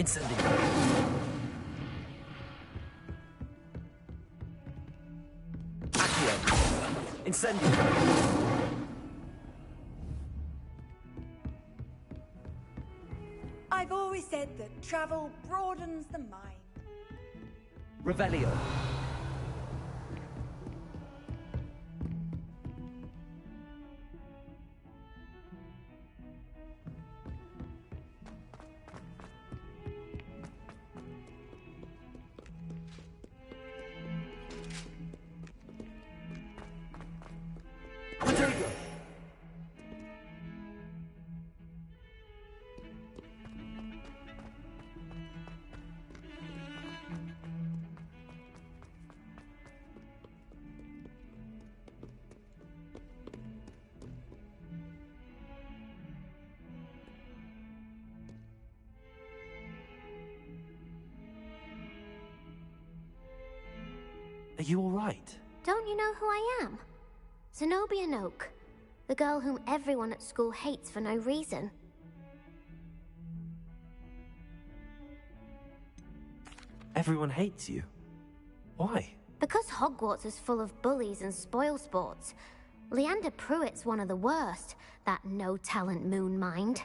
Incendio. Accio. Incendio. I've always said that travel broadens the mind. Revelio. Are you all right? Don't you know who I am? Zenobia Noak, the girl whom everyone at school hates for no reason. Everyone hates you. Why? Because Hogwarts is full of bullies and spoilsports. Leander Pruitt's one of the worst, that no-talent moon mind.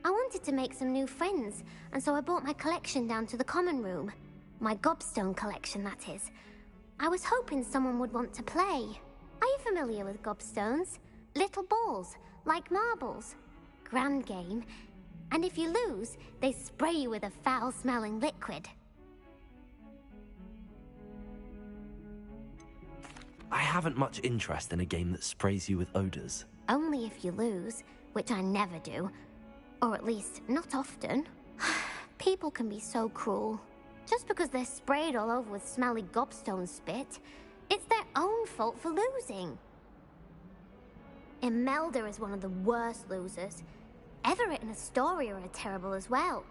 I wanted to make some new friends, and so I brought my collection down to the common room. My gobstone collection, that is. I was hoping someone would want to play. Are you familiar with gobstones? Little balls, like marbles. Grand game. And if you lose, they spray you with a foul-smelling liquid. I haven't much interest in a game that sprays you with odors. Only if you lose, which I never do. Or at least, not often. People can be so cruel. Just because they're sprayed all over with smelly gobstone spit, it's their own fault for losing. Imelda is one of the worst losers. Everett and Astoria are terrible as well.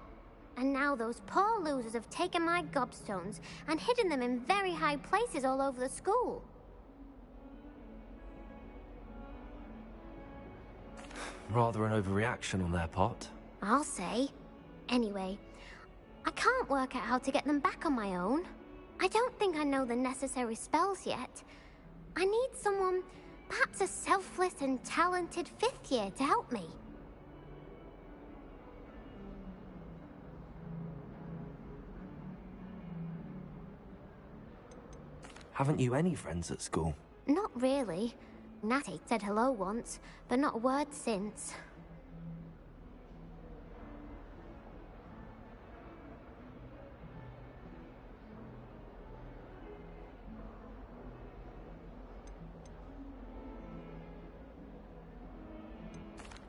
And now those poor losers have taken my gobstones and hidden them in very high places all over the school. Rather an overreaction on their part. I'll say. Anyway, I can't work out how to get them back on my own. I don't think I know the necessary spells yet. I need someone, perhaps a selfless and talented fifth year to help me. Haven't you any friends at school? Not really. Natty said hello once, but not a word since.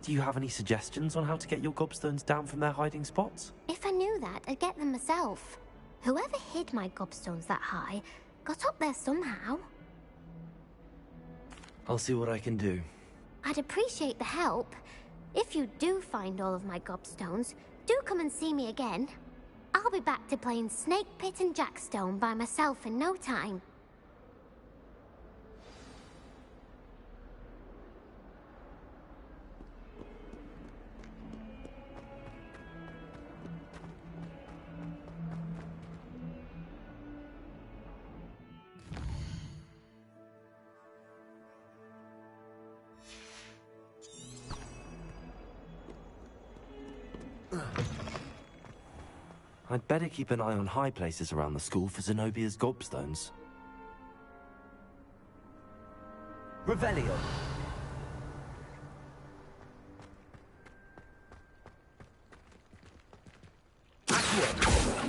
Do you have any suggestions on how to get your gobstones down from their hiding spots? If I knew that, I'd get them myself. Whoever hid my gobstones that high got up there somehow. I'll see what I can do. I'd appreciate the help. If you do find all of my gobstones, do come and see me again. I'll be back to playing Snake Pit and Jackstone by myself in no time. I'd better keep an eye on high places around the school for Zenobia's gobstones. Revelio.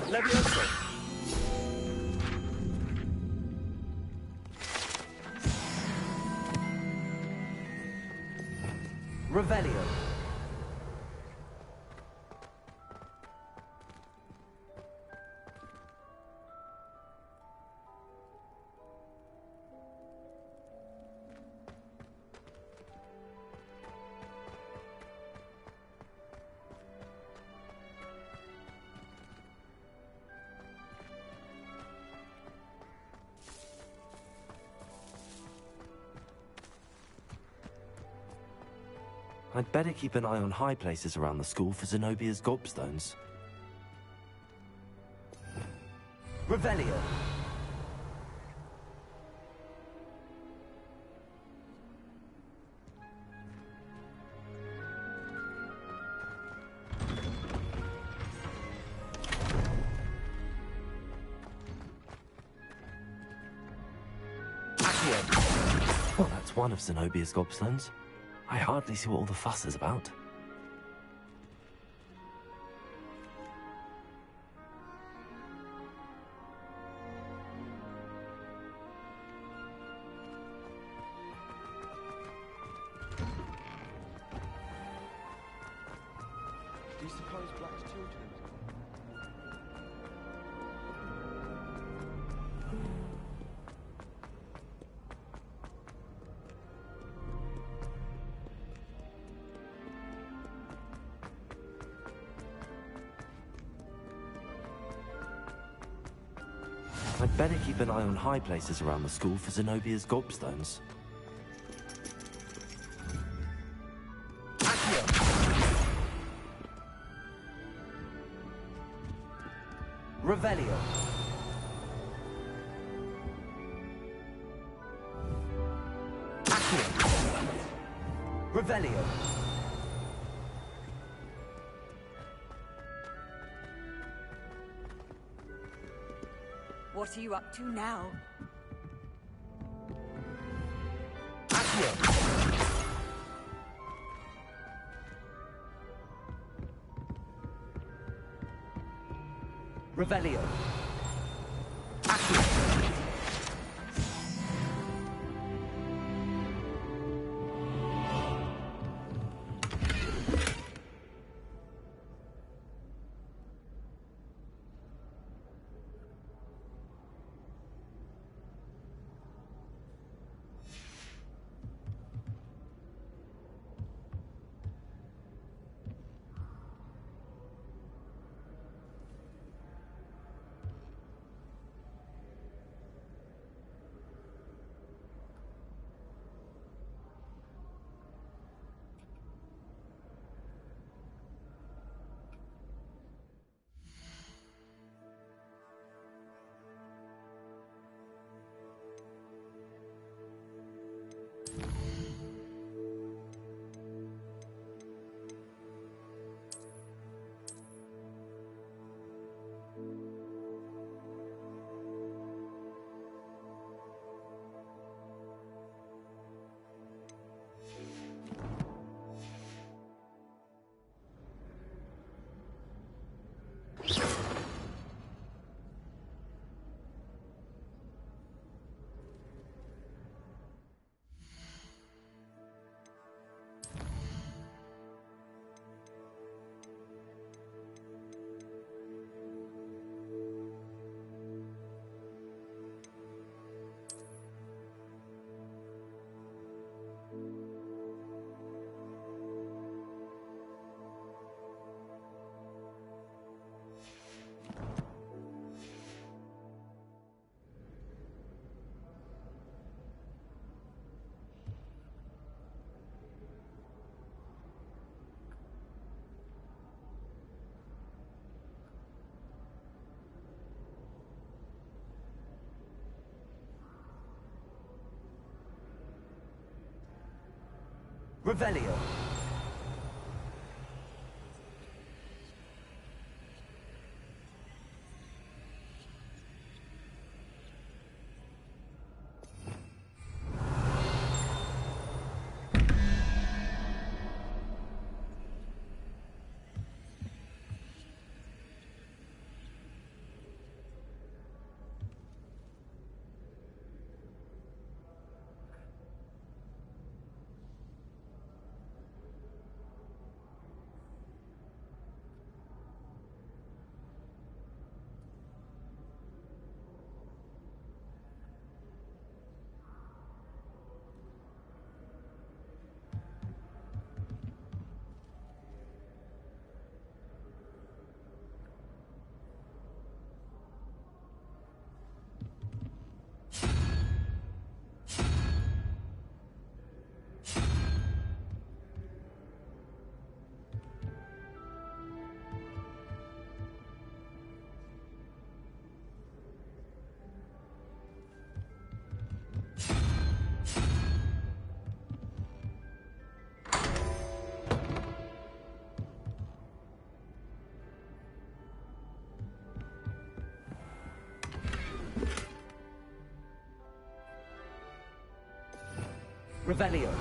Levioso! Revelio. I'd better keep an eye on high places around the school for Zenobia's gobstones. Revelio. Well, that's one of Zenobia's gobstones. I hardly see what all the fuss is about. Do you suppose Black's children? I'd better keep an eye on high places around the school for Zenobia's gobstones. Revelio. Revelio. What are you up to now? Revelio. Revelio. Revelio.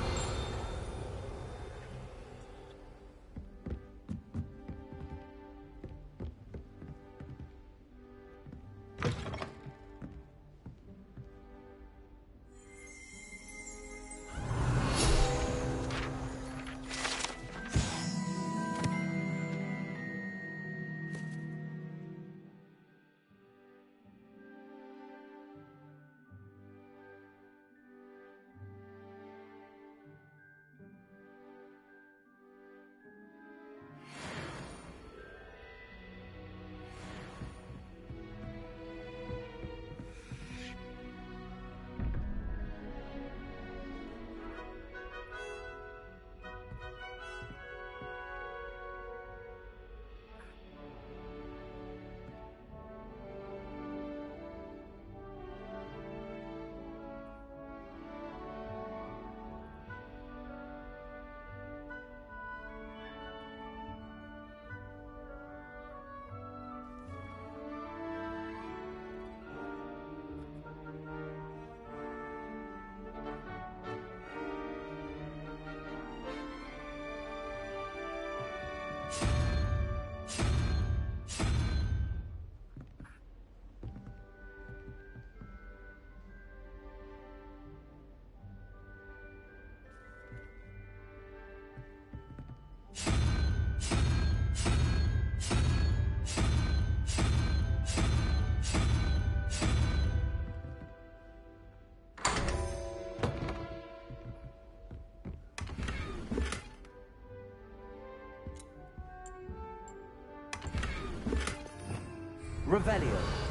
Revelio.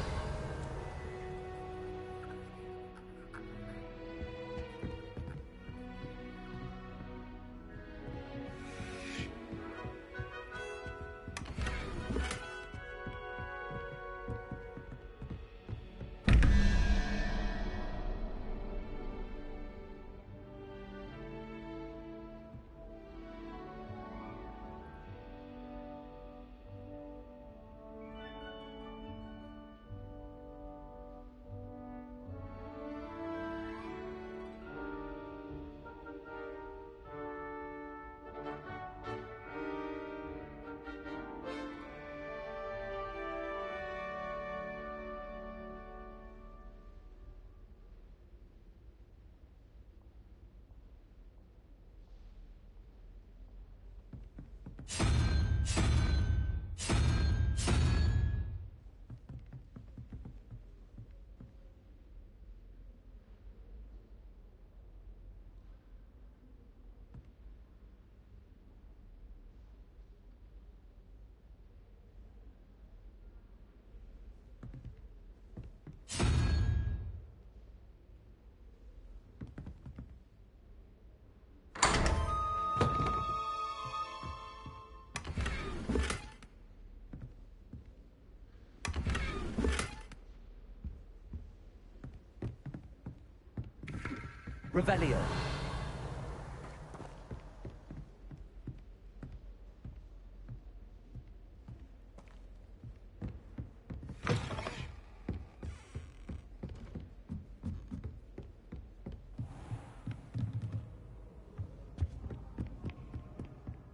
Revelio.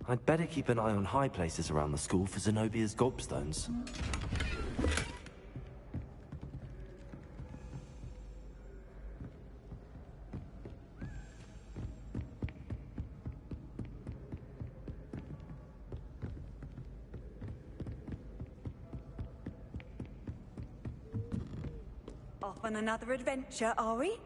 I'd better keep an eye on high places around the school for Zenobia's gobstones. Off on another adventure, are we?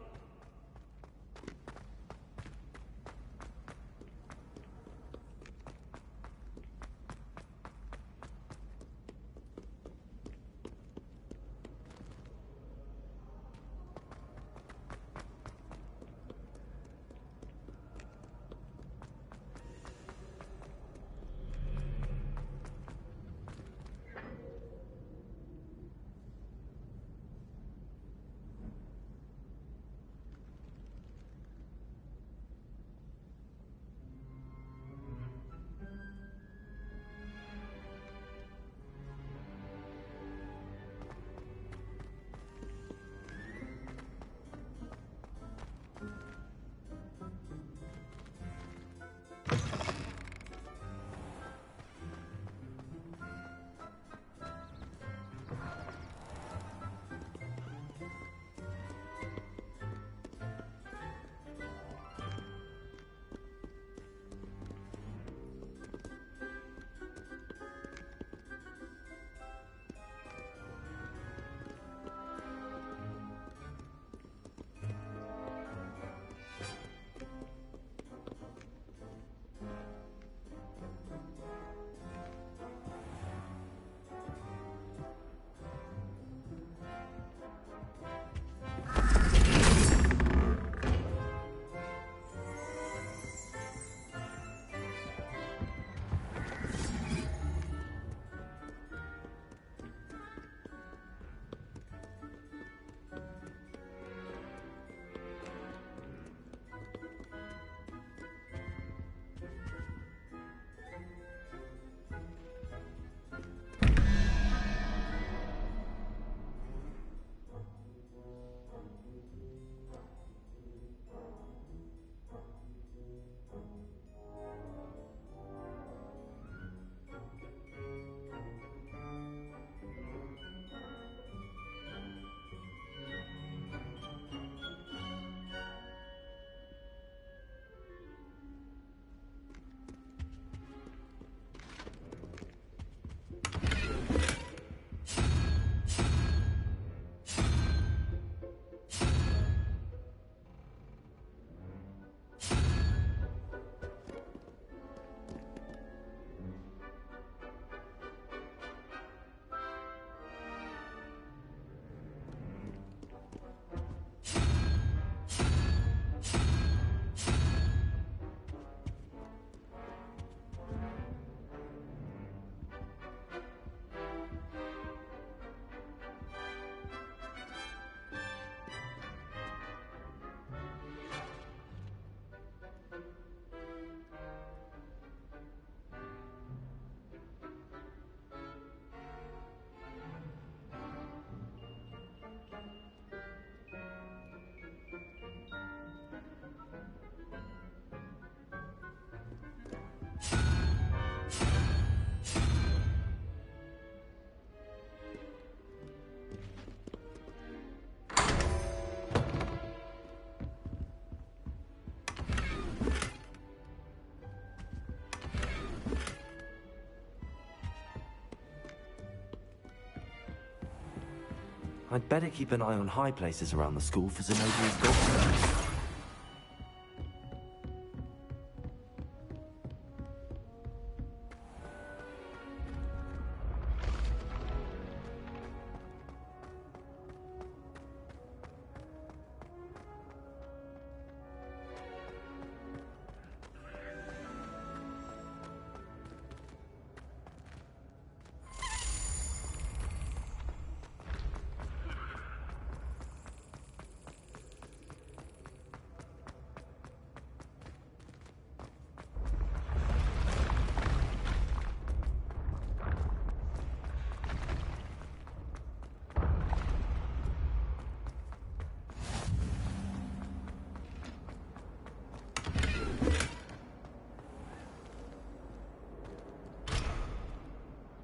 I'd better keep an eye on high places around the school for Zenobia's gobstones.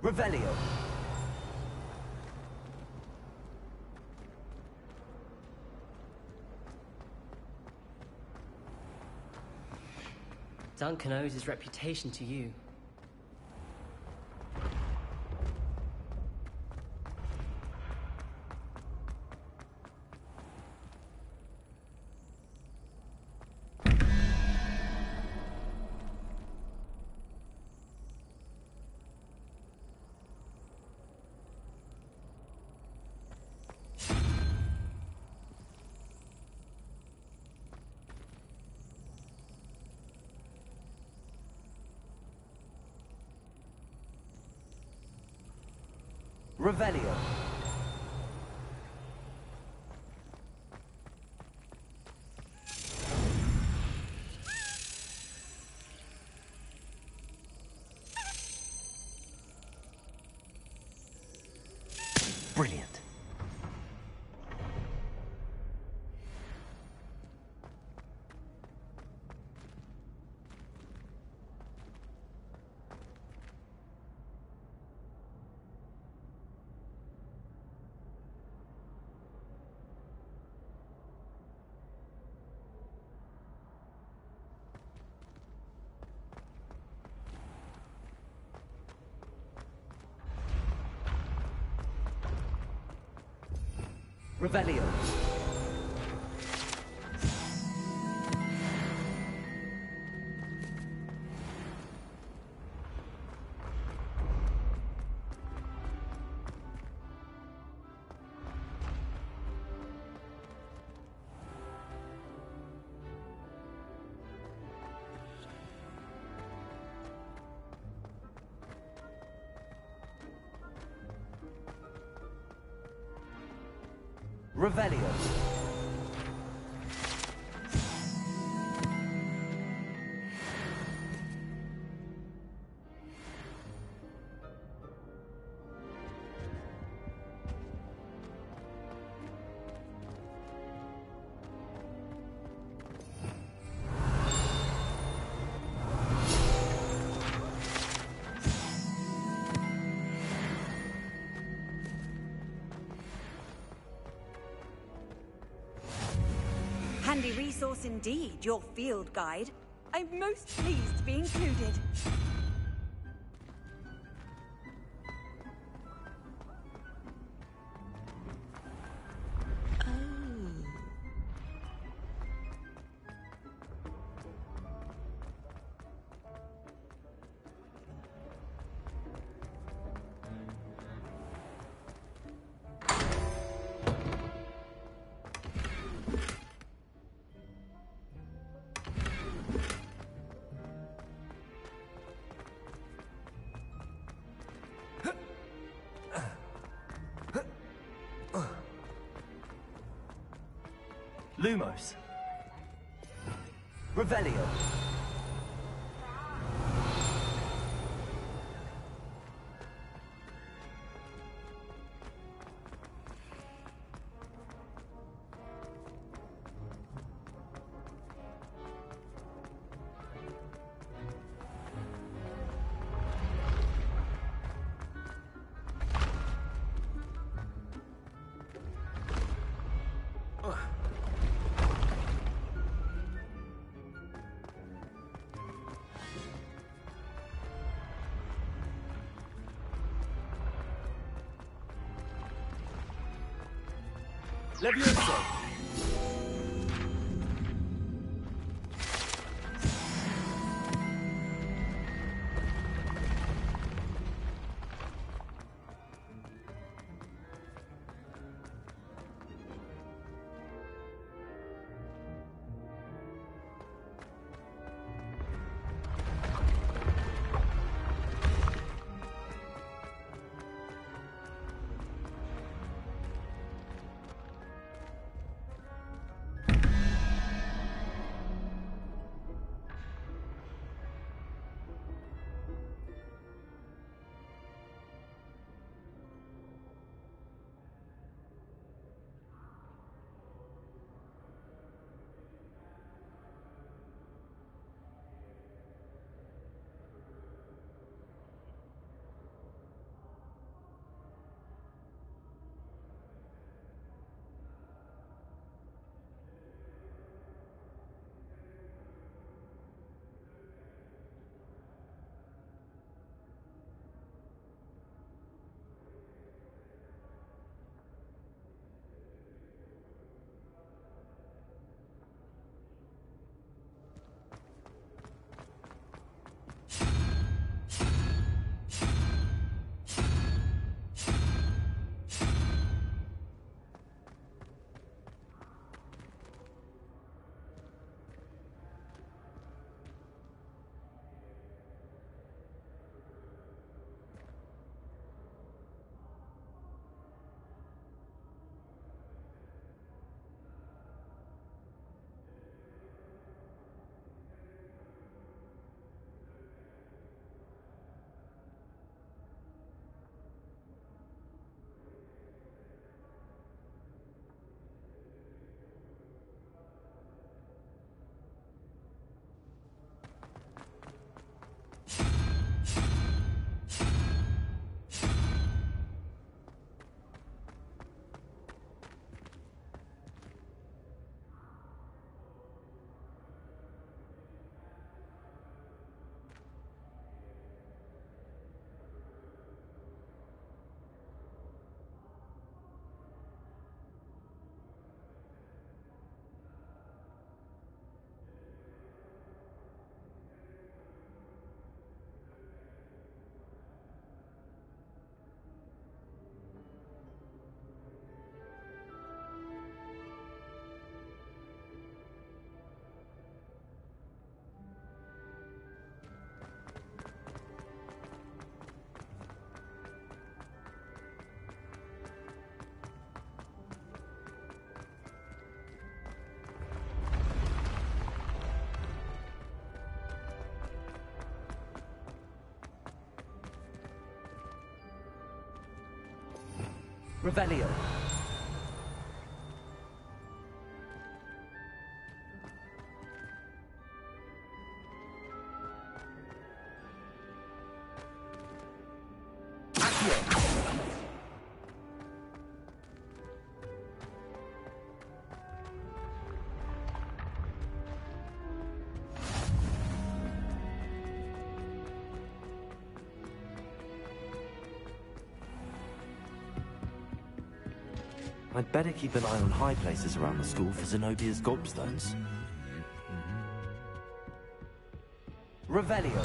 Revelio. Duncan owes his reputation to you. Revelio. Brilliant. Revelio. Revelio. Handy resource indeed, your field guide. I'm most pleased to be included. Lumos. Revelio. Leviosa! Revelio. I'd better keep an eye on high places around the school for Zenobia's gobstones. Revelio.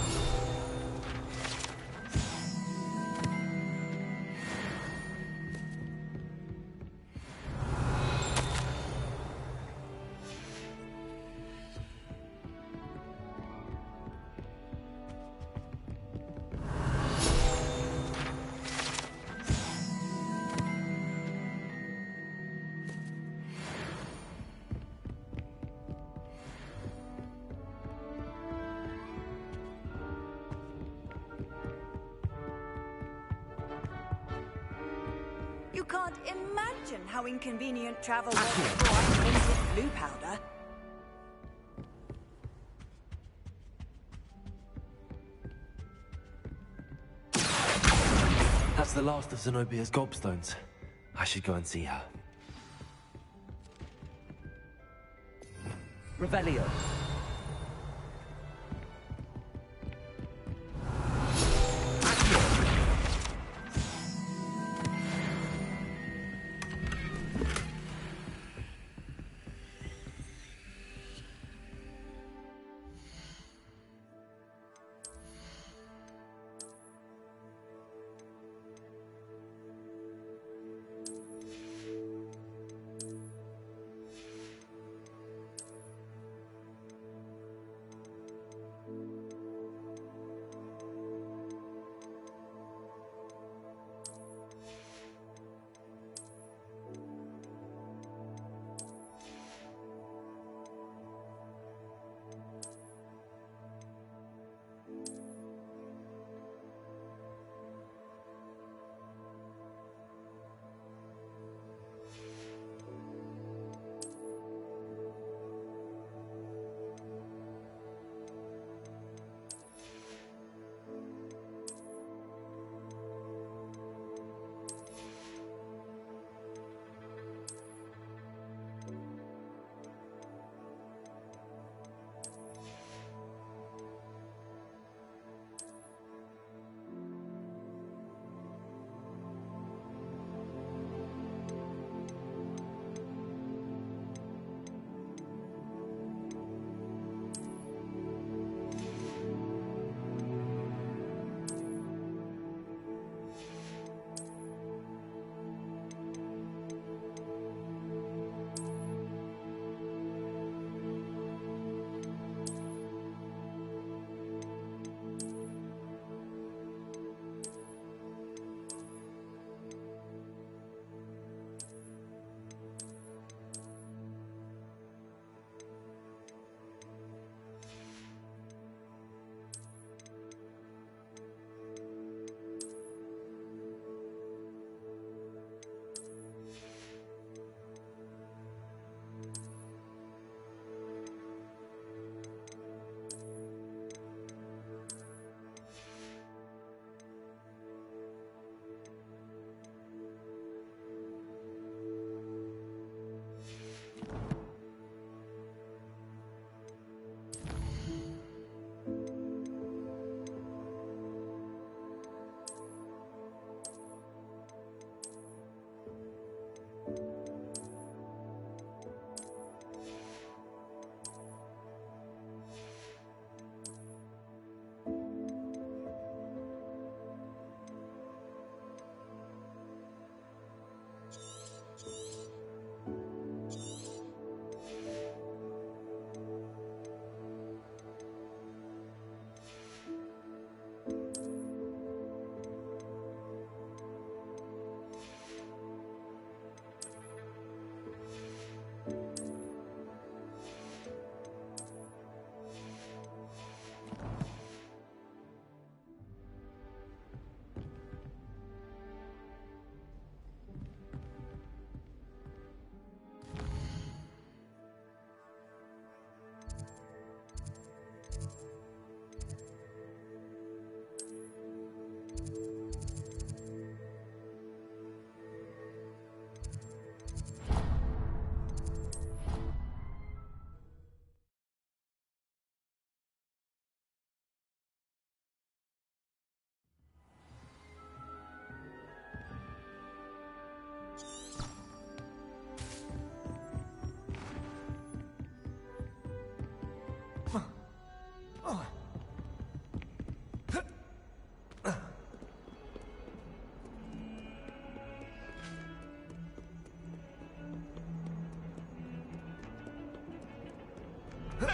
You can't imagine how inconvenient travel was before I invented blue powder. That's the last of Zenobia's gobstones. I should go and see her. Revelio.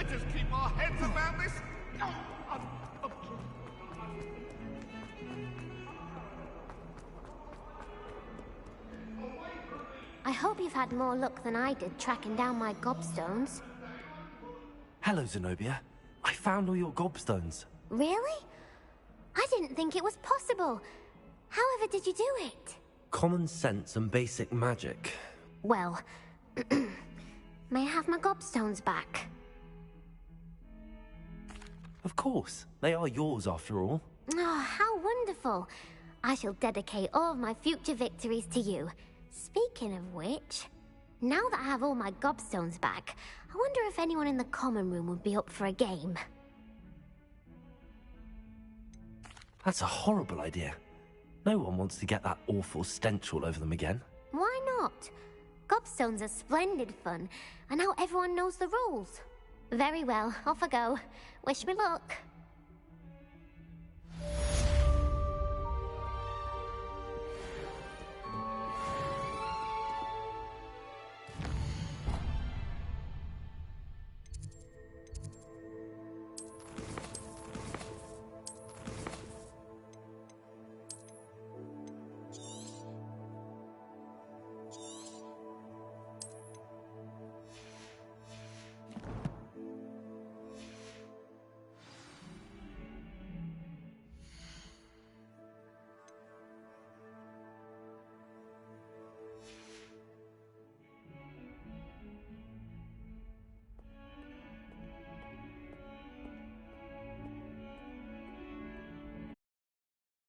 Let us keep our heads around this. I hope you've had more luck than I did tracking down my gobstones. Hello, Zenobia. I found all your gobstones. Really? I didn't think it was possible. However did you do it? Common sense and basic magic. Well, may I have my gobstones back? Of course. They are yours after all. Oh, how wonderful. I shall dedicate all of my future victories to you. Speaking of which, now that I have all my gobstones back, I wonder if anyone in the common room would be up for a game. That's a horrible idea. No one wants to get that awful stench all over them again. Why not? Gobstones are splendid fun, and now everyone knows the rules. Very well, off I go. Wish me luck.